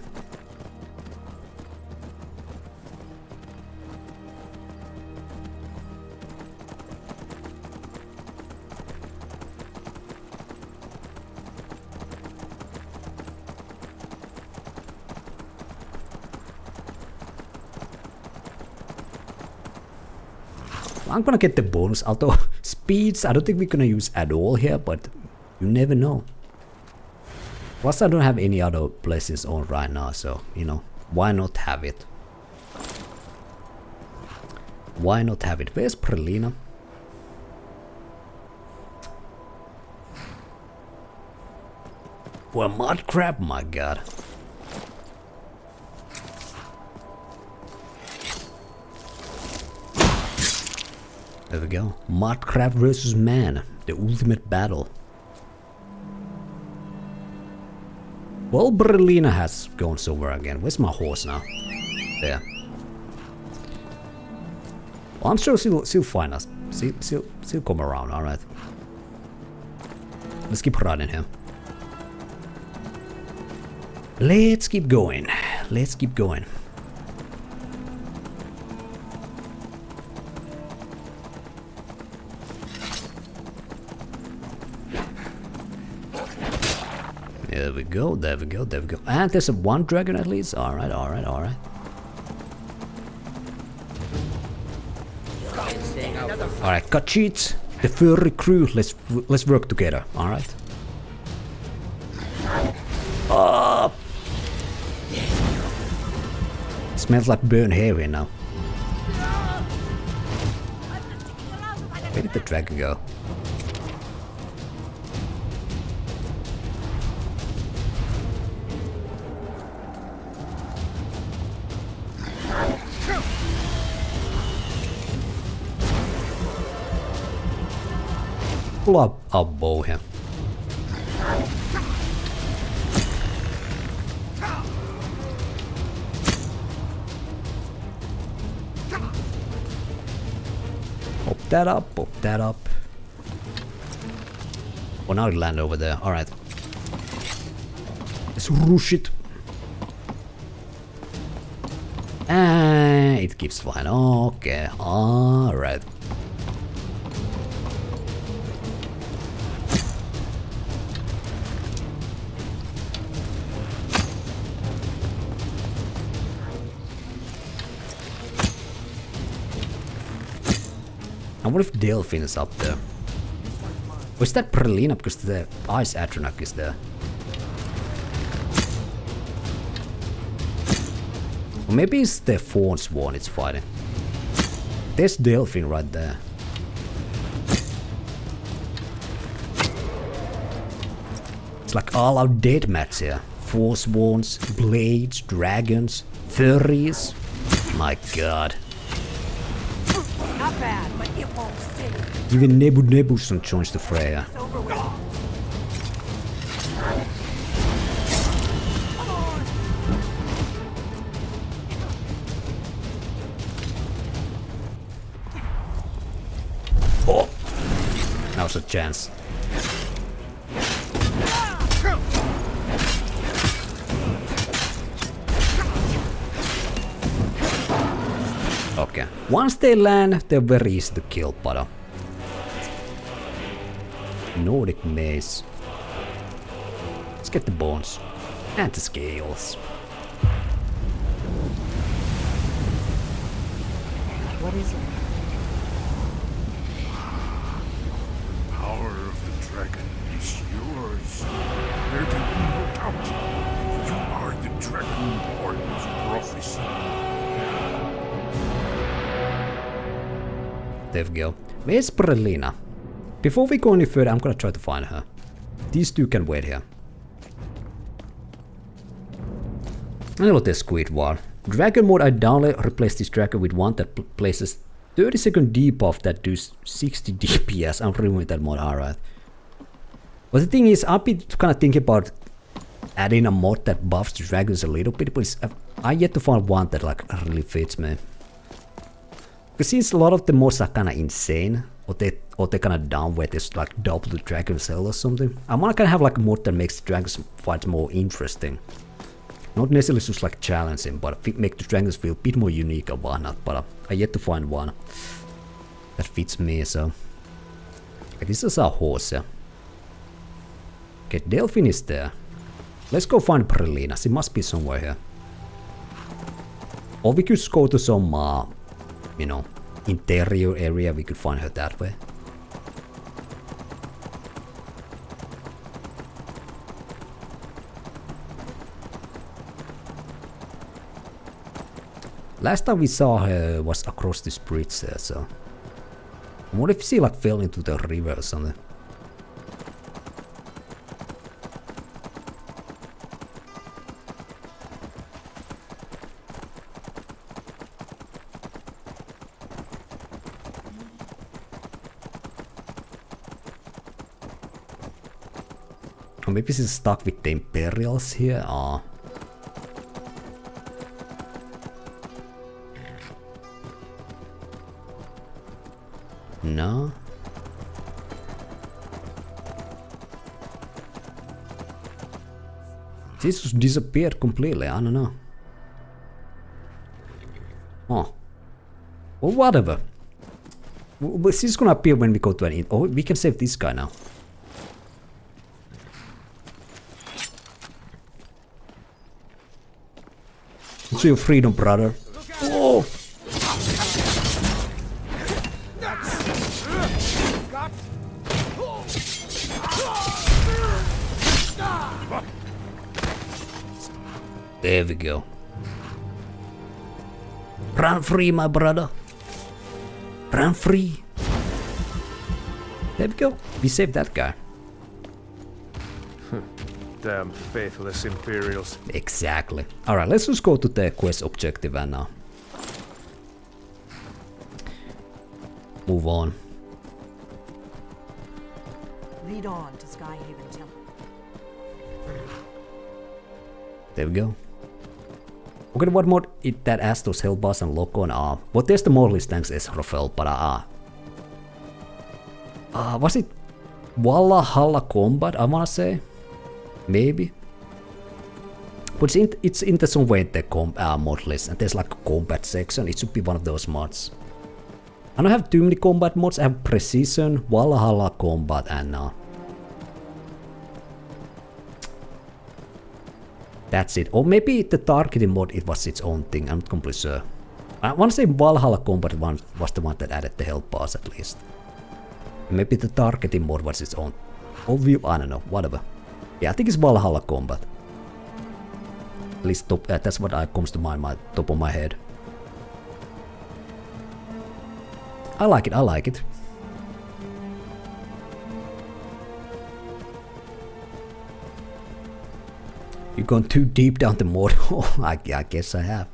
I'm gonna get the bonus, although speeds I don't think we're gonna use at all here, but you never know. Plus I don't have any other places on right now, so you know, why not have it? Why not have it? Where's Brelyna? Well, mud crab, my god. There we go. Mud crab versus man. The ultimate battle. Well, Brelyna has gone somewhere again. Where's my horse now? There. Well, I'm sure she'll find us. She'll come around, alright. Let's keep riding here. Let's keep going. Let's keep going. There we go, there we go, there we go. And there's a one dragon at least. Alright, alright, alright. Alright, cut sheets. The furry crew, let's work together, alright? Smells like burnt hair here now. Where did the dragon go? Pull up our bow here. that up, pop that up. Oh, now it landed over there. Alright. Let's rush it. And it keeps flying. Okay, alright. I wonder if Delphine is up there. Or is that Brelyna because the ice Atronach is there? Or maybe it's the Fawn Swan it's fighting. There's Delphine right there. It's like all out deathmatch here. Fawn Swans, Blades, Dragons, Furries. My god. Not bad, but it won't stay. Even Nebuson joins the fray. Oh! Now's a chance. Okay. Once they land, they're very easy to kill, but Nordic mace. Let's get the bones and the scales. What is it? Power of the dragon is yours. There can be no doubt. You are the Dragonborn's prophecy. There we go. Where's Brelyna? Before we go any further, I'm gonna try to find her. These two can wait here. Hello there, Squidward. Dragon mode, I download, replace this dragon with one that places 30-second debuff that does 60 DPS. I'm removing that mod, alright. But the thing is, I've been kind of thinking about adding a mod that buffs the dragons a little bit, but I yet to find one that like really fits me. Because since a lot of the mods are kind of insane, or they kind of dumb where there's like double the dragon cell or something, I want to kind of have like a mod that makes the dragons fights more interesting. Not necessarily just like challenging, but make the dragons feel a bit more unique or whatnot. But I yet to find one that fits me. So okay, this is our horse. Yeah. Okay, Delphine is there. Let's go find Brelyna. She must be somewhere here. Or we could just go to some, you know, interior area. We could find her that way. Last time we saw her was across this bridge there, so what if she like fell into the river or something? Or maybe she's stuck with the Imperials here. No. This just disappeared completely, I don't know. Oh. Well, whatever. This is gonna appear when we go to an... Oh, we can save this guy now. It's your freedom, brother. Oh! There we go. Run free, my brother. Run free. There we go. We saved that guy. Damn faithless Imperials. Exactly. Alright, let's just go to the quest objective and move on. Lead on to Skyhaven Temple. There we go. Okay, what more that Astos, Hellboss and Loco and well, there's the mod list, thanks Esrofel, but Was it Valhalla Combat, I wanna say? Maybe. But it's in the some way in the mod list, and there's like a combat section. It should be one of those mods. I don't have too many combat mods. I have Precision, Valhalla Combat, and that's it. Or maybe the targeting mod, it was its own thing. I'm not completely sure. I want to say Valhalla Combat was the one that added the health bars at least. Maybe the targeting mod was its own. Or I don't know, whatever. Yeah, I think it's Valhalla Combat. At least that's what comes to my top of my head. I like it, I like it. You've gone too deep down the mod. I guess I have.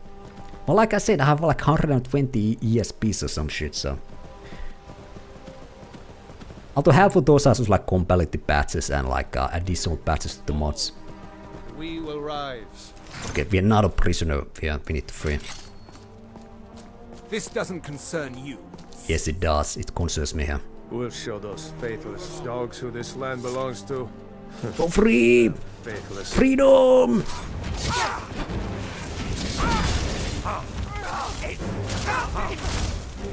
Well, like I said, I have like 120 ESPs or some shit, so. Although half of those are just like compatibility patches and like additional patches to the mods. We will rise. Okay, we are not a prisoner here, we need to free. This doesn't concern you. Yes, it does. It concerns me here. We'll show those faithless dogs who this land belongs to. Go free! Faithless. Freedom!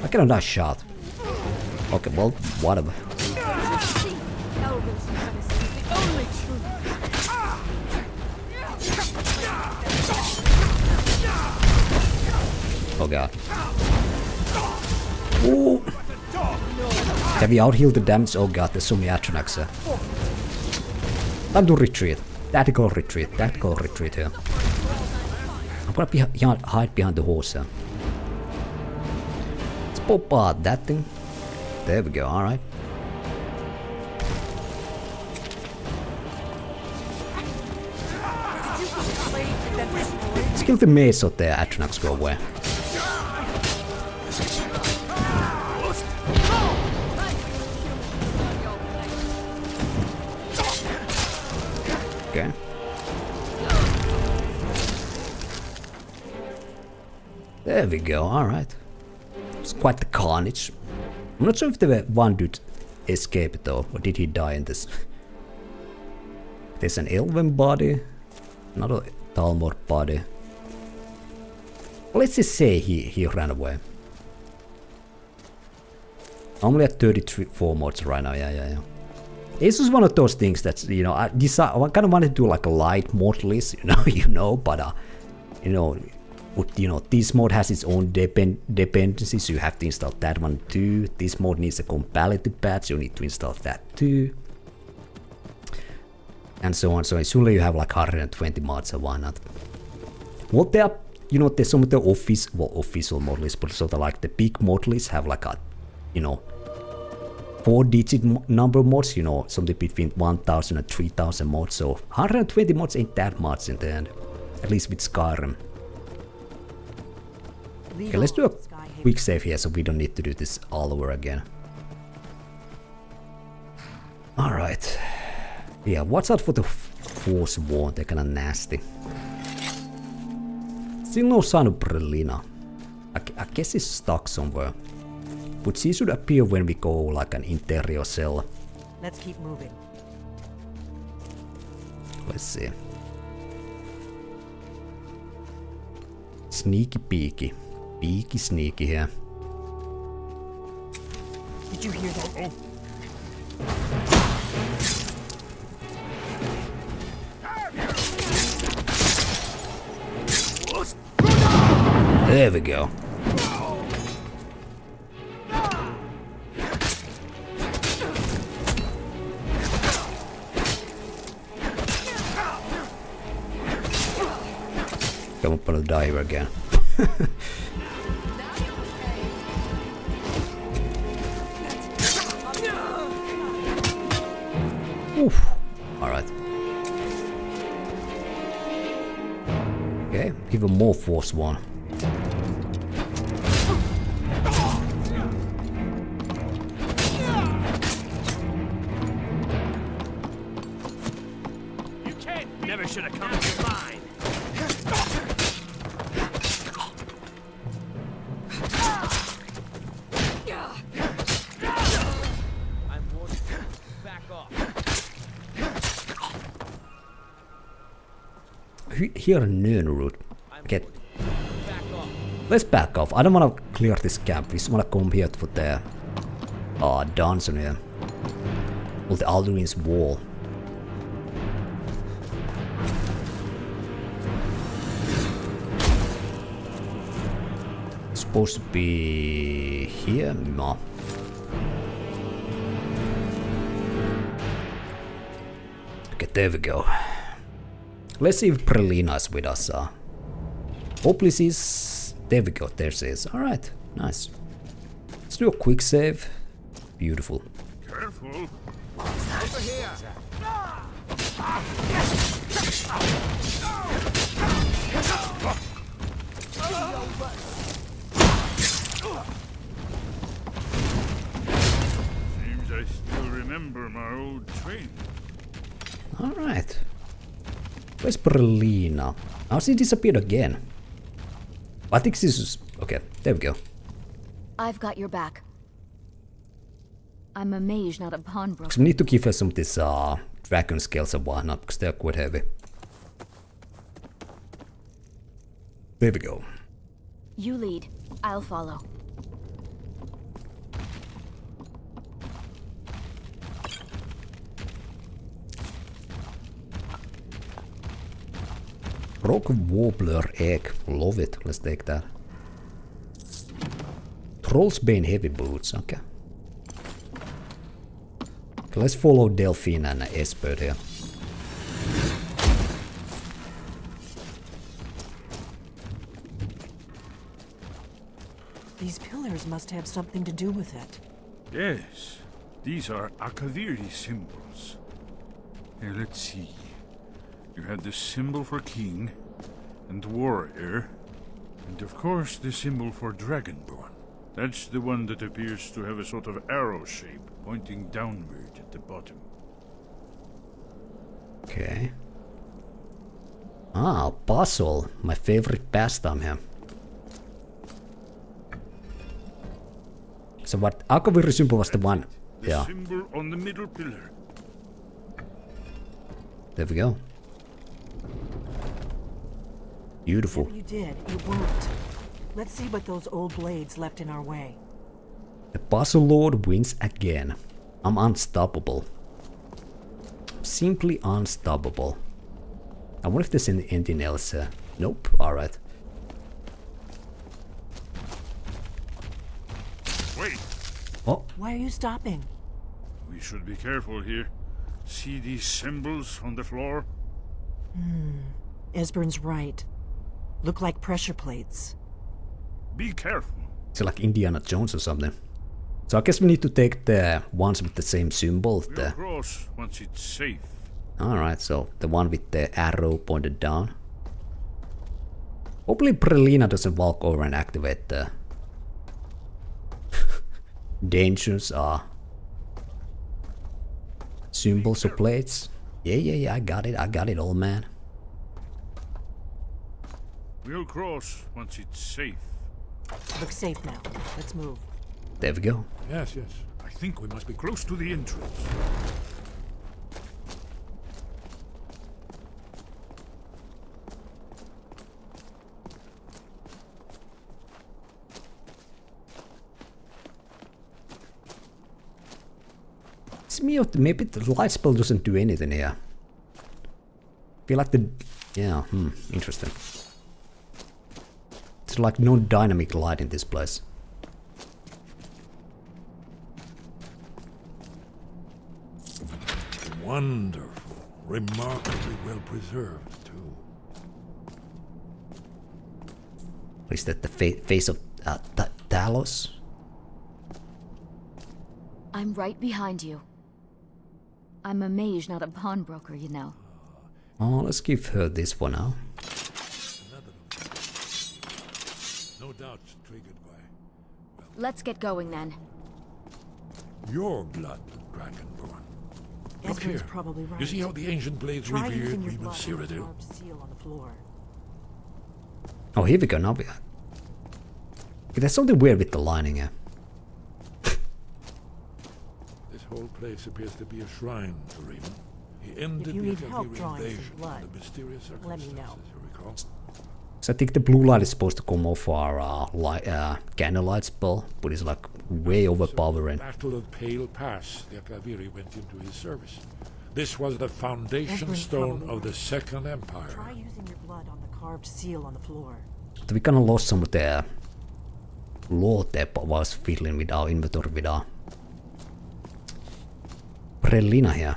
I got a nice shot. Okay, well, whatever. Oh god. Ooh. Have we out-healed the damage? Oh god, there's so many Atronachs here. Time to retreat. Tactical retreat. Tactical retreat here. I'm gonna hide behind the horse here. Let's pop out that thing. There we go, alright. Let's kill the maze so the Atronachs go away. Okay. There we go, alright. It's quite the carnage. I'm not sure if the one dude escaped though, or did he die in this? There's an elven body, another Talmor body. Well, let's just say he ran away. I'm only at 34 mods right now, yeah. It's just one of those things that's, you know, I kind of wanted to do like a light mod list, but this mod has its own dependencies, so you have to install that one too. This mod needs a compatibility patch, you need to install that too. And so on, so surely you have like 120 mods, so why not? Well, there's some of the official mod lists, but sort of like the big mod lists have like a, 4-digit number mods, something between 1,000 and 3,000 mods, so 120 mods ain't that much in the end, at least with Skyrim. Okay, let's do a quick save here so we don't need to do this all over again. Alright. Yeah, watch out for the Force Wand, they're kinda nasty. Still no sign of Brelyna. I guess he's stuck somewhere. But she should appear when we go like an interior cell. Let's keep moving. Let's see. Sneaky peeky. Peeky sneaky here. Did you hear that? There we go. Come up on a diver again. Oof. Alright. Okay, even more Force One. You can't. Never should have come to mine. here Nernroot. Okay. Let's back off. I don't want to clear this camp. We just want to come here for the dungeon here. Or the Alduin's wall. It's supposed to be here? No. Okay, there we go. Let's see if Brelyna is with us. Hopefully she's... There we go, there she is. Alright, nice. Let's do a quick save. Beautiful. Careful. Over here. Seems I still remember my old training. Alright. Where's Brelyna? Now she disappeared again. I think this is... Okay, there we go. I've got your back. I'm a mage, not a pawnbroker. So we need to give her some of this dragon scales and whatnot, because they're quite heavy. There we go. You lead. I'll follow. Rock Warbler egg. Love it. Let's take that. Troll's Bane heavy boots. Okay. Okay, let's follow Delphine and Esbern here. These pillars must have something to do with it. Yes, these are Akaviri symbols. Here, let's see. You had the symbol for king and warrior, and of course the symbol for dragonborn. That's the one that appears to have a sort of arrow shape pointing downward at the bottom. Okay. Ah, puzzle. My favorite pastime here. So what Akaviri symbol was the one? The Yeah. symbol on the middle pillar. There we go. Beautiful. Whatever you did, it worked. Let's see what those old blades left in our way. The Puzzle Lord wins again. I'm unstoppable. Simply unstoppable. I wonder if there's anything else. Nope. Alright. Wait! Oh. Why are you stopping? We should be careful here. See these symbols on the floor? Esbern's right. Look like pressure plates. Be careful. It's like Indiana Jones or something. So I guess we need to take the ones with the same symbol. We'll cross once it's safe. Alright, so the one with the arrow pointed down. Hopefully Brelyna doesn't walk over and activate the dangerous symbols or plates. Yeah, I got it, old man. We'll cross once it's safe. Looks safe now. Let's move. There we go. Yes. I think we must be close to the entrance. It's me, maybe the light spell doesn't do anything here. Feel like the... Yeah, interesting. It's like no dynamic light in this place. Wonderful. Remarkably well preserved, too. Is that the face of Talos? I'm right behind you. I'm a mage, not a pawnbroker, you know. Oh, let's give her this for now. No doubt triggered by... Let's get going then. Your blood, Dragonborn. Look Esbern's here. probably right. You see how the ancient blades Try revered using your even blood on the Cyrodiil? carved seal on the floor. Oh, here we go. Now we... Okay, there's something weird with the lining here. This whole place appears to be a shrine, Brelyna. He ended If you the need help Akaviri drawing some invasion blood, under mysterious let me circumstances, know. you recall? So I think the blue light is supposed to come off our candlelight spell, but it's like way overpowering. Battle of Pale Pass, the Akaviri went into his service. This was the foundation Esbern's stone probably of the right. Second Empire. Try using your blood on the carved seal on the floor. But we kind of lost some of the lore there, but was fiddling with our inventory with our Brelyna here.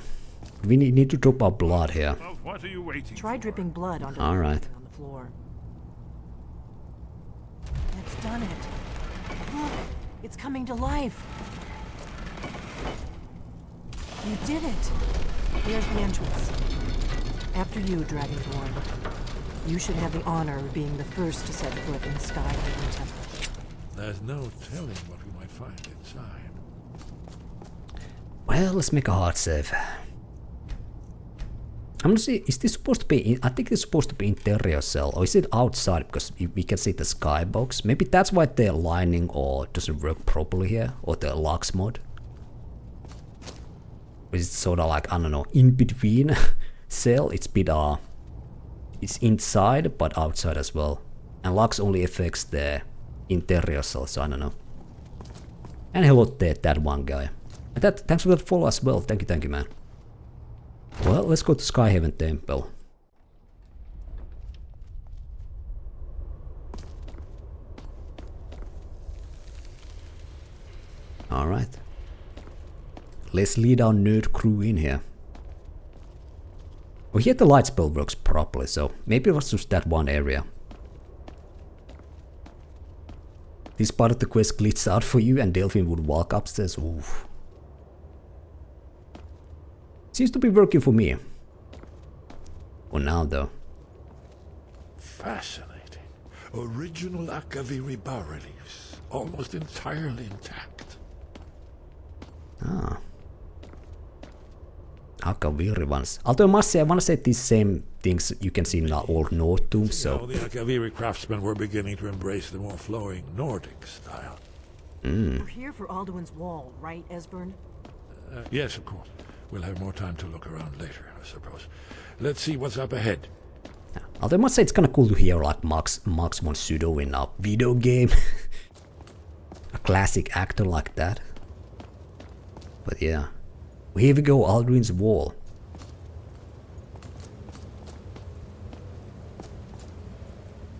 We need to drop our blood here. Well, what are you waiting Try dripping blood onto All right. on the floor. That's done it. Look, it's coming to life. You did it. Here's the entrance. After you, Dragonborn. You should have the honor of being the first to set foot in Skyrim Temple. There's no telling what we might find inside. Well, let's make a hard save. I'm gonna see, is this supposed to be, I think it's supposed to be interior cell, or is it outside because we can see the skybox? Maybe that's why the lining or doesn't work properly here, or the locks mod. Is it sort of like, I don't know, in between cell? It's bit it's inside but outside as well. And locks only affects the interior cell, so I don't know. And hello there, that one guy. And thanks for the follow as well. Thank you, man. Well, let's go to Skyhaven Temple. Alright. Let's lead our nerd crew in here. Oh, here the light spell works properly, so maybe it was just that one area. This part of the quest glitched out for you and Delphine would walk upstairs. Oof. Seems to be working for me. For now, though. Fascinating. Original Akaviri bas-reliefs, almost entirely intact. Ah. Akaviri ones. Although I must say, I want to say these same things you can see in our old North tombs, so... The Akaviri craftsmen were beginning to embrace the more flowing Nordic style. We're here for Alduin's wall, right, Esbern? Yes, of course. We'll have more time to look around later, I suppose. Let's see what's up ahead. Although I must say it's kind of cool to hear like Max von Sydow in a video game. A classic actor like that. But yeah. Well, here we go, Alduin's wall.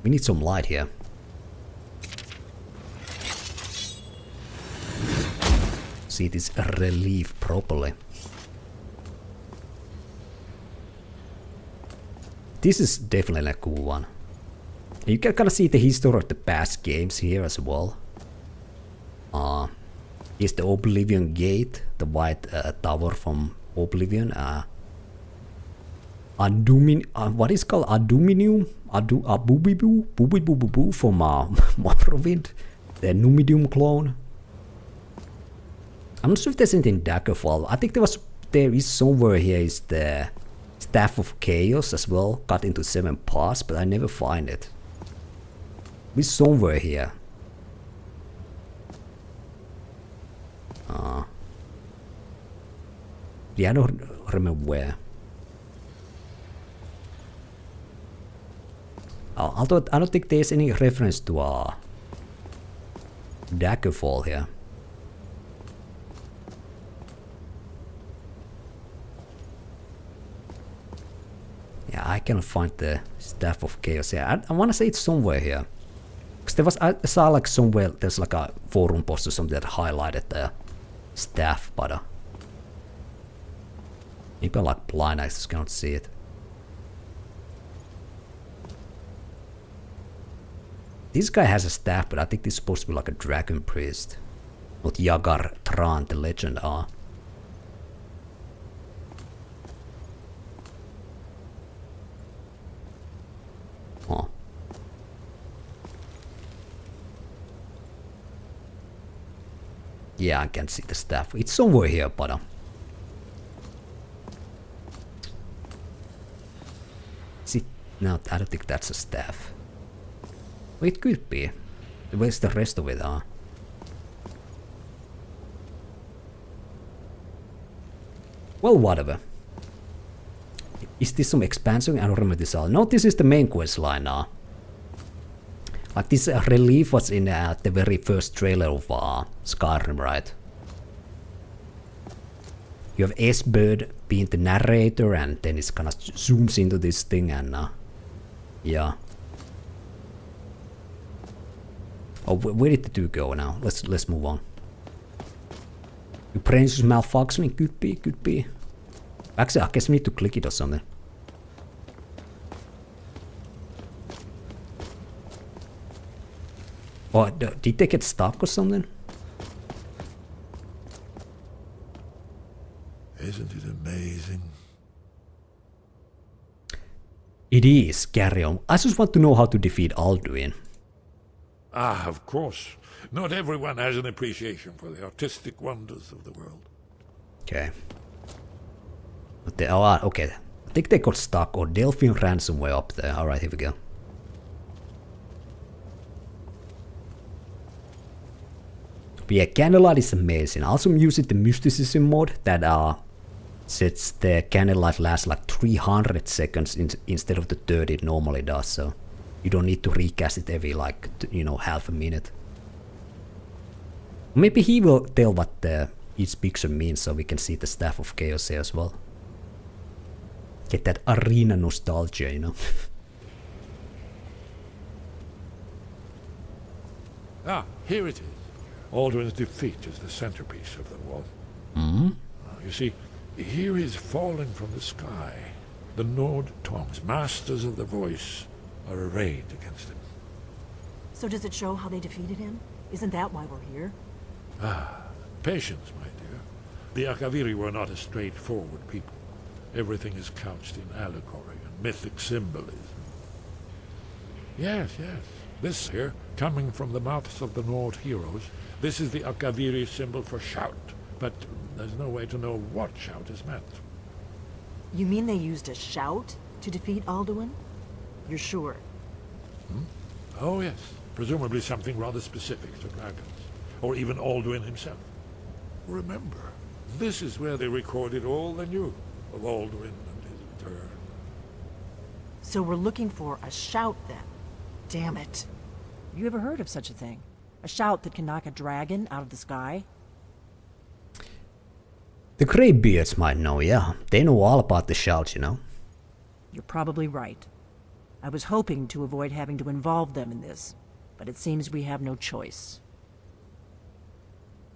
We need some light here. See this relief properly. This is definitely a cool one. You can kind of see the history of the past games here as well. Is the Oblivion Gate, the white tower from Oblivion. What is it called? Aduminium? Booby-boo from Morrowind. The Numidium clone. I'm not sure if there's anything in Daggerfall. I think there is somewhere here is the Staff of Chaos as well, cut into 7 parts, but I never find it. It's somewhere here. Yeah, I don't remember where. Although I don't think there's any reference to Daggerfall here. Yeah, I cannot find the Staff of Chaos here. I want to say it's somewhere here. Because I saw like somewhere, there's like a forum post or something that highlighted the staff, but maybe I'm like blind, I just cannot see it. This guy has a staff, but I think this is supposed to be like a dragon priest. Not Yagar Tran, the legend, Huh. Yeah, I can see the staff. It's somewhere here, but see, no, I don't think that's a staff. Well, it could be. Where's the rest of it, Well, whatever. Is this some expansion? I don't remember this all. No, this is the main quest line now. Like this relief was in the very first trailer of Skyrim, right? You have Esbern being the narrator, and then it kind of zooms into this thing, and yeah. Oh, where did the two go now? Let's move on. Your brains is malfunctioning. Could be. Actually, I guess we need to click it or something. Oh, did they get stuck or something? Isn't it amazing? It is, carry on. I just want to know how to defeat Alduin. Ah, of course. Not everyone has an appreciation for the artistic wonders of the world. Okay. But they, okay. I think they got stuck, or Delphine ran somewhere up there. Alright, here we go. But yeah, Candlelight is amazing. I also using the Mysticism mod that sets the candlelight lasts like 300 seconds instead of the 30 it normally does, so you don't need to recast it every like, you know, half a minute. Maybe he will tell what each picture means so we can see the Staff of Chaos here as well. Get that arena nostalgia, you know. Ah, here it is. Alduin's defeat is the centerpiece of the wall. You see, here he is falling from the sky. The Nord tongues, masters of the voice, are arrayed against him. So does it show how they defeated him? Isn't that why we're here? Ah, patience, my dear. The Akaviri were not a straightforward people. Everything is couched in allegory and mythic symbolism. Yes. This here, coming from the mouths of the Nord heroes, this is the Akaviri symbol for shout, but there's no way to know what shout is meant. You mean they used a shout to defeat Alduin? You're sure? Oh yes, presumably something rather specific to dragons, or even Alduin himself. Remember, this is where they recorded all they knew of Alduin and his turn. So we're looking for a shout then? Damn it. You ever heard of such a thing? A shout that can knock a dragon out of the sky? The Greybeards might know, yeah. They know all about the shouts, you know. You're probably right. I was hoping to avoid having to involve them in this, but it seems we have no choice.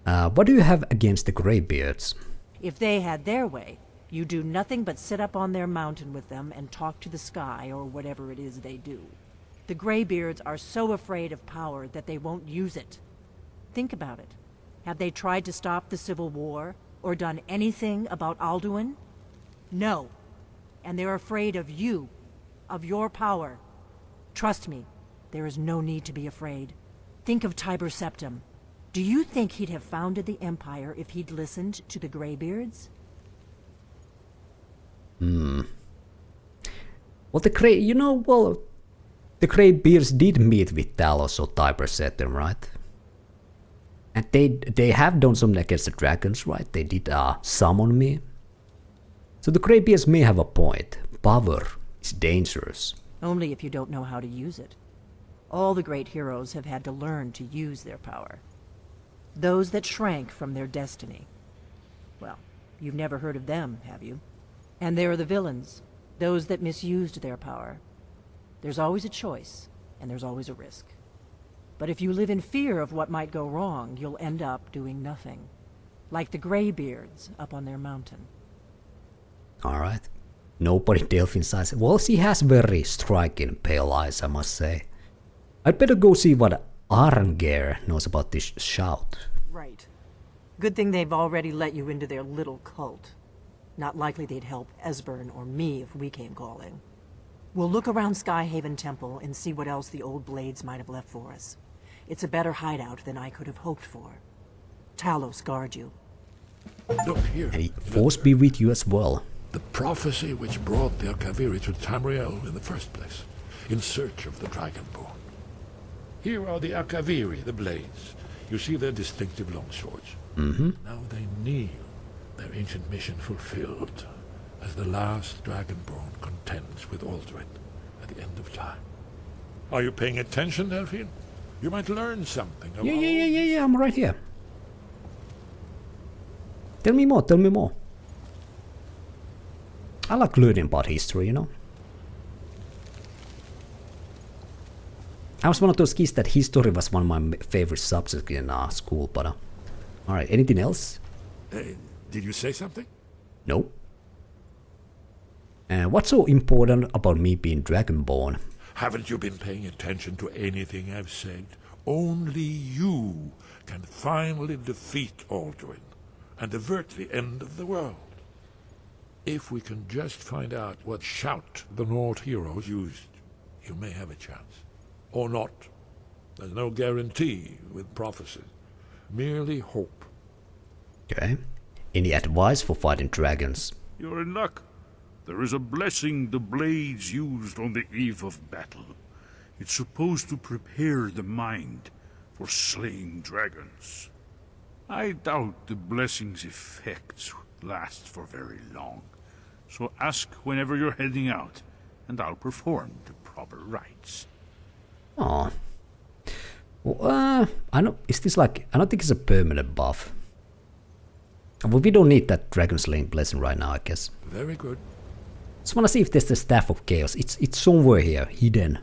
What do you have against the Greybeards? If they had their way, you do nothing but sit up on their mountain with them and talk to the sky or whatever it is they do. The Greybeards are so afraid of power that they won't use it. Think about it. Have they tried to stop the Civil War or done anything about Alduin? No. And they're afraid of you, of your power. Trust me, there is no need to be afraid. Think of Tiber Septim. Do you think he'd have founded the Empire if he'd listened to the Greybeards? Well, the Greybeards did meet with Talos or Tiber Septim, right? And they have done something against the dragons, right? They did summon me. So the Greybeards may have a point. Power is dangerous. Only if you don't know how to use it. All the great heroes have had to learn to use their power. Those that shrank from their destiny. Well, you've never heard of them, have you? And there are the villains, those that misused their power. There's always a choice, and there's always a risk. But if you live in fear of what might go wrong, you'll end up doing nothing. Like the Greybeards up on their mountain. Alright. Nobody Delphine's eyes. Well, she has very striking pale eyes, I must say. I'd better go see what Arngir knows about this shout. Right. Good thing they've already let you into their little cult. Not likely they'd help Esbern or me if we came calling. We'll look around Skyhaven Temple and see what else the old blades might have left for us. It's a better hideout than I could have hoped for. Talos guard you. Look here. And force be with you as well. The prophecy which brought the Akaviri to Tamriel in the first place, in search of the Dragonborn. Here are the Akaviri, the blades. You see their distinctive longswords. Now they kneel, their ancient mission fulfilled, as the last Dragonborn contends with Alduin at the end of time. Are you paying attention, Delphine? You might learn something about... Yeah, I'm right here. Tell me more, tell me more. I like learning about history, you know. I was one of those kids that history was one of my favorite subjects in school, but... Alright, anything else? Did you say something? No. What's so important about me being Dragonborn? Haven't you been paying attention to anything I've said? Only you can finally defeat Alduin and avert the end of the world. If we can just find out what shout the Nord heroes used, you may have a chance. Or not. There's no guarantee with prophecy. Merely hope. Okay. Any advice for fighting dragons? You're in luck. There is a blessing the blades used on the eve of battle. It's supposed to prepare the mind for slaying dragons. I doubt the blessing's effects last for very long. So ask whenever you're heading out, and I'll perform the proper rites. Oh. Well, I don't. Is this like? I don't think it's a permanent buff. Well, we don't need that dragon slaying blessing right now, I guess. Very good. Just wanna see if there's the Staff of Chaos. It's somewhere here, hidden.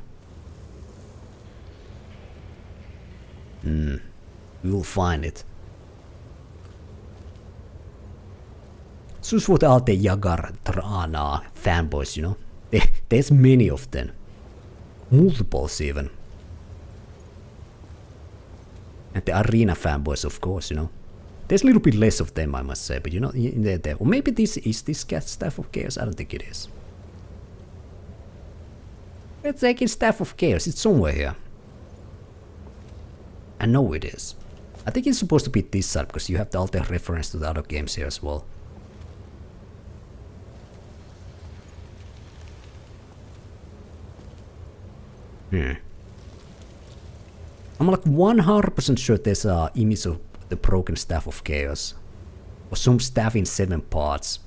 We'll find it. Sus what are the Yagar Trana fanboys, you know? There's many of them. Multiples even. And the arena fanboys, of course, you know. There's a little bit less of them, I must say, but you know, they're there. Or maybe this is this cat Staff of Chaos. I don't think it is. Let's take in Staff of Chaos. It's somewhere here. I know it is. I think it's supposed to be this side because you have the alternate reference to the other games here as well. I'm like 100% sure there's a image of the broken Staff of Chaos. Or some staff in 7 parts.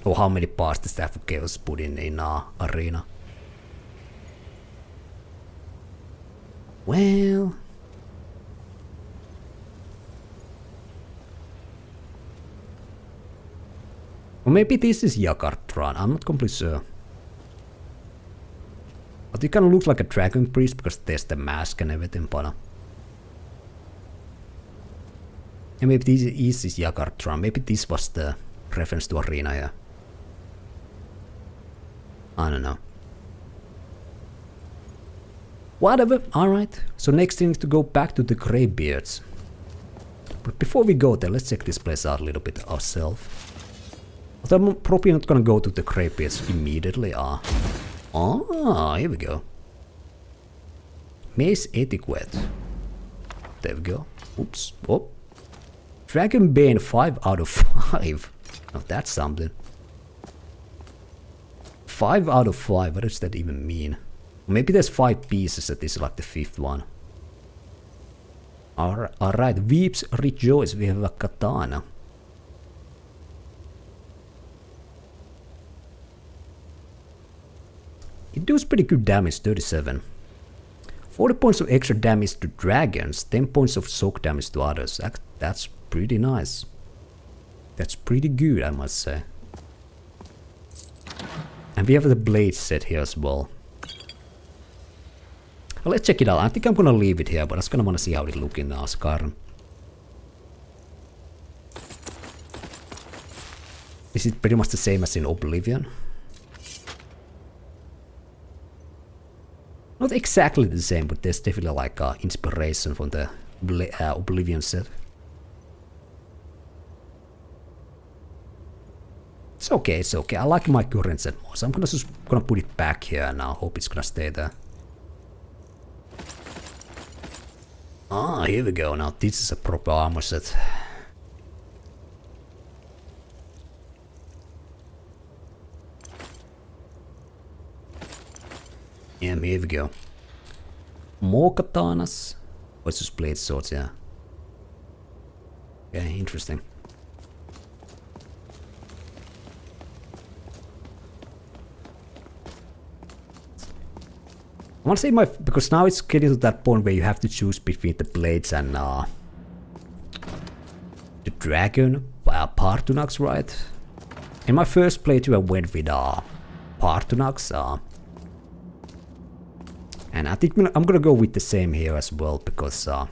Or how many parts the Staff of Chaos put in Arena. Well... Or maybe this is Yakartran, I'm not completely sure. But it kind of looks like a dragon priest because there's the mask and everything, but... And maybe this is Yakartran, maybe this was the reference to Arena, yeah. I don't know. Whatever, alright. So next thing is to go back to the Greybeards. But before we go there, let's check this place out a little bit ourselves. But I'm probably not gonna go to the Greybeards immediately. Here we go. Mace Etiquette. There we go. Oops. Oh. Dragon Bane 5 out of 5. Oh, that's something. 5 out of 5. What does that even mean? Maybe there's 5 pieces that is like the 5th one. Alright, Weeps Rejoice. We have a katana. It does pretty good damage, 37. 40 points of extra damage to dragons, 10 points of soak damage to others. That's pretty nice. That's pretty good, I must say. And we have the blade set here as well. Well, let's check it out. I think I'm gonna leave it here, but I just gonna wanna see how it looks in Skyrim. Is it pretty much the same as in Oblivion? Not exactly the same, but there's definitely like inspiration from the Oblivion set. It's okay, it's okay. I like my current set more, so I'm just gonna put it back here now. Hope it's gonna stay there. Here we go. Now this is a proper armor set. Yeah, here we go. More katanas. Oh, it's just blade swords, yeah. Okay, interesting. I want to say because now it's getting to that point where you have to choose between the blades and the dragon, Partunax, right? In my first playthrough I went with Partunax, and I think I'm gonna go with the same here as well, because I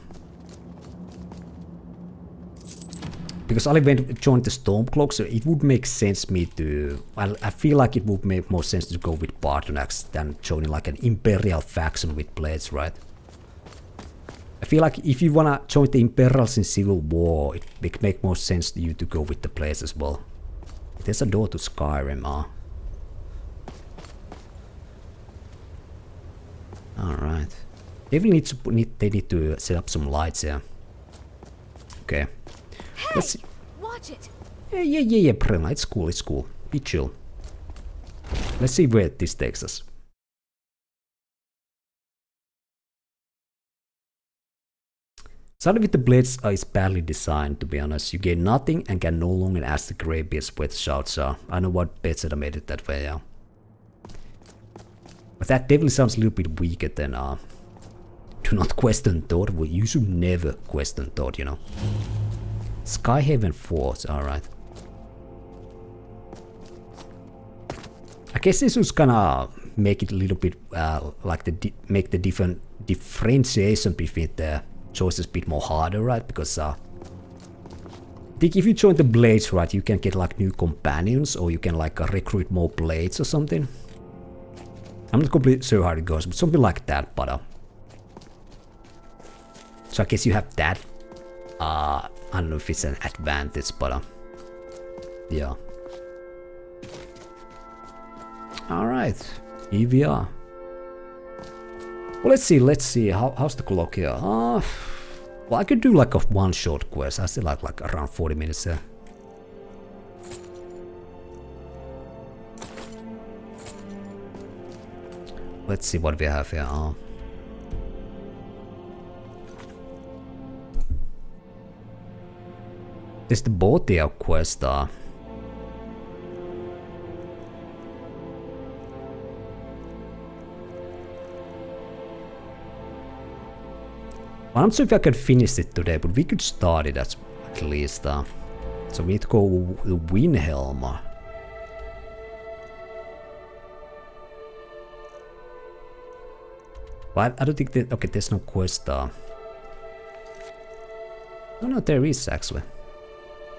joined the Stormcloak, so it would make sense me to... Well, I feel like it would make more sense to go with Partunax than joining like an Imperial faction with blades, right? I feel like if you wanna join the Imperials in Civil War, it would make more sense to you to go with the blades as well. There's a door to Skyrim, Alright. They need to set up some lights here. Okay. Hey, let's see. Watch it. Yeah, Brelyna, it's cool. Be chill. Let's see where this takes us. Starting with the blades is badly designed, to be honest. You gain nothing and can no longer ask the greybeards where the shouts are. I know what Boethia made it that way, yeah. But that definitely sounds a little bit weaker than do not question thought. Well, you should never question thought, you know. Skyhaven Forts, alright. I guess this was gonna make it a little bit like make the different differentiation between the choices a bit more harder, right? Because I think if you join the blades, right, you can get like new companions, or you can like recruit more blades or something. I'm not completely sure how it goes, but something like that. But so I guess you have that. I don't know if it's an advantage, but yeah. Alright, here we are. Well, let's see. How's the clock here? Well, I could do like a one short quest. I still have like around 40 minutes there. Let's see what we have here. There's the Boethia quest. Well, I'm not sure if I can finish it today, but we could start it at least. So we need to go to Windhelm. But I don't think that... Okay, there's no quest. No, there is actually.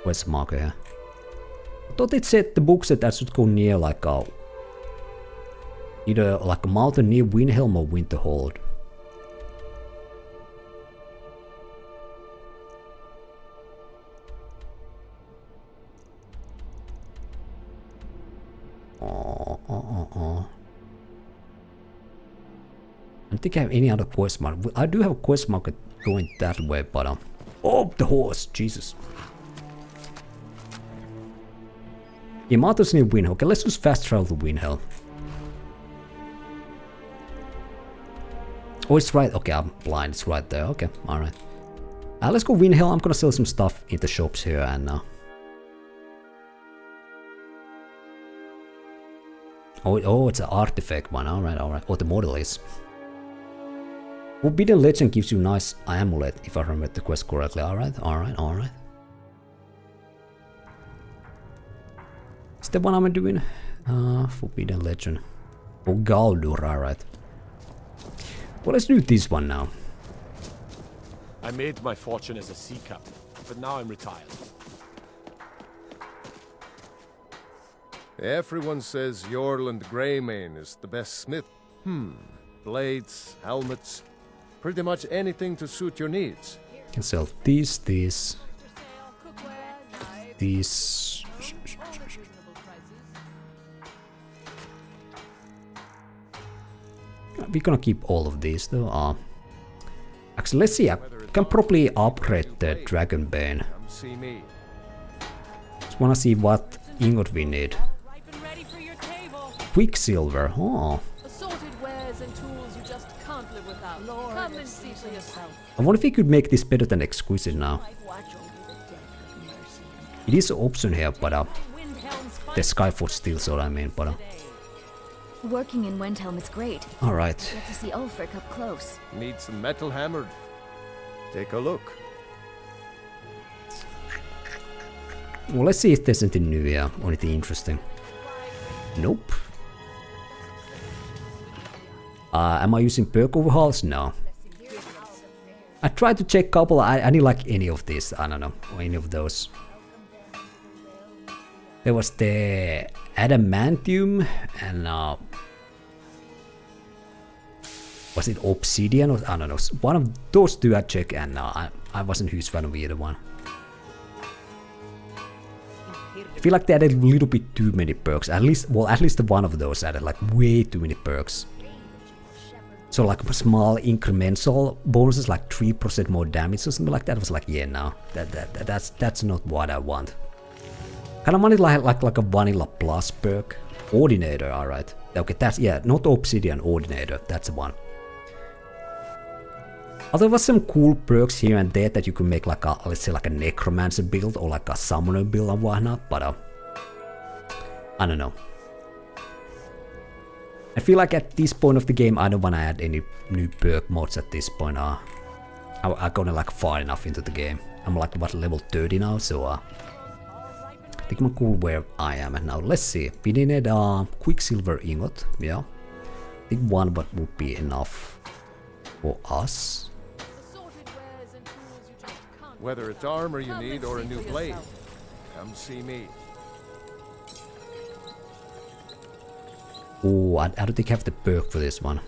Quest marker here. I thought it said the book said I should go near like a... either like a mountain near Windhelm or Winterhold. I don't think I have any other quest mark. I do have a quest mark going that way, but oh, the horse, Jesus. Yeah, mountains near Windhelm. Okay, let's just fast travel to Windhelm. Oh, it's right. Okay, I'm blind. It's right there. Okay, all right. Let's go Windhelm. I'm gonna sell some stuff in the shops here and Oh, it's an artifact one. All right. Oh, the model is. Forbidden Legend gives you nice amulet, if I remember the quest correctly. All right. Is that what I'm doing? Forbidden Legend. Oh, Galdur. All right. Well, let's do this one now. I made my fortune as a sea captain, but now I'm retired. Everyone says Yorland Greymane is the best smith. Blades, helmets, pretty much anything to suit your needs. You can sell these. We're gonna keep all of these though. Actually, let's see. I can probably upgrade the Dragonbane. Just wanna see what ingot we need. Quicksilver. Oh. Assorted wares and tools you just can't live without. Come and see for yourself. I wonder if we could make this better than Exquisite now. It is an option here, but the Skyforge still, so I mean, but Working in Wendhelm is great. Alright. Get to see Ulfric up close. Need some metal hammered? Take a look. Well, let's see if there's anything new here or anything interesting. Nope. Am I using perk overhauls? No. I tried to check couple. I didn't like any of these. I don't know. Or any of those. There was the adamantium and was it obsidian or I don't know. One of those two I checked and I wasn't a huge fan of either one. I feel like they added a little bit too many perks. At least one of those added like way too many perks. So like small incremental bonuses, like 3% more damage or something like that. I was like, yeah, no, that's not what I want. Kind of wanted like a vanilla plus perk. Ordinator, alright. Okay, that's, yeah, not obsidian, ordinator, that's the one. Although there was some cool perks here and there that you could make like a, let's say like a necromancer build or like a summoner build and whatnot, but I don't know. I feel like at this point of the game I don't want to add any new perk mods at this point. I gotten like far enough into the game. I'm like what, level 30 now, so I think I'm cool where I am at now. Let's see. We needed a quicksilver ingot, yeah. I think one would be enough for us. Whether it's armor you need or a new blade, come see me. Oh, I don't think I have the perk for this one.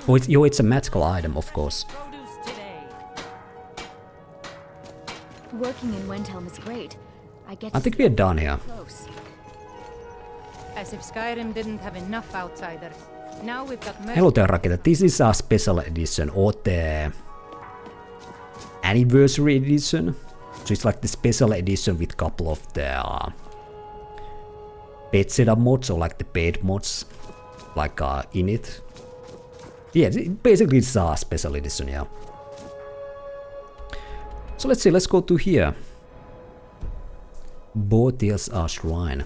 Oh, it's a magical item, of course. Working in Wendhelm is great. I think we are done here. As if Skyrim didn't have enough outsiders. Now we've got Hello there, Raketa. This is a special edition or the anniversary edition. So it's like the special edition with a couple of the bed setup mods or like the bed mods like in it. Yeah, basically it's a special edition, yeah. So let's see, let's go to here. Boethia's shrine.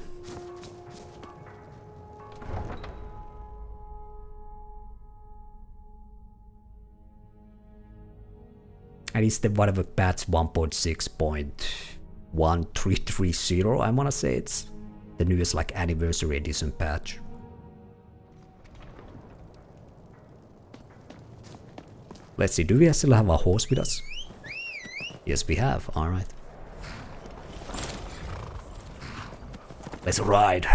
And it's the whatever patch 1.6.1330, I wanna say it's the newest like anniversary edition patch. Let's see, do we still have a horse with us? Yes, we have, alright. Let's ride.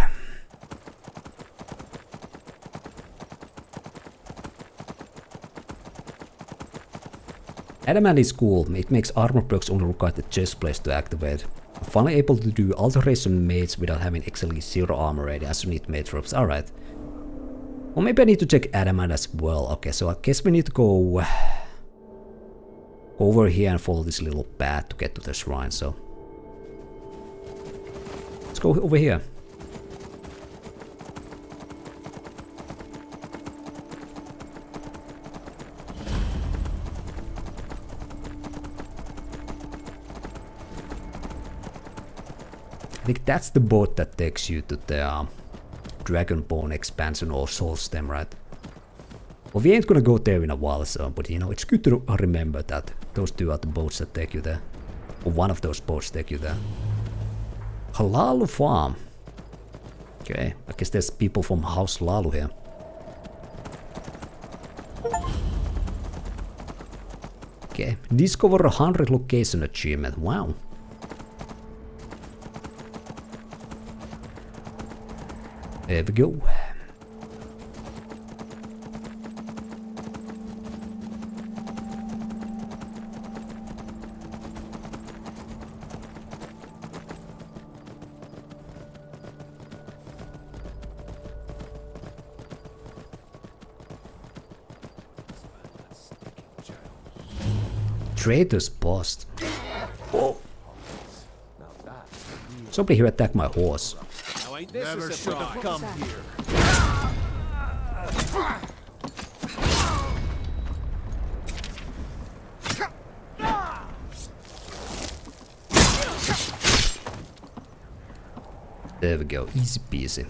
Adamant is cool, it makes armor perks only require the chest place to activate. I'm finally able to do alteration mates without having exactly 0 armor rating as you need mate drops, alright. Well, maybe I need to check Adamant as well. Okay, so I guess we need to go over here and follow this little path to get to the shrine, so let's go over here. I think that's the boat that takes you to the Dragonbone expansion or Soul Stem, right? Well, we ain't gonna go there in a while, so, but you know, it's good to remember that those two are the boats that take you there. Or one of those boats take you there. Halalu Farm. Okay, I guess there's people from House Lalu here. Okay, discover 100 location achievement, wow. There we go. Traitor's Post. Whoa. Somebody here attacked my horse. Never should have come here. There we go, easy peasy.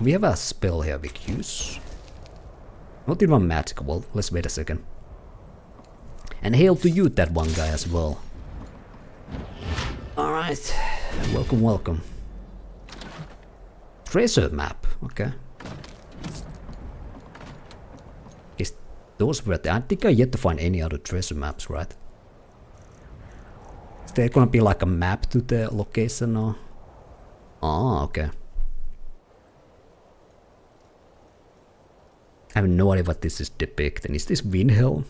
We have a spell here we can use. Not even magical. Well, let's wait a second. And hail to you, that one guy as well. Alright. Welcome, welcome. Treasure map. Okay. Is those were I think I yet to find any other treasure maps, right? Is there gonna be like a map to the location or? Oh, okay. I have no idea what this is depicting. Is this Windhelm?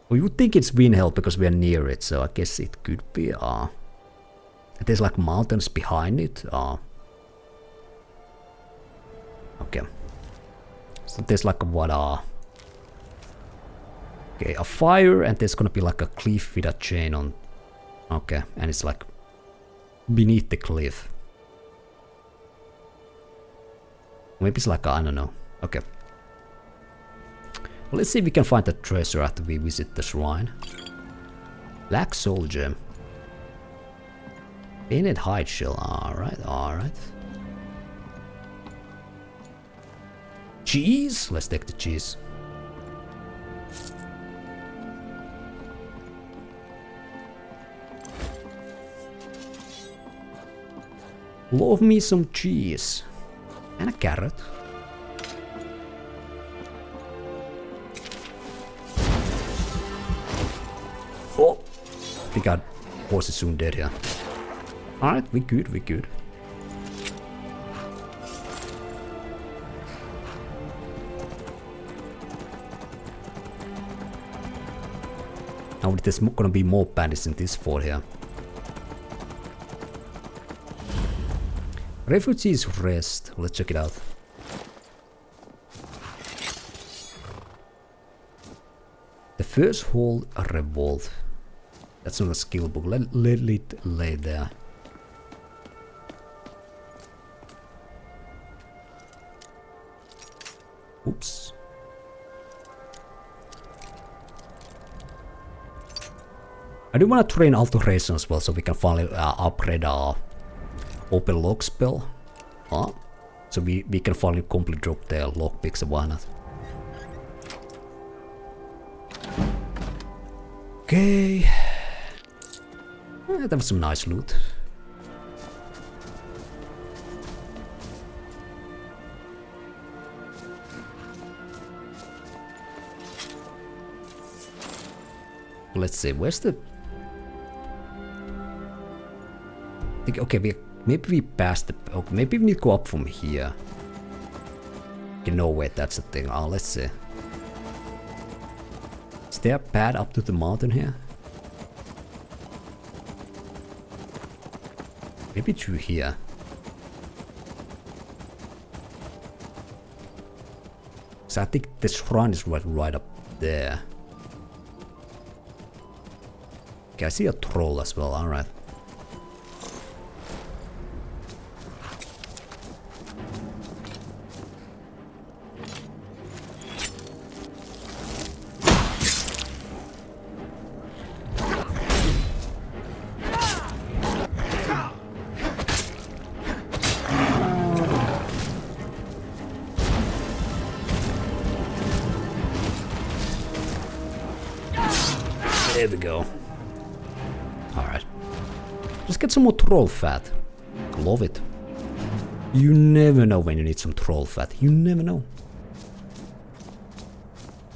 Well, you would think it's Windhelm because we are near it, so I guess it could be. There's like mountains behind it. Okay. So there's like a what? Okay, a fire, and there's gonna be like a cliff with a chain on. Okay, and it's like beneath the cliff. Maybe it's like I don't know. Okay. Well, let's see if we can find the treasure after we visit the shrine. Black soul gem. Painted hide shell. Alright, alright. Cheese? Let's take the cheese. Love me some cheese. And a carrot. Oh! I think our horse is soon dead here. Alright, we good, we good. Now there's gonna be more bandits in this fort here. Refugees rest. Let's check it out. The first hold a revolt. That's not a skill book. Let it lay there. Oops. I do want to train alteration as well, so we can finally upgrade our open lock spell. So we can finally completely drop the lockpicks, so why not? Okay. That was some nice loot. Let's see, where's the... Okay, maybe we passed the... Okay, maybe we need to go up from here. Okay, no, wait, that's the thing. Let's see. Is there a path up to the mountain here? Maybe through here. So I think the shrine is right up there. Okay, I see a troll as well, alright. There we go. Alright. Let's get some more troll fat. Love it. You never know when you need some troll fat. You never know.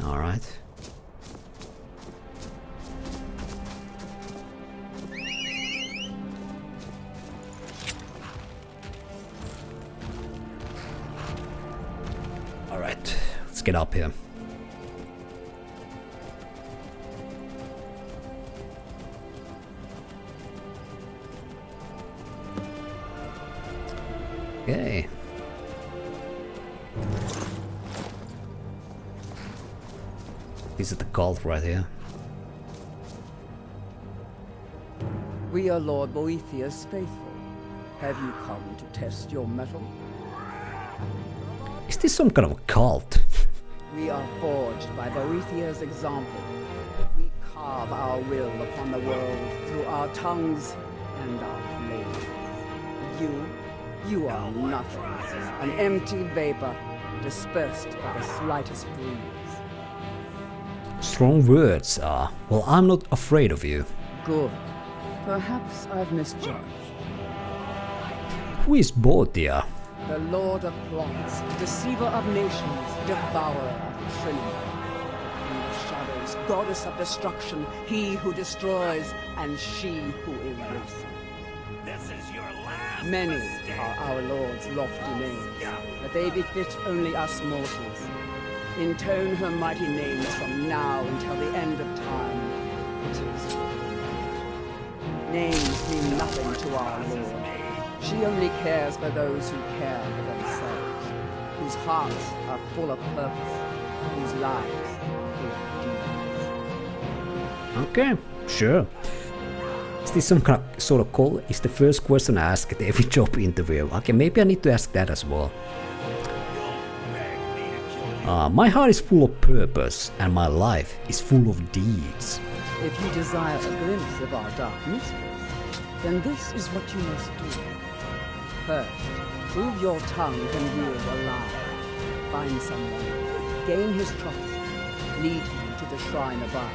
Alright. Alright. Let's get up here. Okay. This is the cult right here. We are Lord Boethia's faithful. Have you come to test your mettle? Is this some kind of a cult? We are forged by Boethia's example. We carve of our will upon the world through our tongues and our flames. You are nothing, an empty vapor, dispersed by the slightest breeze. Strong words, well, I'm not afraid of you. Good. Perhaps I've misjudged. Who is Boethia? The Lord of Plots, deceiver of nations, devourer of Trinity. In the shadows, goddess of destruction, he who destroys, and she who erases. This is your last. Many are our Lord's lofty names, but they befit only us mortals. Intone her mighty names from now until the end of time. Names mean nothing to our Lord. She only cares for those who care for themselves, whose hearts are full of purpose, whose lives are full of deeds. Okay, sure. Is this some kind of sort of call? Is the first question I ask at every job interview. Okay, maybe I need to ask that as well. My heart is full of purpose, and my life is full of deeds. If you desire a glimpse of our dark mistress, then this is what you must do. First, prove your tongue can wield a lie. Find someone, gain his trust, lead him to the shrine above.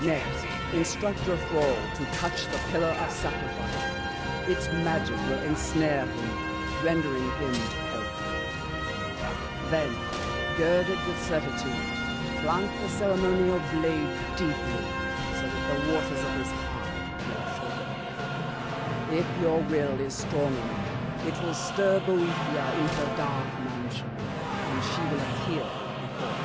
Next, instruct your thrall to touch the pillar of sacrifice. Its magic will ensnare him, rendering him helpless. Then, girded with certitude, plant the ceremonial blade deeply, so that the waters of his heart will show. If your will is strong enough, it will stir Boethia in her dark mansion, and she will appear before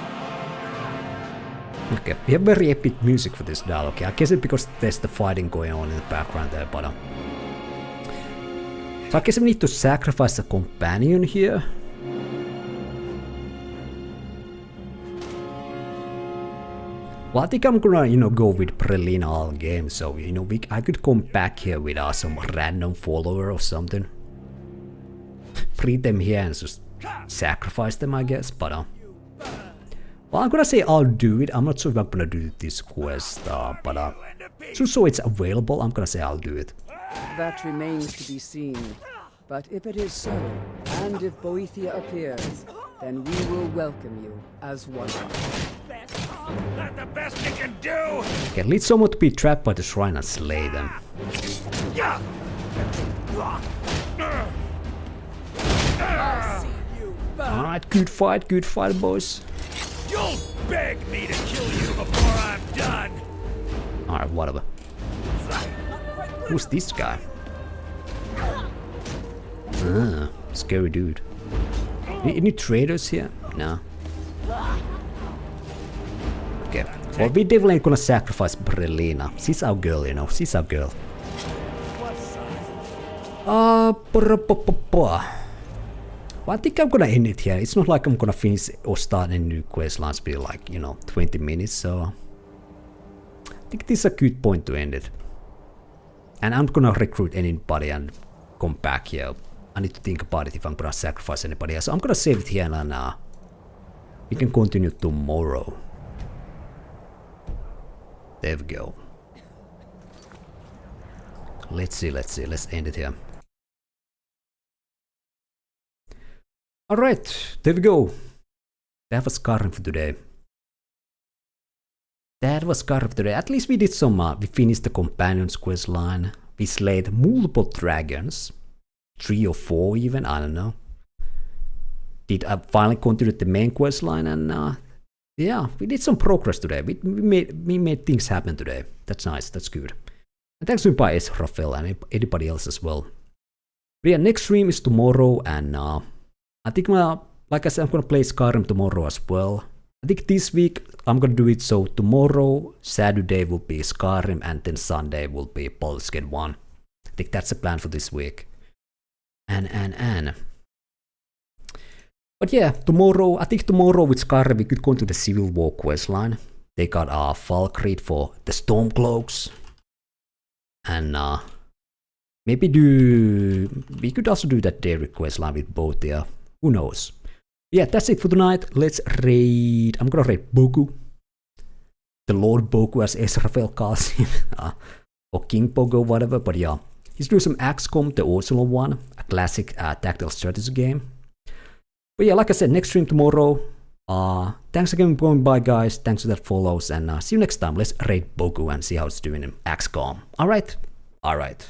you. Okay, we have very epic music for this dialogue. I guess it's because there's the fighting going on in the background there, but so I guess we need to sacrifice a companion here. Well, I think I'm gonna, go with Brelyna all game, so, I could come back here with some random follower or something. Bring them here and just sacrifice them, I guess, but, well, I'm gonna say I'll do it. I'm not sure if I'm gonna do this quest, but, just so it's available, I'm gonna say I'll do it. That remains to be seen, but if it is so, and if Boethia appears, then we will welcome you as one. That's the best you can do! Okay, lead someone to be trapped by the shrine and slay them. Alright, good fight, boys. You'll beg me to kill you before I'm done! Alright, whatever. Who's this guy? Scary dude. Any traders here? No. Okay. Well, we definitely gonna sacrifice Brelyna. She's our girl, She's our girl. Well, I think I'm gonna end it here. It's not like I'm gonna finish or start a new quest line speed like, 20 minutes, so I think this is a good point to end it. And I'm gonna recruit anybody and come back here. I need to think about it if I'm gonna sacrifice anybody else. So I'm gonna save it here and we can continue tomorrow. There we go. Let's see. Let's end it here. Alright, there we go. That was Skyrim for today. At least we did some, we finished the companions quest line. We slayed multiple dragons. 3 or 4 even, I don't know. Did I finally continue the main quest line, and yeah, we did some progress today. We made things happen today. That's nice, that's good. And thanks to by Raphael and anybody else as well. But yeah, next stream is tomorrow, and I think, like I said, I'm gonna play Skyrim tomorrow as well. I think this week I'm gonna do it so tomorrow, Saturday will be Skyrim, and then Sunday will be Baldur's Gate 1. I think that's the plan for this week. But yeah, tomorrow, I think tomorrow with Skyrim we could go into the Civil War quest line. They got Valkyrie for the Stormcloaks. And maybe we could also do that daily quest line with Boethia. Who knows? Yeah, that's it for tonight. Let's raid. I'm gonna raid Boku. the Lord Boku as Israfel calls him, or King Pogo, whatever. But yeah, he's doing some XCOM, the original one, a classic tactical strategy game. But yeah, like I said, next stream tomorrow. Thanks again for going by, guys. Thanks for that follows, and see you next time. Let's raid Boku and see how it's doing in XCOM. Alright? Alright.